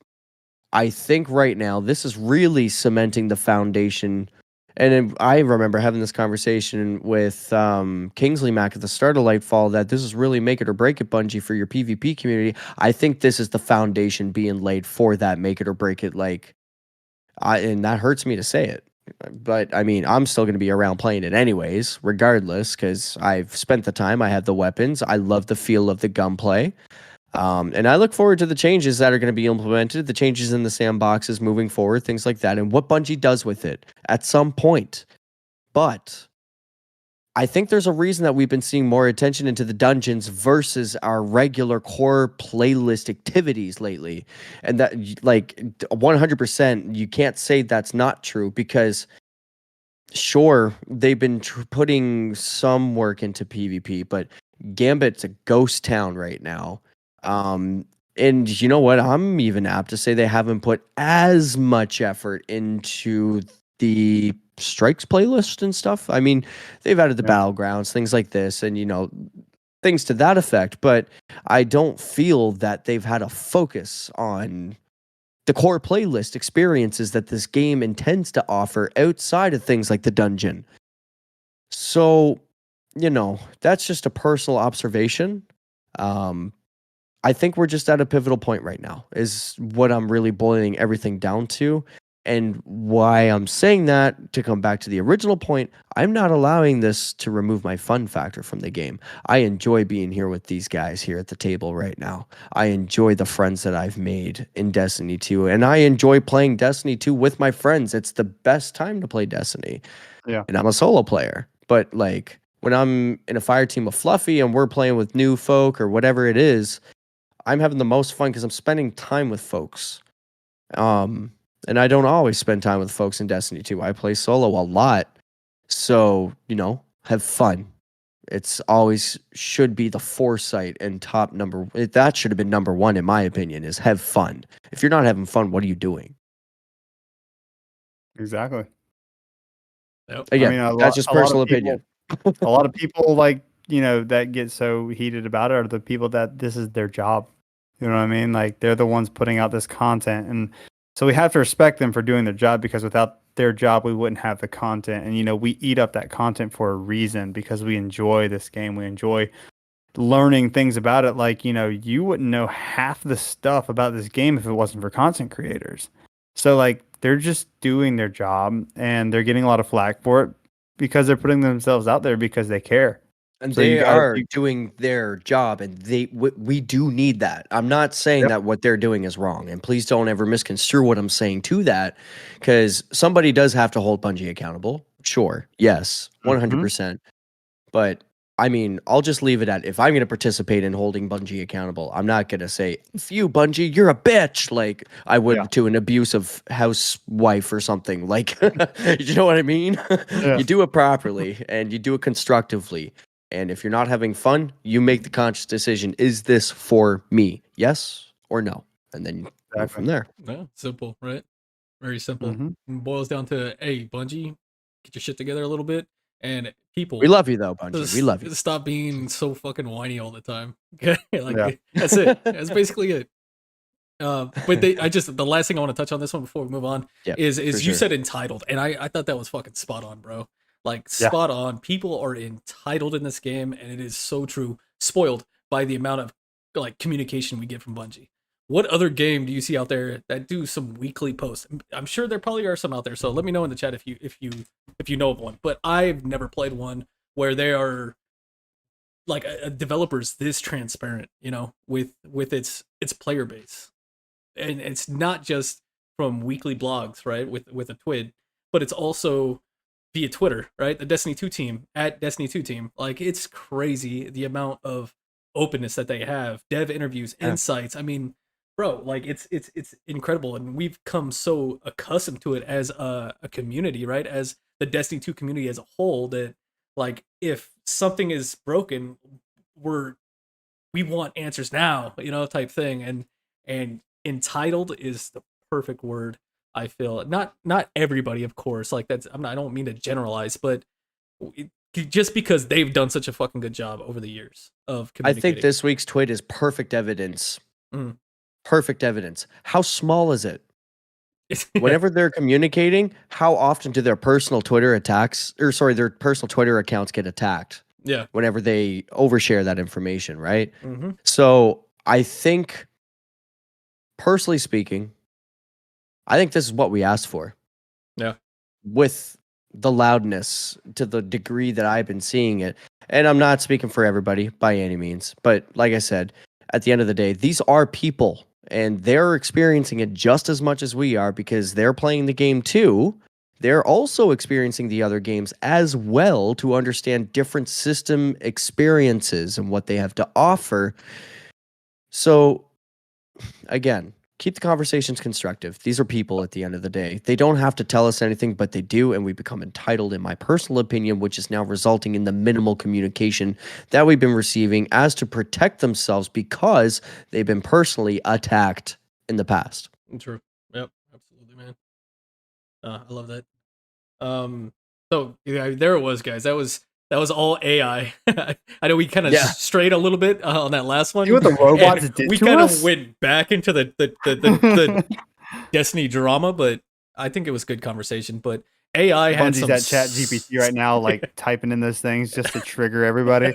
I think right now this is really cementing the foundation. And I remember having this conversation with Kingsley Mac at the start of Lightfall that this is really make it or break it, Bungie, for your PvP community. I think this is the foundation being laid for that make it or break it. And that hurts me to say it, but I mean, I'm still going to be around playing it anyways, regardless, because I've spent the time. I have the weapons. I love the feel of the gunplay. And I look forward to the changes that are going to be implemented, the changes in the sandboxes moving forward, things like that, and what Bungie does with it at some point. But I think there's a reason that we've been seeing more attention into the dungeons versus our regular core playlist activities lately. And that, like, 100%, you can't say that's not true, because sure, they've been putting some work into PvP, but Gambit's a ghost town right now. And you know what? I'm even apt to say they haven't put as much effort into the strikes playlist and stuff. I mean, they've added the battlegrounds, things like this, and things to that effect, but I don't feel that they've had a focus on the core playlist experiences that this game intends to offer outside of things like the dungeon. So, that's just a personal observation. I think we're just at a pivotal point right now, is what I'm really boiling everything down to. And why I'm saying that, to come back to the original point, I'm not allowing this to remove my fun factor from the game. I enjoy being here with these guys here at the table right now. I enjoy the friends that I've made in Destiny 2, and I enjoy playing Destiny 2 with my friends. It's the best time to play Destiny. Yeah. And I'm a solo player, but like when I'm in a fire team of Fluffy and we're playing with new folk or whatever it is, I'm having the most fun because I'm spending time with folks. And I don't always spend time with folks in Destiny 2. I play solo a lot. So, have fun. It's always should be the foresight and top number. That should have been number one, in my opinion, is have fun. If you're not having fun, what are you doing? Exactly. Yep. Again, that's just personal opinion. A lot of people that get so heated about it are the people that this is their job. You know what I mean? Like, they're the ones putting out this content, and so we have to respect them for doing their job, because without their job, we wouldn't have the content. And, we eat up that content for a reason, because we enjoy this game. We enjoy learning things about it. Like, you wouldn't know half the stuff about this game if it wasn't for content creators. So, like, they're just doing their job, and they're getting a lot of flack for it because they're putting themselves out there because they care. And so they are doing their job, and we do need that. I'm not saying that what they're doing is wrong, and please don't ever misconstrue what I'm saying to that, because somebody does have to hold Bungie accountable. Sure, yes, 100%. But I mean, I'll just leave it at, if I'm going to participate in holding Bungie accountable, I'm not going to say, "F you, Bungie, you're a bitch," like I would Yeah. to an abusive housewife or something. Like, you know what I mean? Yeah. You do it properly and you do it constructively. And if you're not having fun, you make the conscious decision: is this for me? Yes or no? And then you go from there. Yeah, simple, right? Very simple. Mhm. It boils down to, hey, Bungie, get your shit together a little bit, and people, We love you though, Bungie. We love you. stop being so fucking whiny all the time. Okay, like Yeah. that's it. That's basically it. But the last thing I want to touch on this one before we move on Yeah, is for you sure. said entitled, and I thought that was fucking spot on, bro. Like Yeah. spot on. People are entitled in this game, and it is so true. Spoiled by the amount of like communication we get from Bungie. What other game do you see out there that do some weekly posts? I'm sure there probably are some out there. So let me know in the chat if you know of one. But I've never played one where they are like a developer's this transparent, you know, with its player base. And it's not just from weekly blogs, right, with a twid, but it's also via Twitter, right? The Destiny 2 team at Destiny 2 team. Like, it's crazy the amount of openness that they have, dev interviews, Yeah. insights. I mean, bro, like it's incredible, and we've come so accustomed to it as a community, right? As the Destiny 2 community as a whole, that like if something is broken, we want answers now, you know, type thing. And entitled is the perfect word, I feel. Not everybody, of course, like that's I don't mean to generalize, but just because they've done such a fucking good job over the years of I communicating. think this week's tweet is perfect evidence. Mm. Perfect evidence. How small is it? Whenever they're communicating, how often do their personal Twitter their personal Twitter accounts get attacked? Yeah. Whenever they overshare that information, right? Mm-hmm. So I think, personally speaking, I think this is what we asked for. Yeah. With the loudness to the degree that I've been seeing it. And I'm not speaking for everybody by any means, but like I said, at the end of the day, these are people and they're experiencing it just as much as we are because they're playing the game too. They're also experiencing the other games as well to understand different system experiences and what they have to offer. So, again, keep the conversations constructive. These are people at the end of the day. They don't have to tell us anything, but they do, and we become entitled, in my personal opinion, which is now resulting in the minimal communication that we've been receiving as to protect themselves because they've been personally attacked in the past. True. Yep. Absolutely, man. I love that. So yeah, there it was, guys. That was all AI. I know we kind of strayed a little bit on that last one. See what the robots did we to kind us? of went back into the Destiny drama, but I think it was good conversation. But AI had Bungie's some at Chat GPT right now, like typing in those things just to trigger everybody.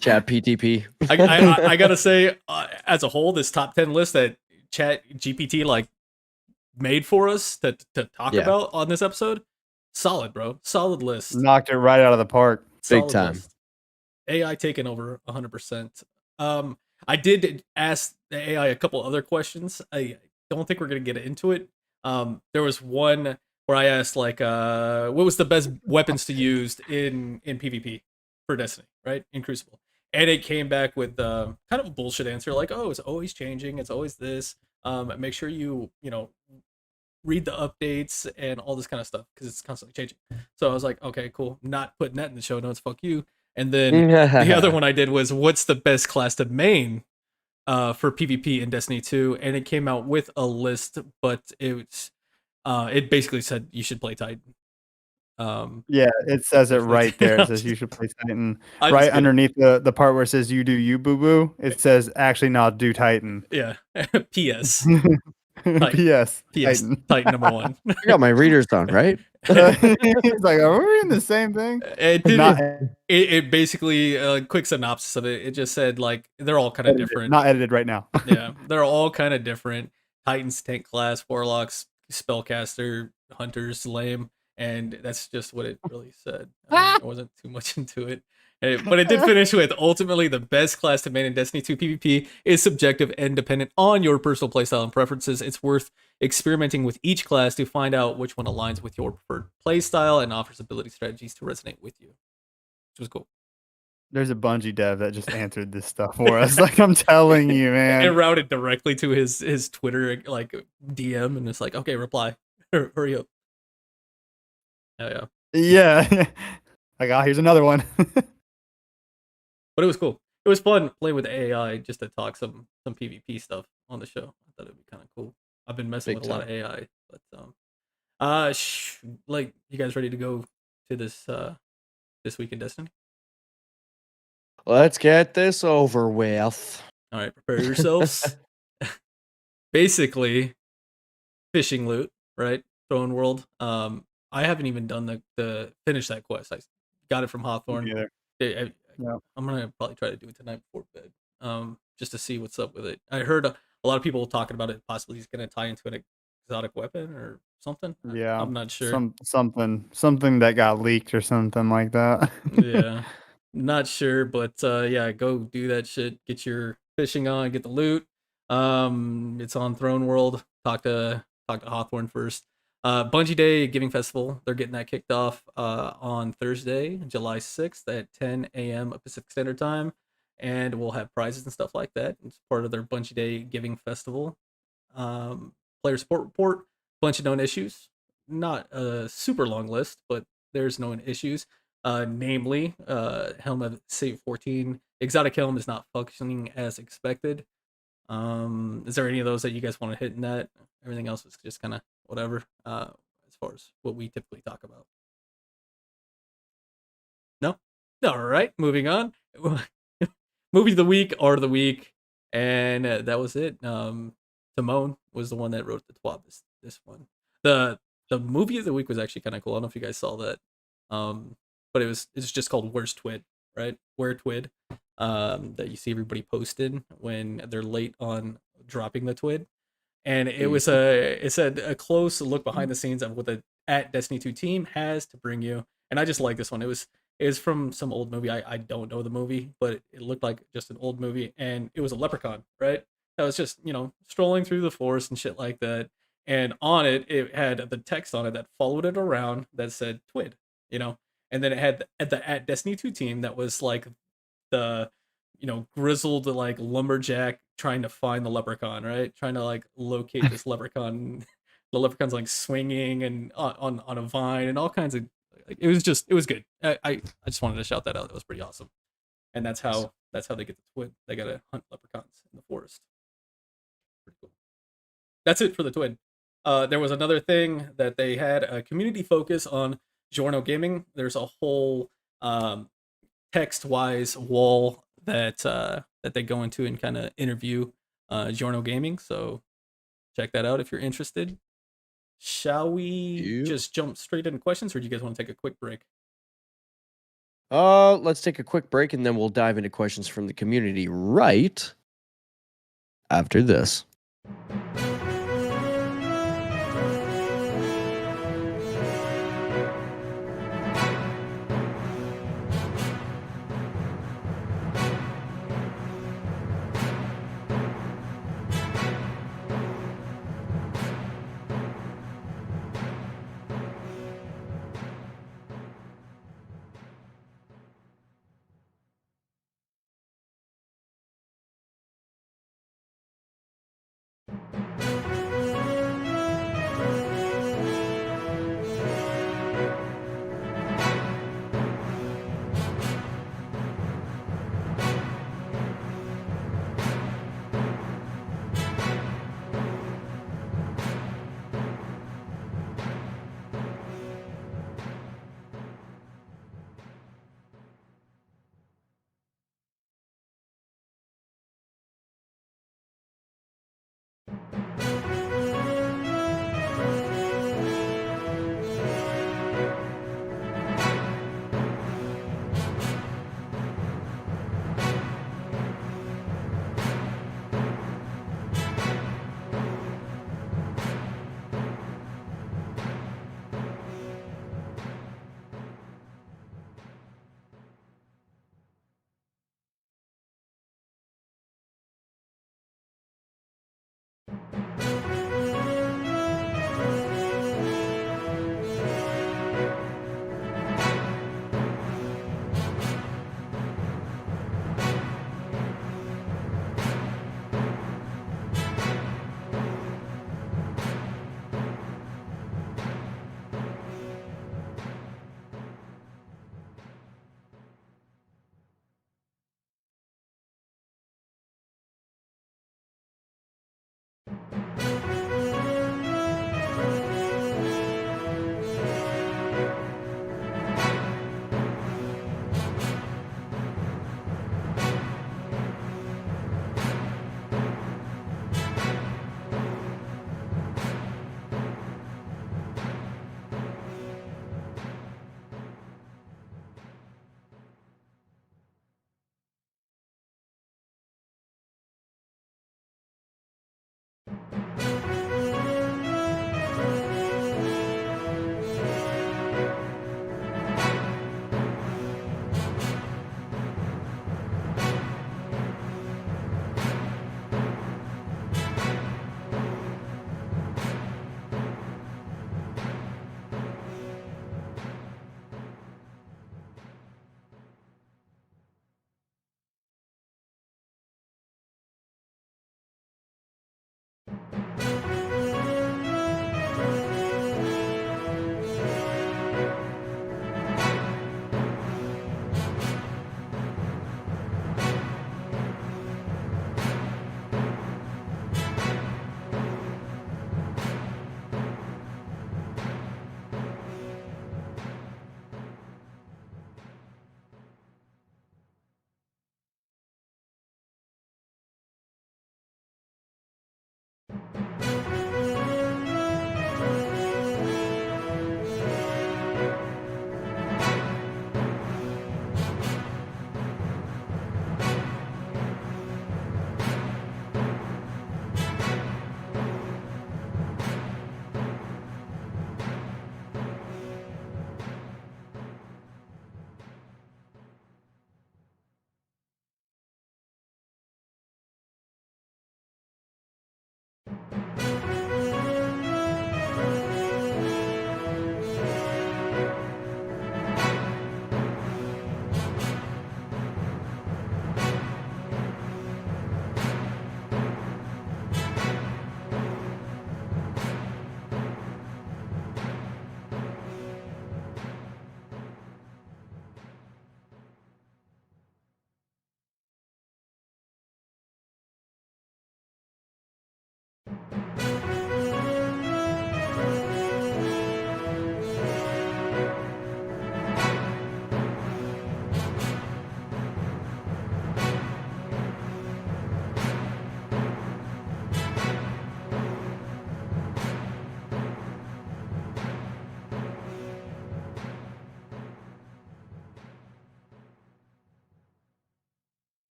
Chat PTP. I gotta say, as a whole, this top 10 list that Chat GPT like made for us to talk about on this episode, solid, bro. Solid list. Knocked it right out of the park. Big time. List. AI taking over 100%. I did ask the AI a couple other questions. I don't think we're gonna get into it. There was one where I asked like, what was the best weapons to use in PvP for Destiny, right? In Crucible. And it came back with kind of a bullshit answer, like, oh, it's always changing, it's always this. Make sure you know, read the updates and all this kind of stuff because it's constantly changing. So I was like, okay, cool. Not putting that in the show notes. Fuck you. And then the other one I did was, what's the best class to main for PvP in Destiny 2? And it came out with a list, but it basically said you should play Titan. Yeah, it says it right there. It says you should play Titan. Right underneath the part where it says you do you, boo boo. It says actually not do Titan. Yeah. P.S. P.S. Titan number 1. I got my readers on, right? He's like, are we reading the same thing? It basically quick synopsis of it. It just said like they're all kind of different. Not edited right now. Yeah, they're all kind of different. Titans, tank class, warlocks, spellcaster, hunters, lame, and that's just what it really said. I wasn't too much into it. But it did finish with, ultimately, the best class to main in Destiny 2 PvP is subjective and dependent on your personal playstyle and preferences. It's worth experimenting with each class to find out which one aligns with your preferred playstyle and offers ability strategies to resonate with you. Which was cool. There's a Bungie dev that just answered this stuff for us. Like I'm telling you, It man. routed directly to his Twitter like DM, and it's like, okay, reply, hurry up. Oh yeah, Yeah. Like, oh, here's another one. but it was cool. It was fun playing with AI just to talk some PvP stuff on the show. I thought it'd be kind of cool. I've been messing Big with a lot of AI, but like, you guys ready to go to this week in Destiny? Let's get this over with. All right, prepare yourselves. Basically, fishing loot, right? Throne World. I haven't even done the finish that quest. I got it from Hawthorne. Either. Yeah. I'm gonna probably try to do it tonight before bed, just to see what's up with it. I heard a lot of people talking about it. Possibly he's gonna tie into an exotic weapon or something. Yeah. I'm not sure. Something that got leaked or something like that. Yeah, not sure, but yeah, go do that shit. Get your fishing on, get the loot. It's on Throne World. Talk to Hawthorne first. Bungie Day Giving Festival. They're getting that kicked off on Thursday, July 6th at 10 a.m. Pacific Standard Time, and we'll have prizes and stuff like that. It's part of their Bungie Day Giving Festival. Player support report. Bunch of known issues. Not a super long list, but there's known issues. Namely, Helm of Save 14. Exotic Helm is not functioning as expected. Is there any of those that you guys want to hit in that? Everything else is just kind of whatever, as far as what we typically talk about. No? All right, moving on. Movie of the week, art of the week, and that was it. Timon was the one that wrote the twab this one. The movie of the week was actually kind of cool. I don't know if you guys saw that. But it's just called Where's Twid, right? Where Twid. That you see everybody posted when they're late on dropping the Twid. And it said a close look behind the scenes of what the at Destiny 2 team has to bring you. And I just like this one. It was from some old movie. I don't know the movie, but it looked like just an old movie, and it was a leprechaun, right? That was just, strolling through the forest and shit like that. And on it had the text on it that followed it around that said Twid, and then it had at the at Destiny 2 team that was like the grizzled like lumberjack trying to find the leprechaun, right? Trying to like locate this leprechaun. The leprechaun's like swinging and on a vine and all kinds of. Like, it was good. I just wanted to shout that out. That was pretty awesome. And that's how they get the Twid. They gotta hunt leprechauns in the forest. Pretty cool. That's it for the Twid. There was another thing that they had a community focus on Giorno Gaming. There's a whole text-wise wall that they go into and kind of interview Giorno Gaming. So check that out if you're interested. Shall we just jump straight into questions, or do you guys want to take a quick break? Let's take a quick break and then we'll dive into questions from the community right after this.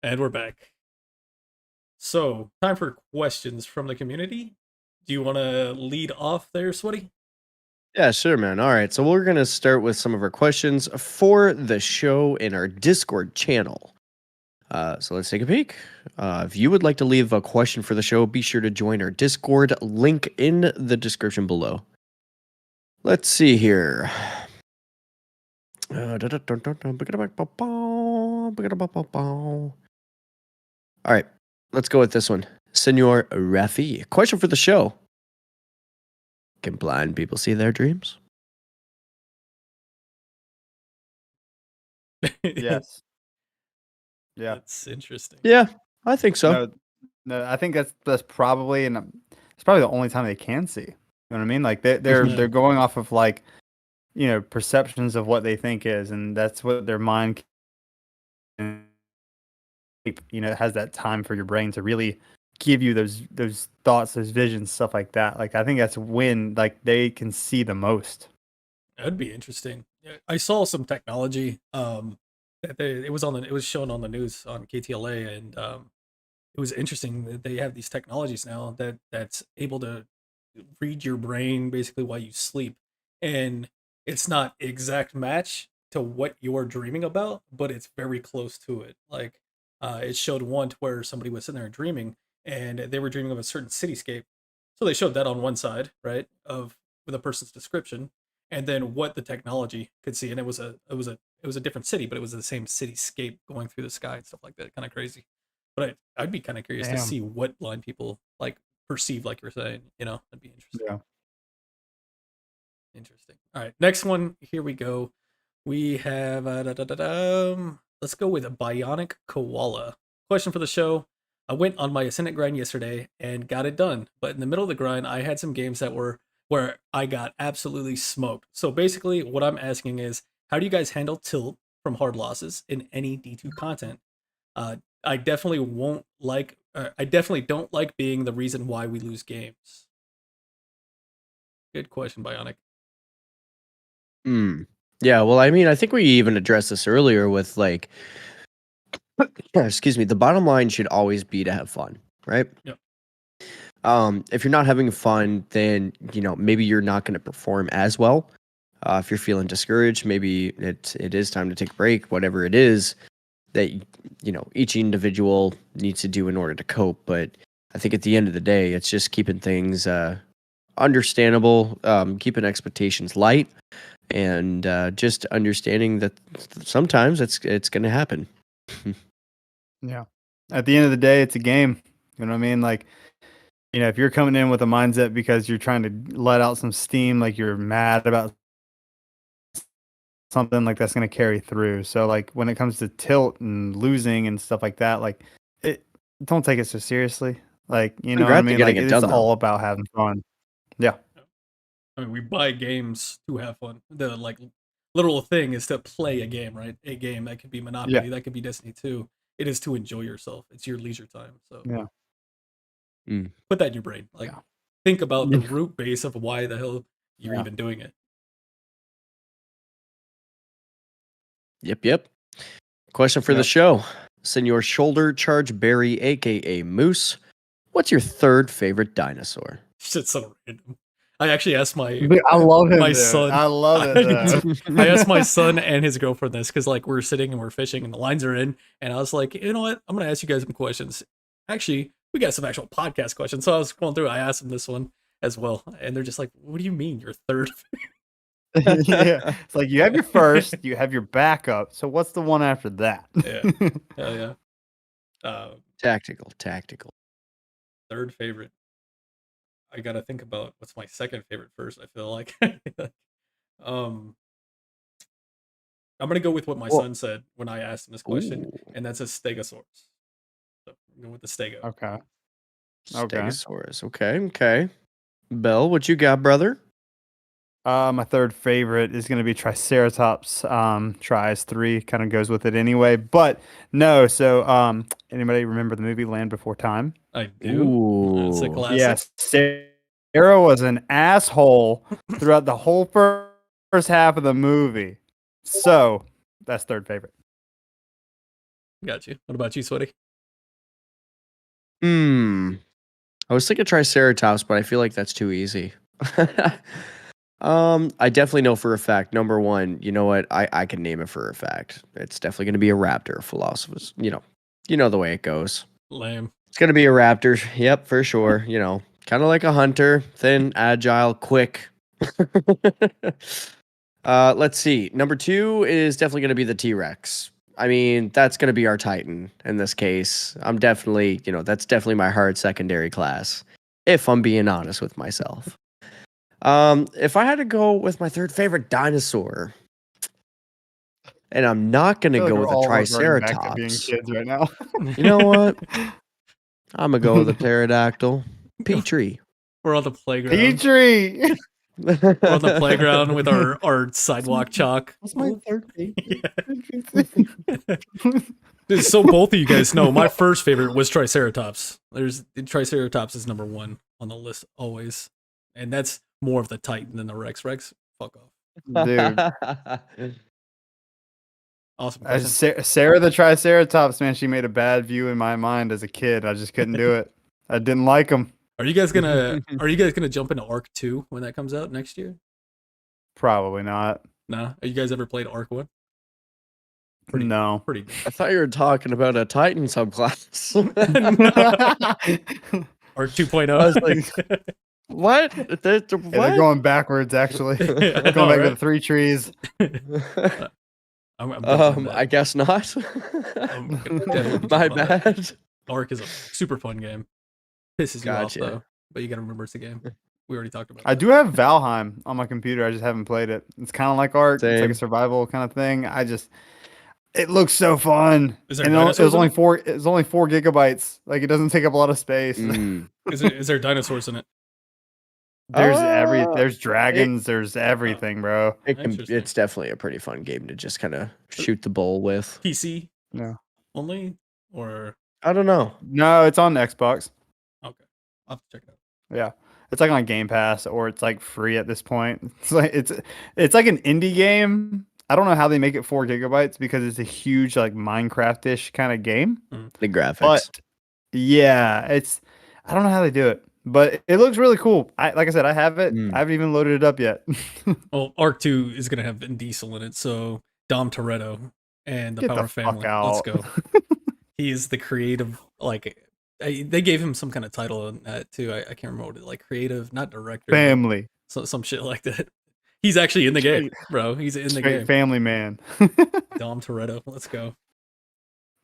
And we're back. So, time for questions from the community. Do you want to lead off there, Sweaty? Yeah, sure, man. All right. So we're going to start with some of our questions for the show in our Discord channel. So let's take a peek. If you would like to leave a question for the show, be sure to join our Discord, link in the description below. Let's see here. All right, let's go with this one. Senor Rafi, question for the show. Can blind people see their dreams? Yes. Yeah. That's interesting. Yeah, I think so. No, I think that's probably, and it's probably the only time they can see. You know what I mean? Like they're going off of like, perceptions of what they think is, and that's what their mind can, it has that time for your brain to really give you those thoughts, those visions, stuff like that. Like I think that's when like they can see the most. That'd be interesting. I saw some technology that it was shown on the news on KTLA, and it was interesting that they have these technologies now that's able to read your brain basically while you sleep, and it's not exact match to what you're dreaming about, but it's very close to it. Like it showed one to where somebody was sitting there dreaming, and they were dreaming of a certain cityscape. So they showed that on one side, right, of with a person's description, and then what the technology could see, and it was a different city, but it was the same cityscape going through the sky and stuff like that. Kind of crazy. But I'd be kind of curious to see what blind people like perceive, like you're saying. That'd be interesting. Yeah. Interesting. All right, next one. Here we go. We have let's go with a bionic koala. Question for the show. I went on my Ascendant grind yesterday and got it done, but in the middle of the grind, I had some games that were where I got absolutely smoked. So basically, what I'm asking is, how do you guys handle tilt from hard losses in any D2 content? I definitely won't like. I definitely don't like being the reason why we lose games. Good question, Bionic. Yeah, well, I mean, I think we even addressed this earlier with like, excuse me, the bottom line should always be to have fun, right? Yep. If you're not having fun, then maybe you're not going to perform as well. If you're feeling discouraged, maybe it is time to take a break. Whatever it is that each individual needs to do in order to cope. But I think at the end of the day, it's just keeping things understandable, keeping expectations light, and just understanding that sometimes it's going to happen. Yeah. At the end of the day, it's a game. You know what I mean? Like, if you're coming in with a mindset because you're trying to let out some steam, like you're mad about something, like that's going to carry through. So like when it comes to tilt and losing and stuff like that, like don't take it so seriously. Like, you know what I mean? Like it's all about having fun. Yeah. I mean, we buy games to have fun. The literal thing is to play a game, right? A game that could be Monopoly, that could be Destiny 2. It is to enjoy yourself. It's your leisure time. So yeah. Put that in your brain. Like think about the root base of why the hell you're even doing it. Yep. Question for the show. Senor Shoulder Charge Berry, aka Moose. What's your third favorite dinosaur? Shit's so random. I actually asked I love him. My son. I love it. I asked my son and his girlfriend this because we're sitting and we're fishing and the lines are in, and I was like, you know what? I'm gonna ask you guys some questions. Actually, we got some actual podcast questions. So I was going through. I asked them this one as well, and they're just like, "What do you mean your third?" Yeah, it's like you have your first, you have your backup. So what's the one after that? Hell yeah. Tactical. Third favorite. I gotta think about what's my second favorite first. I feel like. I'm gonna go with what my son said when I asked him this question, and that's a Stegosaurus. So I'm going with the Stego. Okay. Stegosaurus. Okay. Bell, what you got, brother? My third favorite is going to be Triceratops. Tries 3 kind of goes with it anyway, but no. So, anybody remember the movie Land Before Time? I do. It's a classic. Yes. Sarah was an asshole throughout the whole first half of the movie. So that's third favorite. Got you. What about you, Sweaty? I was thinking Triceratops, but I feel like that's too easy. I definitely know for a fact. Number one, you know what? I can name it for a fact. It's definitely going to be a raptor. Philosophers, you know the way it goes. Lame. It's going to be a raptor. Yep, for sure. Kind of like a hunter, thin, agile, quick. Let's see. Number two is definitely going to be the T-Rex. I mean, that's going to be our Titan in this case. I'm definitely, that's definitely my hard secondary class, if I'm being honest with myself. If I had to go with my third favorite dinosaur, and I'm not going to go with a Triceratops. Being kids right now. You know what? I'm going to go with a pterodactyl. Petrie. We're on the playground. Petrie! We're on the playground with our sidewalk chalk. That's my third favorite. So both of you guys know my first favorite was Triceratops. Triceratops is number one on the list always, and that's more of the Titan than the Rex. Rex, fuck off, dude. Awesome. Sarah the Triceratops, man, she made a bad view in my mind as a kid. I just couldn't do it. I didn't like him. Are you guys gonna jump into Arc 2 when that comes out next year? Probably not. Nah. Have you guys ever played Arc 1? No. Pretty good. I thought you were talking about a Titan subclass. Arc 2.0. I was like, what? Yeah, they're going backwards, actually. They're going back to the 3 trees. I guess not. My bad. Arc is a super fun game. Pisses you off though, but you gotta remember it's a game. We already talked about it. I do have Valheim on my computer. I just haven't played it. It's kind of like Ark. It's like a survival kind of thing. It looks so fun. It was only 4 gigabytes. Like, it doesn't take up a lot of space. Is there dinosaurs in it? There's dragons. There's everything, bro. It's definitely a pretty fun game to just kind of shoot the bull with. PC? No. Only? Or I don't know. No, it's on Xbox. Okay. I'll have to check it out. Yeah. It's like on Game Pass, or it's like free at this point. It's like an indie game. I don't know how they make it 4 gigabytes because it's a huge like Minecraft-ish kind of game. The graphics. But yeah, I don't know how they do it, but it looks really cool. Like I said, I have it. I haven't even loaded it up yet. Well, Arc 2 is gonna have Vin Diesel in it, so Dom Toretto and the Power Family. Let's go. He is the creative, like, they gave him some kind of title in that too. I can't remember what it, like, creative, not director. Family. Some shit like that. He's actually in the game, bro. He's in the game. Family man. Dom Toretto. Let's go.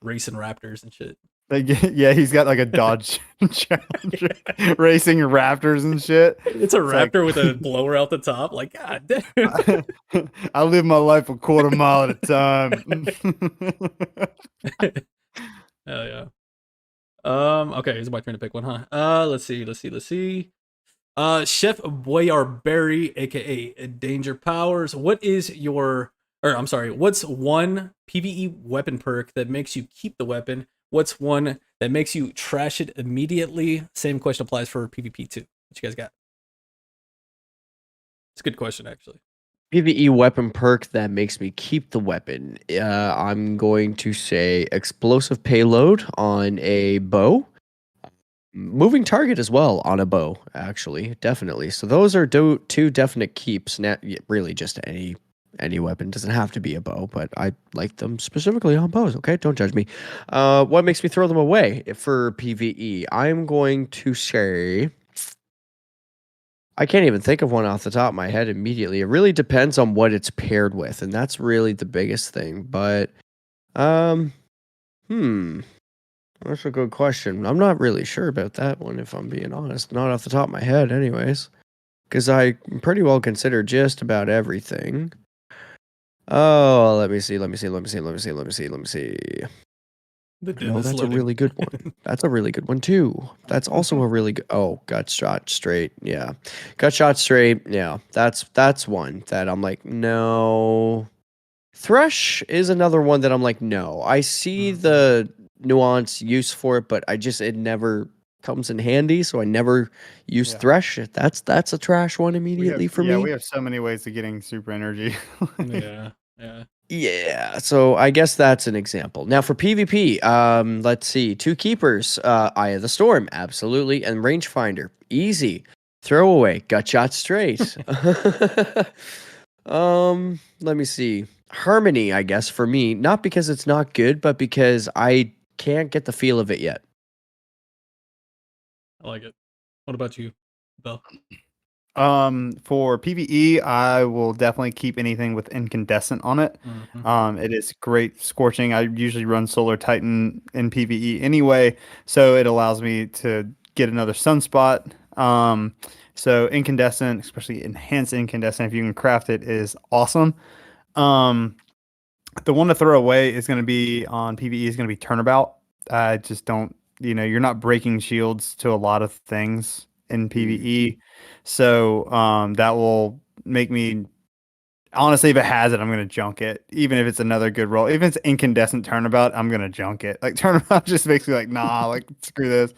Racing Raptors and shit. Yeah, he's got like a Dodge Challenger racing Raptors and shit. It's a Raptor with a blower out the top. Like, god damn. I live my life a quarter mile at a time. Hell yeah. Okay, it's my turn to pick one, huh? Let's see. Chef BlueBerry, aka Danger Powers. What's one PvE weapon perk that makes you keep the weapon? What's one that makes you trash it immediately? Same question applies for PvP too. What you guys got? It's a good question, actually. PvE weapon perk that makes me keep the weapon. I'm going to say explosive payload on a bow. Moving target as well on a bow, actually, definitely. So those are two definite keeps. Really, just any weapon, doesn't have to be a bow, but I like them specifically on bows. Okay, don't judge me. What makes me throw them away for PvE? I'm going to say, I can't even think of one off the top of my head immediately. It really depends on what it's paired with, and that's really the biggest thing. But that's a good question. I'm not really sure about that one, if I'm being honest. Not off the top of my head, anyways. Because I pretty well consider just about everything. Oh, let me see. No, that's a really good one. That's a really good one, too. That's also a really good... Oh, gut shot straight. Yeah. Gut shot straight. Yeah. That's one that I'm like, no. Thresh is another one that I'm like, no. I see the nuance use for it, but it never comes in handy, so I never use Thresh. That's a trash one immediately for me. Yeah, we have so many ways of getting super energy. Yeah. Yeah, so I guess that's an example. Now for PvP, let's see. 2 keepers, Eye of the Storm, absolutely, and Rangefinder, easy. Throwaway, gut shot straight. Let me see. Harmony, I guess, for me, not because it's not good, but because I can't get the feel of it yet. I like it. What about you, Bell? For PvE, I will definitely keep anything with incandescent on it. It is great scorching. I usually run Solar Titan in PvE anyway, so it allows me to get another sunspot. So incandescent, especially enhanced incandescent, if you can craft it, is awesome. Um, the one to throw away is going to be on PvE is going to be Turnabout. I just don't, you're not breaking shields to a lot of things in PvE. So that will make me honestly, if it has it, I'm gonna junk it. Even if it's another good roll. If it's incandescent Turnabout, I'm gonna junk it. Like Turnabout just makes me like, nah, like screw this.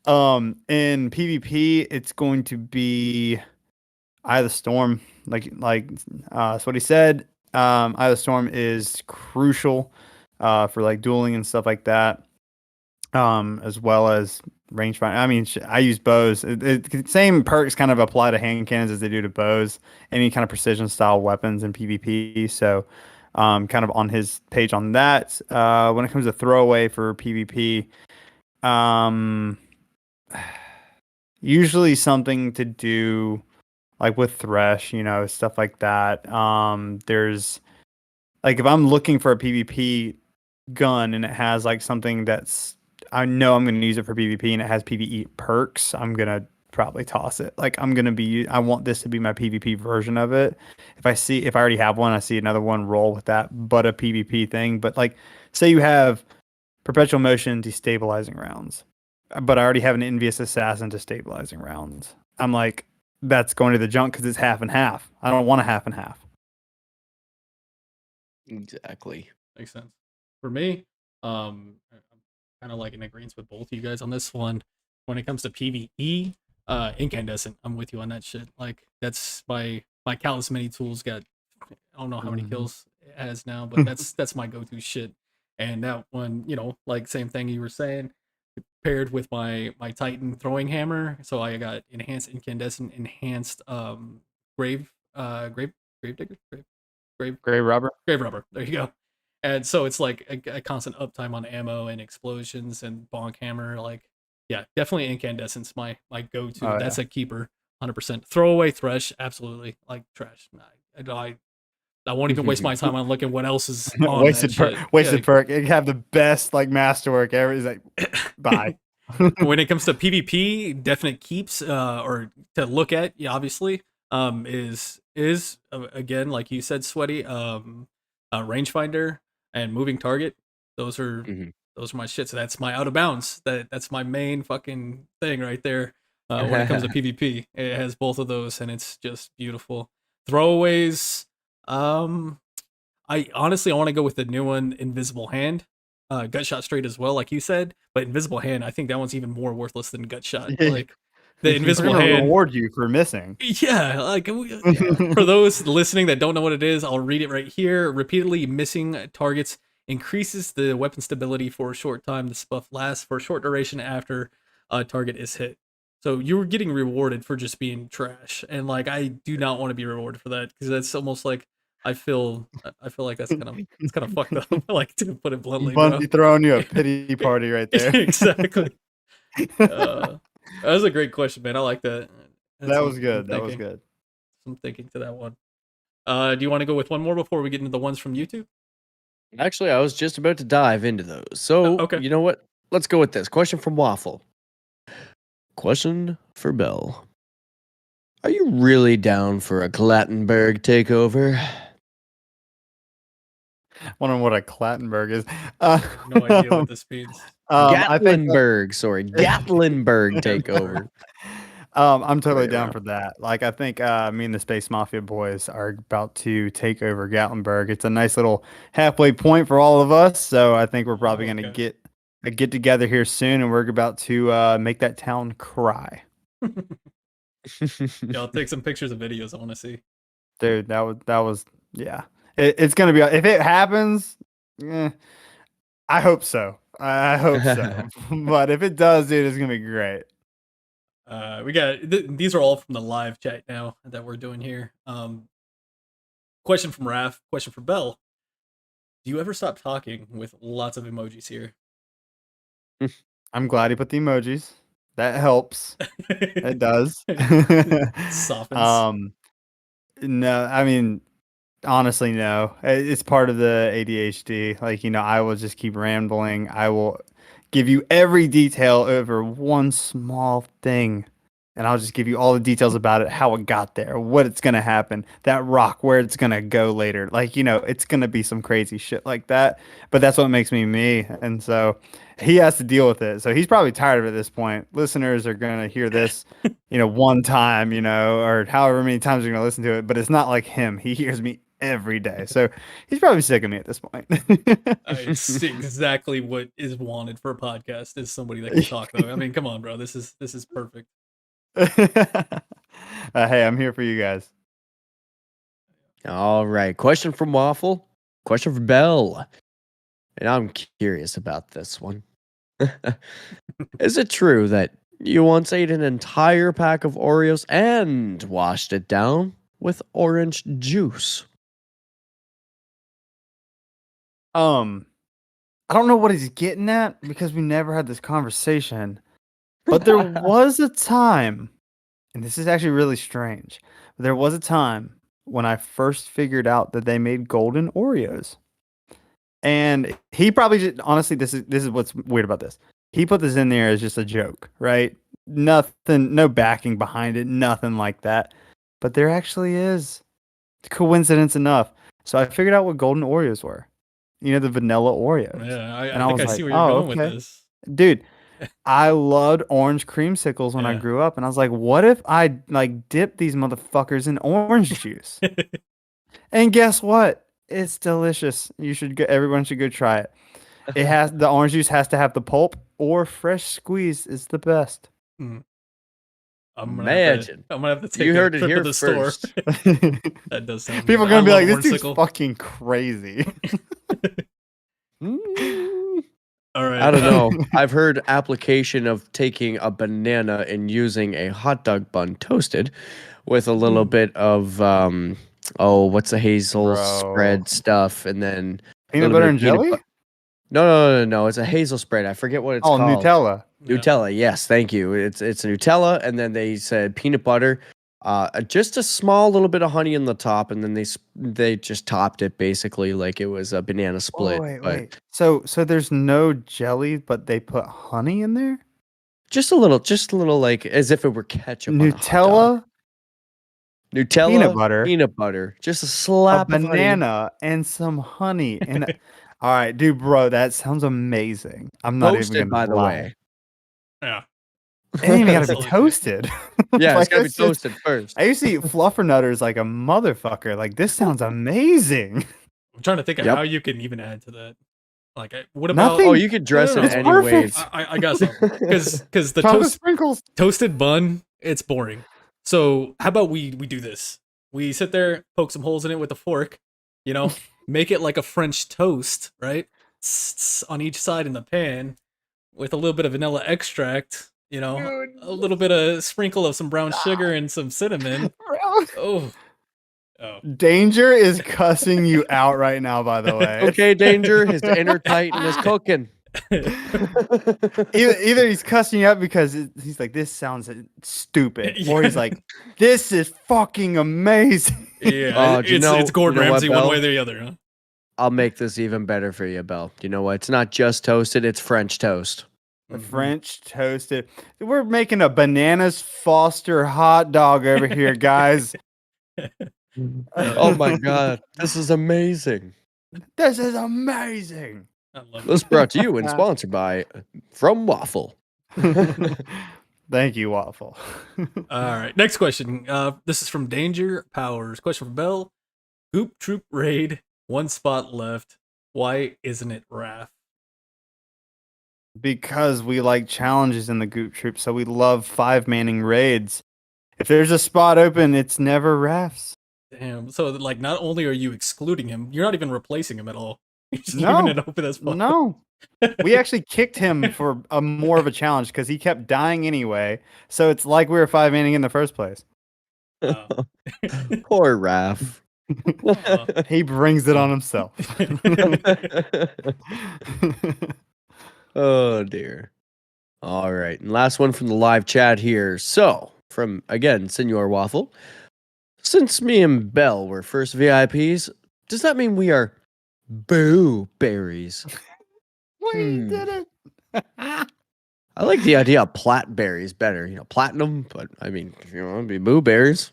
In PvP, it's going to be Eye of the Storm. That's what he said. Eye of the Storm is crucial for like dueling and stuff like that. As well as rangefinder. I mean, I use bows. Same perks kind of apply to hand cannons as they do to bows. Any kind of precision style weapons in PvP. So, kind of on his page on that. When it comes to throwaway for PvP, usually something to do like with Thresh, stuff like that. There's like if I'm looking for a PvP gun and it has like something that's I know I'm going to use it for PvP and it has PvE perks, I'm going to probably toss it. Like I want this to be my PvP version of it. If I already have one, I see another one roll with that, but a PvP thing. But like, say you have perpetual motion destabilizing rounds, but I already have an envious assassin destabilizing rounds. I'm like, that's going to the junk because it's half and half. I don't want a half and half. Exactly. Makes sense. For me, I'm kind of like in agreement with both of you guys on this one. When it comes to PvE, incandescent, I'm with you on that shit. Like that's my Callus Mini tools got I don't know how many kills it has now, but that's my go-to shit. And that one, like same thing you were saying, paired with my Titan throwing hammer. So I got enhanced incandescent, enhanced grave grave grave digger Gray rubber. grave rubber. There you go. And so it's like a constant uptime on ammo and explosions and bonk hammer. Like, yeah, definitely incandescence. My go to. Oh, That's yeah. a keeper, 100%. Throwaway Thresh, absolutely. Like trash. I won't even waste my time on looking what else is on that shit. Wasted perk. It have the best like masterwork ever. Is like, bye. When it comes to PvP, definite keeps or to look at, yeah, obviously, is again like you said, Sweaty, rangefinder and moving target. Those are those are my shit. So that's my out of bounds. That's my main fucking thing right there. When it comes to PvP, it has both of those, and it's just beautiful. Throwaways, I honestly I want to go with the new one, Invisible Hand. Gut shot straight as well, like you said, but Invisible Hand, I think that one's even more worthless than gut shot. Like the Invisible We're gonna Hand reward you for missing. yeah, like for those listening that don't know what it is, I'll read it right here. Repeatedly missing targets increases the weapon stability for a short time. This buff lasts for a short duration after a target is hit. So you're getting rewarded for just being trash, and like I do not want to be rewarded for that because that's almost like I feel like it's kind of fucked up. Like to put it bluntly, bro. Bundy throwing you a pity party right there. Exactly. That was a great question, man. I like that. That was good. That was good. Some thinking to that one. Do you want to go with one more before we get into the ones from YouTube? Actually, I was just about to dive into those. So, Okay. you know what? Let's go with this. Question from Waffle. Question for Bell. Are you really down for a Clattenburg takeover? Wondering what a Clattenburg is. No idea what this means. Gatlinburg, sorry. Gatlinburg takeover. I'm totally Right down around. for that. Like, I think me and the Space Mafia boys are about to take over Gatlinburg. It's a nice little halfway point for all of us. So I think we're probably going to get a get together here soon, and we're about to make that town cry. Yeah, I'll take some pictures and videos. I want to see. Dude, that was yeah. It's gonna be if it happens. I hope so. I hope so. But if it does, dude, it's gonna be great. We got these are all from the live chat now that we're doing here. Question from Raph. Question for Bell. Do you ever stop talking with lots of emojis here? I'm glad he put the emojis. That helps. It does. Softens. No, I mean, honestly, no. It's part of the ADHD. Like, I will just keep rambling. I will give you every detail over one small thing. And I'll just give you all the details about it, how it got there, what it's going to happen, that rock, where it's going to go later. Like, it's going to be some crazy shit like that. But that's what makes me me. And so he has to deal with it. So he's probably tired of it at this point. Listeners are going to hear this, one time, or however many times you're going to listen to it. But it's not like him. He hears me every day. So he's probably sick of me at this point. It's exactly what is wanted for a podcast is somebody that can talk though. I mean, come on, bro. This is perfect. Hey, I'm here for you guys. All right. Question from Waffle. Question for Bell. And I'm curious about this one. Is it true that you once ate an entire pack of Oreos and washed it down with orange juice? I don't know what he's getting at because we never had this conversation. But there was a time, and this is actually really strange. There was a time when I first figured out that they made golden Oreos. And he probably just, honestly, this is what's weird about this. He put this in there as just a joke, right? Nothing, no backing behind it, nothing like that. But there actually is coincidence enough. So I figured out what golden Oreos were. The vanilla Oreos. Yeah, And I think I see where you're going with this. Dude, I loved orange creamsicles when I grew up, and I was like, what if I dip these motherfuckers in orange juice? And guess what? It's delicious. Everyone should go try it. It has the orange juice has to have the pulp or fresh squeeze is the best. I'm gonna have to take you heard a it trip here to the first. store. That does sound People are good. gonna be like, this Ornsicle. dude's fucking crazy. All right. I don't know. I've heard application of taking a banana and using a hot dog bun toasted with a little bit of what's the hazel spread stuff, and then peanut butter and jelly? No. It's a hazel spread. I forget what it's called. Nutella. Nutella. Yes, thank you. It's a Nutella, and then they said peanut butter. Just a small little bit of honey in the top, and then they just topped it basically like it was a banana split. Wait. So there's no jelly, but they put honey in there? Just a little like as if it were ketchup. Nutella, Nutella, peanut butter, just a slap a of banana, honey. and some honey. And all right, dude, bro, that sounds amazing. I'm not Toasted, even gonna by the lie. way. Yeah. It ain't even gotta be toasted. Yeah, it's gotta be toasted first. I used to eat fluffernutters like a motherfucker. Like, this sounds amazing. I'm trying to think of how you can even add to that. Like, what about? Nothing. Oh, you could dress it It's any perfect. ways. I got something because the Chocolate sprinkles. toasted bun, it's boring. So how about we do this? We sit there, poke some holes in it with a fork, make it like a French toast, right? On each side in the pan with a little bit of vanilla extract, a little bit of sprinkle of some brown sugar and some cinnamon. Oh. Danger is cussing you out right now, by the way. Okay, Danger, his inner Titan is cooking. Either he's cussing you out because he's like, this sounds stupid, or he's like, this is fucking amazing. Yeah, it's Gordon Ramsay one way or the other, huh? I'll make this even better for you, Bell. You know what? It's not just toasted, it's French toast. French toasted. We're making a bananas Foster hot dog over here, guys. Oh my god, this is amazing. This is amazing. I love This brought to you and sponsored by From Waffle. Thank you, Waffle. All right, next question. This is from Danger Powers. Question for Bell. Goop Troop Raid, 1 spot left. Why isn't it Raph? Because we like challenges in the Goop Troop, so we love 5-manning raids. If there's a spot open, it's never Raph's. Damn. So like, not only are you excluding him, you're not even replacing him at all. You're just No. leaving it open as well. No. We actually kicked him for a more of a challenge because he kept dying anyway. So it's like we were 5-manning in the first place. Wow. Poor Raph. He brings it on himself. Oh dear. All right. And last one from the live chat here. So, from again, Senor Waffle. Since me and Bell were first VIPs, does that mean we are blueberries? We did it. I like the idea of platberries better. You know, platinum, but I mean, if you want to be blueberries.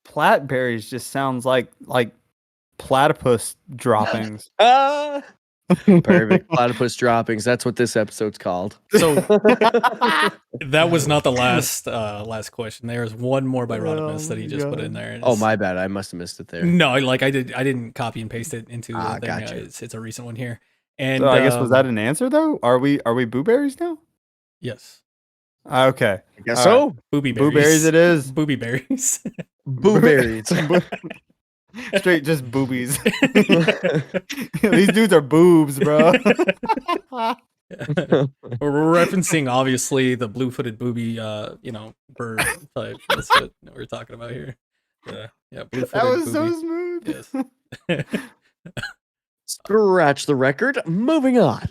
Platberries just sounds like platypus droppings. Perfect. Platypus droppings. That's what this episode's called. So that was not the last question. There's one more by Rodimus that he just put in there. Oh, my bad. I must have missed it there. No, like I didn't copy and paste it into the thing. Gotcha. It's a recent one here. And So I guess was that an answer though? Are we blueberries now? Yes. Okay. I guess so. Booby berries. Blueberries it is. Booby berries. Blueberries. Straight just boobies. These dudes are boobs, bro. We're referencing obviously the blue-footed booby, bird type. That's what we're talking about here. Yeah, blue-footed That was booby. so smooth. Yes. Scratch the record. Moving on.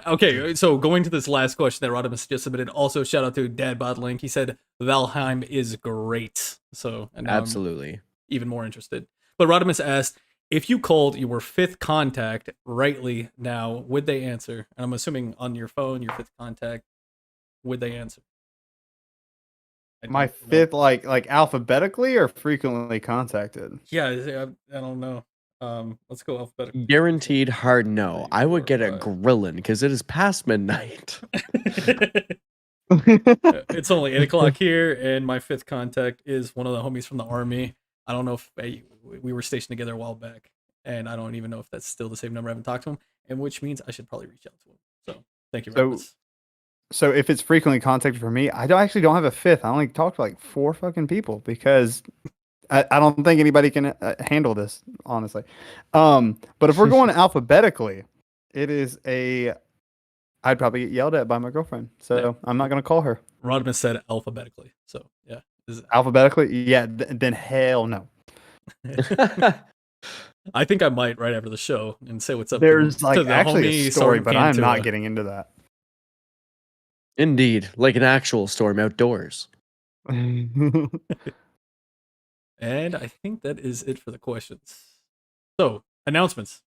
Okay, so going to this last question that Rodimus just submitted. Also, shout out to Dadbod Link. He said Valheim is great. So, and now Absolutely. I'm even more interested. But Rodimus asked, if you called your fifth contact rightly now, would they answer? And I'm assuming on your phone, your fifth contact, would they answer? My fifth, like alphabetically or frequently contacted? Yeah, I don't know. Let's go alphabetically. Guaranteed hard no. I would get a grillin' because it is past midnight. It's only 8 o'clock here, and my fifth contact is one of the homies from the army. I don't know if we were stationed together a while back, and I don't even know if that's still the same number. I haven't talked to him, and which means I should probably reach out to him. So thank you very much. So if it's frequently contacted for me, I actually don't have a fifth. I only talk to like 4 fucking people because I don't think anybody can handle this, honestly. But if we're going alphabetically, it is I'd probably get yelled at by my girlfriend. So yeah. I'm not going to call her. Rodimus said alphabetically. So yeah. Alphabetically? Yeah. Then hell no. I think I might right after the show and say what's up. There's to the actually homie, a story, but I'm Cantua. not getting into that. Indeed, like an actual storm outdoors. And I think that is it for the questions. So, announcements.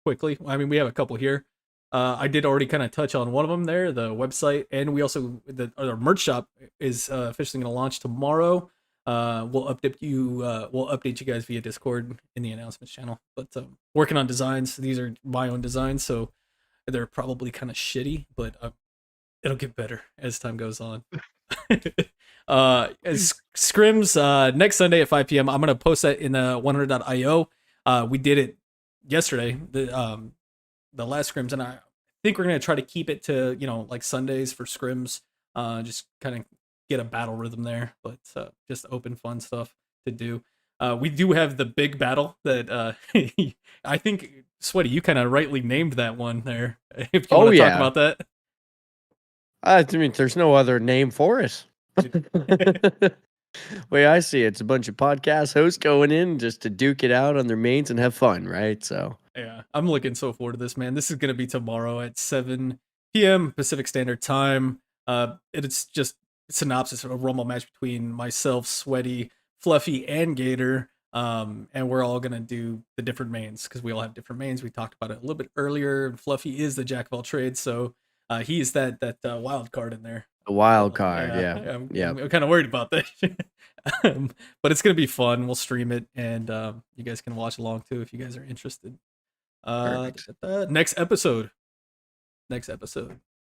Quickly. I mean, we have a couple here. I did already kind of touch on one of them there, the website. And we also, our merch shop is officially going to launch tomorrow. We'll update you guys via Discord in the announcements channel. But working on designs. These are my own designs, so they're probably kind of shitty, but it'll get better as time goes on. As Scrims next Sunday at 5 p.m. I'm gonna post that in the 100.io. We did it yesterday, the last Scrims, and I think we're gonna try to keep it to like Sundays for Scrims. Just kind of get a battle rhythm there, but just open fun stuff to do. We do have the big battle that I think Sweaty, you kind of rightly named that one there. If you want to talk about that. I mean, there's no other name for it. Way I see it, it's a bunch of podcast hosts going in just to duke it out on their mains and have fun, right? So yeah, I'm looking so forward to this, man. This is gonna be tomorrow at 7 p.m. Pacific Standard Time. It's just a synopsis of a rumble match between myself, Sweaty, Fluffy, and Gator. And we're all gonna do the different mains because we all have different mains. We talked about it a little bit earlier. Fluffy is the jack of all trades, so he's that wild card in there. The wild card, yeah. I'm kind of worried about that. But it's gonna be fun. We'll stream it, and you guys can watch along too if you guys are interested. Next episode,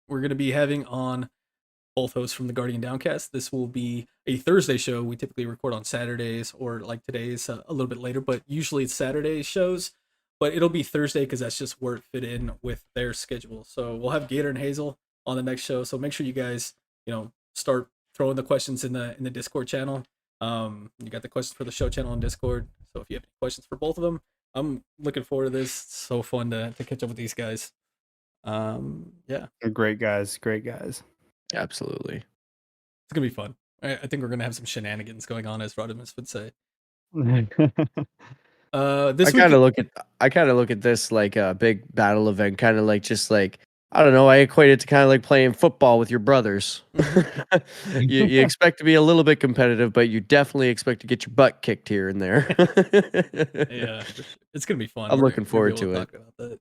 we're gonna be having on both hosts from the Guardian Downcast. This will be a Thursday show. We typically record on Saturdays, or like today's a little bit later, but usually it's Saturday shows. But it'll be Thursday because that's just where it fit in with their schedule. So we'll have Gator and Hazel on the next show. So make sure you guys, start throwing the questions in the Discord channel. You got the questions for the show channel on Discord. So if you have any questions for both of them, I'm looking forward to this. It's so fun to catch up with these guys. Yeah, They're great guys. Great guys. Absolutely. it's gonna be fun. I think we're gonna have some shenanigans going on, as Rodimus would say. This I kind of week, look at this like a big battle event, kind of like just like I don't know. I equate it to kind of like playing football with your brothers. You expect to be a little bit competitive, but you definitely expect to get your butt kicked here and there. yeah, for sure. It's gonna be fun. I'm We're looking gonna be forward able to it. talk about that.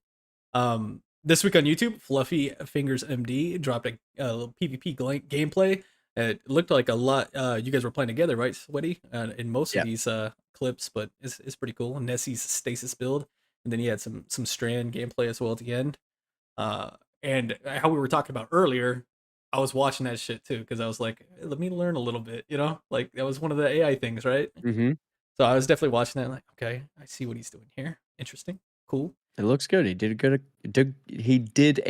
This week on YouTube, Fluffy Fingers MD dropped a little PvP gameplay. It looked like a lot. You guys were playing together, right, Sweaty? In most of Yeah. these clips, but it's pretty cool. Nessie's stasis build, and then he had some Strand gameplay as well at the end. And how we were talking about earlier, I was watching that shit too because I was like, "Hey, let me learn a little bit, you know, like that was one of the AI things, right?" Mm-hmm. So I was definitely watching that, like, okay, I see what he's doing here. Interesting, cool. It looks good. He did a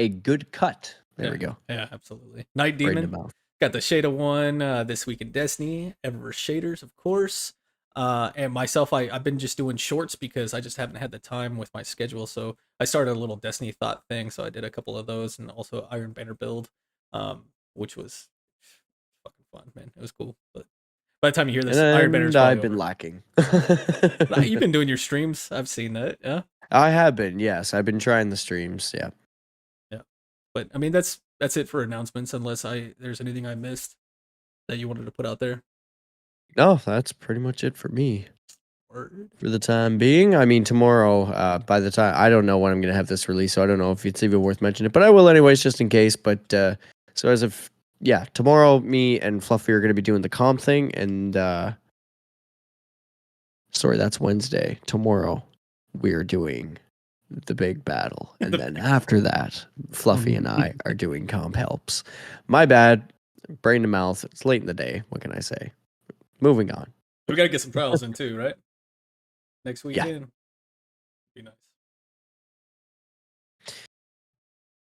good cut. There we Yeah, go. yeah, absolutely. Night Right in the Demon mouth. got the Shada one this week in Destiny. Eververse shaders, of course. And myself, I've been just doing shorts because I just haven't had the time with my schedule. So I started a little Destiny thought thing. So I did a couple of those and also Iron Banner build, which was fucking fun, man. It was cool. But by the time you hear this, Iron Banner is And probably I've been over. lacking. You've been doing your streams. I've seen that. Yeah. I have been, yes. I've been trying the streams. Yeah. Yeah. But I mean, that's it for announcements. Unless there's anything I missed that you wanted to put out there. No, that's pretty much it for me. Word. For the time being. I mean, tomorrow, by the time, I don't know when I'm going to have this released, so I don't know if it's even worth mentioning it, but I will anyways, just in case. But so as of, yeah, tomorrow, me and Fluffy are going to be doing the comp thing, and sorry, that's Wednesday. Tomorrow, we're doing the big battle, and then after that, Fluffy and I are doing comp helps. My bad, brain to mouth. It's late in the day. What can I say? Moving on. We got to get some trials in too, right? Next weekend. Be nice.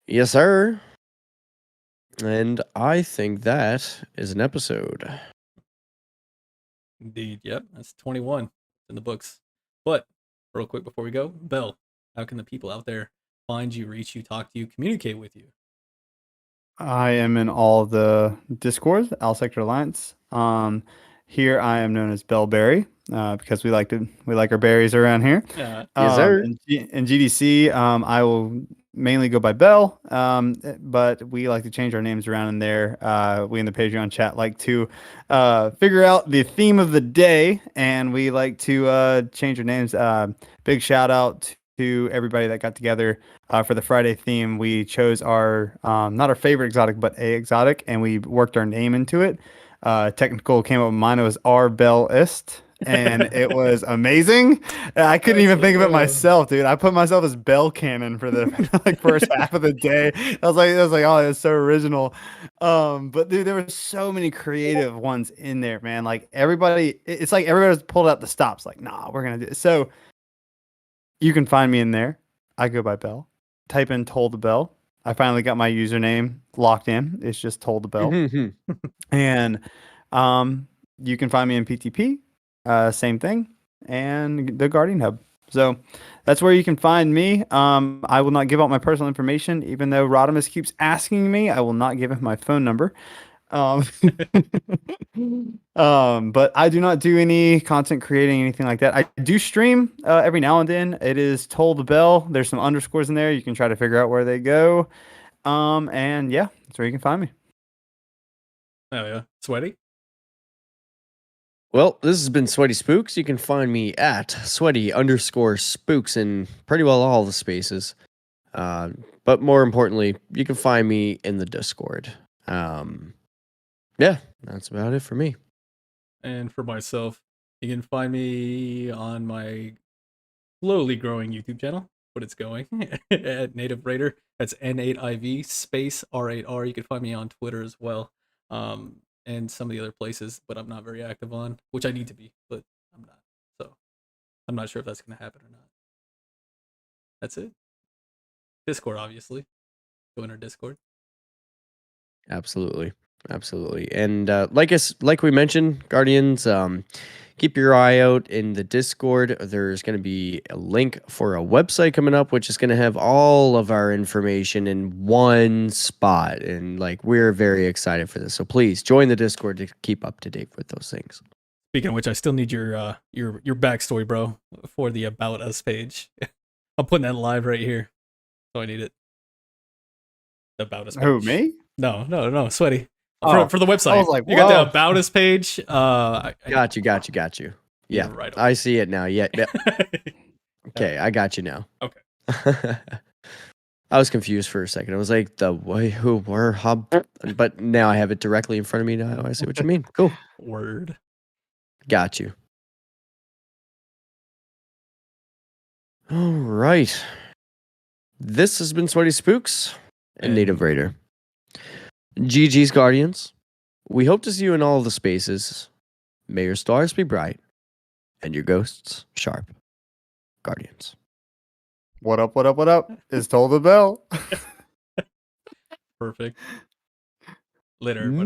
Yes, sir. And I think that is an episode. Indeed. Yep. That's 21 in the books. But real quick before we go, Bell, how can the people out there find you, reach you, talk to you, communicate with you? I am in all the Discords, Al Sector Alliance. Here I am known as BlueBerry because we like our berries around here. Yeah. Yes, sir. In GDC, I will mainly go by Bell, but we like to change our names around in there. We in the Patreon chat like to figure out the theme of the day, and we like to change our names. Big shout out to everybody that got together for the Friday theme. We chose our not our favorite exotic, but a exotic, and we worked our name into it. Technical came up with mine. It was R Bellist, and it was amazing. I couldn't even think of it myself, dude. I put myself as Bell Cannon for the like first half of the day. I was like, oh, that's so original. But dude, there were so many creative ones in there, man. Like everybody, it's like everybody's pulled out the stops. Like, nah, we're gonna do it. So you can find me in there. I go by Bell. Type in Toll the Bell. I finally got my username locked in. It's just Toll the Bell. And you can find me in PTP. Same thing. And the Guardian Hub. So that's where you can find me. I will not give out my personal information, even though Rodimus keeps asking me. I will not give him my phone number. But I do not do any content creating, anything like that. I do stream every now and then. It is Toll the Bell. There's some underscores in there. You can try to figure out where they go. And yeah, that's where you can find me. Oh yeah. Sweaty? Well, this has been SweatySpookz. You can find me at sweaty_spooks in pretty well all the spaces. But more importantly, you can find me in the Discord. Yeah, that's about it for me. And for myself, you can find me on my slowly growing YouTube channel, but it's going at Native Raider. That's N8IV space R8R. You can find me on Twitter as well, and some of the other places, but I'm not very active on, which I need to be, but I'm not. So I'm not sure if that's going to happen or not. That's it. Discord, obviously. Join our Discord. Absolutely. Absolutely. And like we mentioned, Guardians, keep your eye out in the Discord. There's going to be a link for a website coming up, which is going to have all of our information in one spot. And like, we're very excited for this. So please join the Discord to keep up to date with those things. Speaking of which, I still need your backstory, bro, for the About Us page. I'm putting that live right here. So I need it. The About Us page. Who, me? No, Sweaty. Oh, For the website. I was like, you got the whoa. About Us page. Got you. Yeah, right. I see it now. Yeah. Okay, I got you now. Okay. I was confused for a second. I was like, the way, who, where, how, but now I have it directly in front of me. Now I see what you mean. Cool. Word. Got you. All right. This has been SweatySpookz and Native Raider. GG's Guardians. We hope to see you in all of the spaces. May your stars be bright and your ghosts sharp. Guardians. What up? It's Toll the Bell. Perfect. Later, everybody.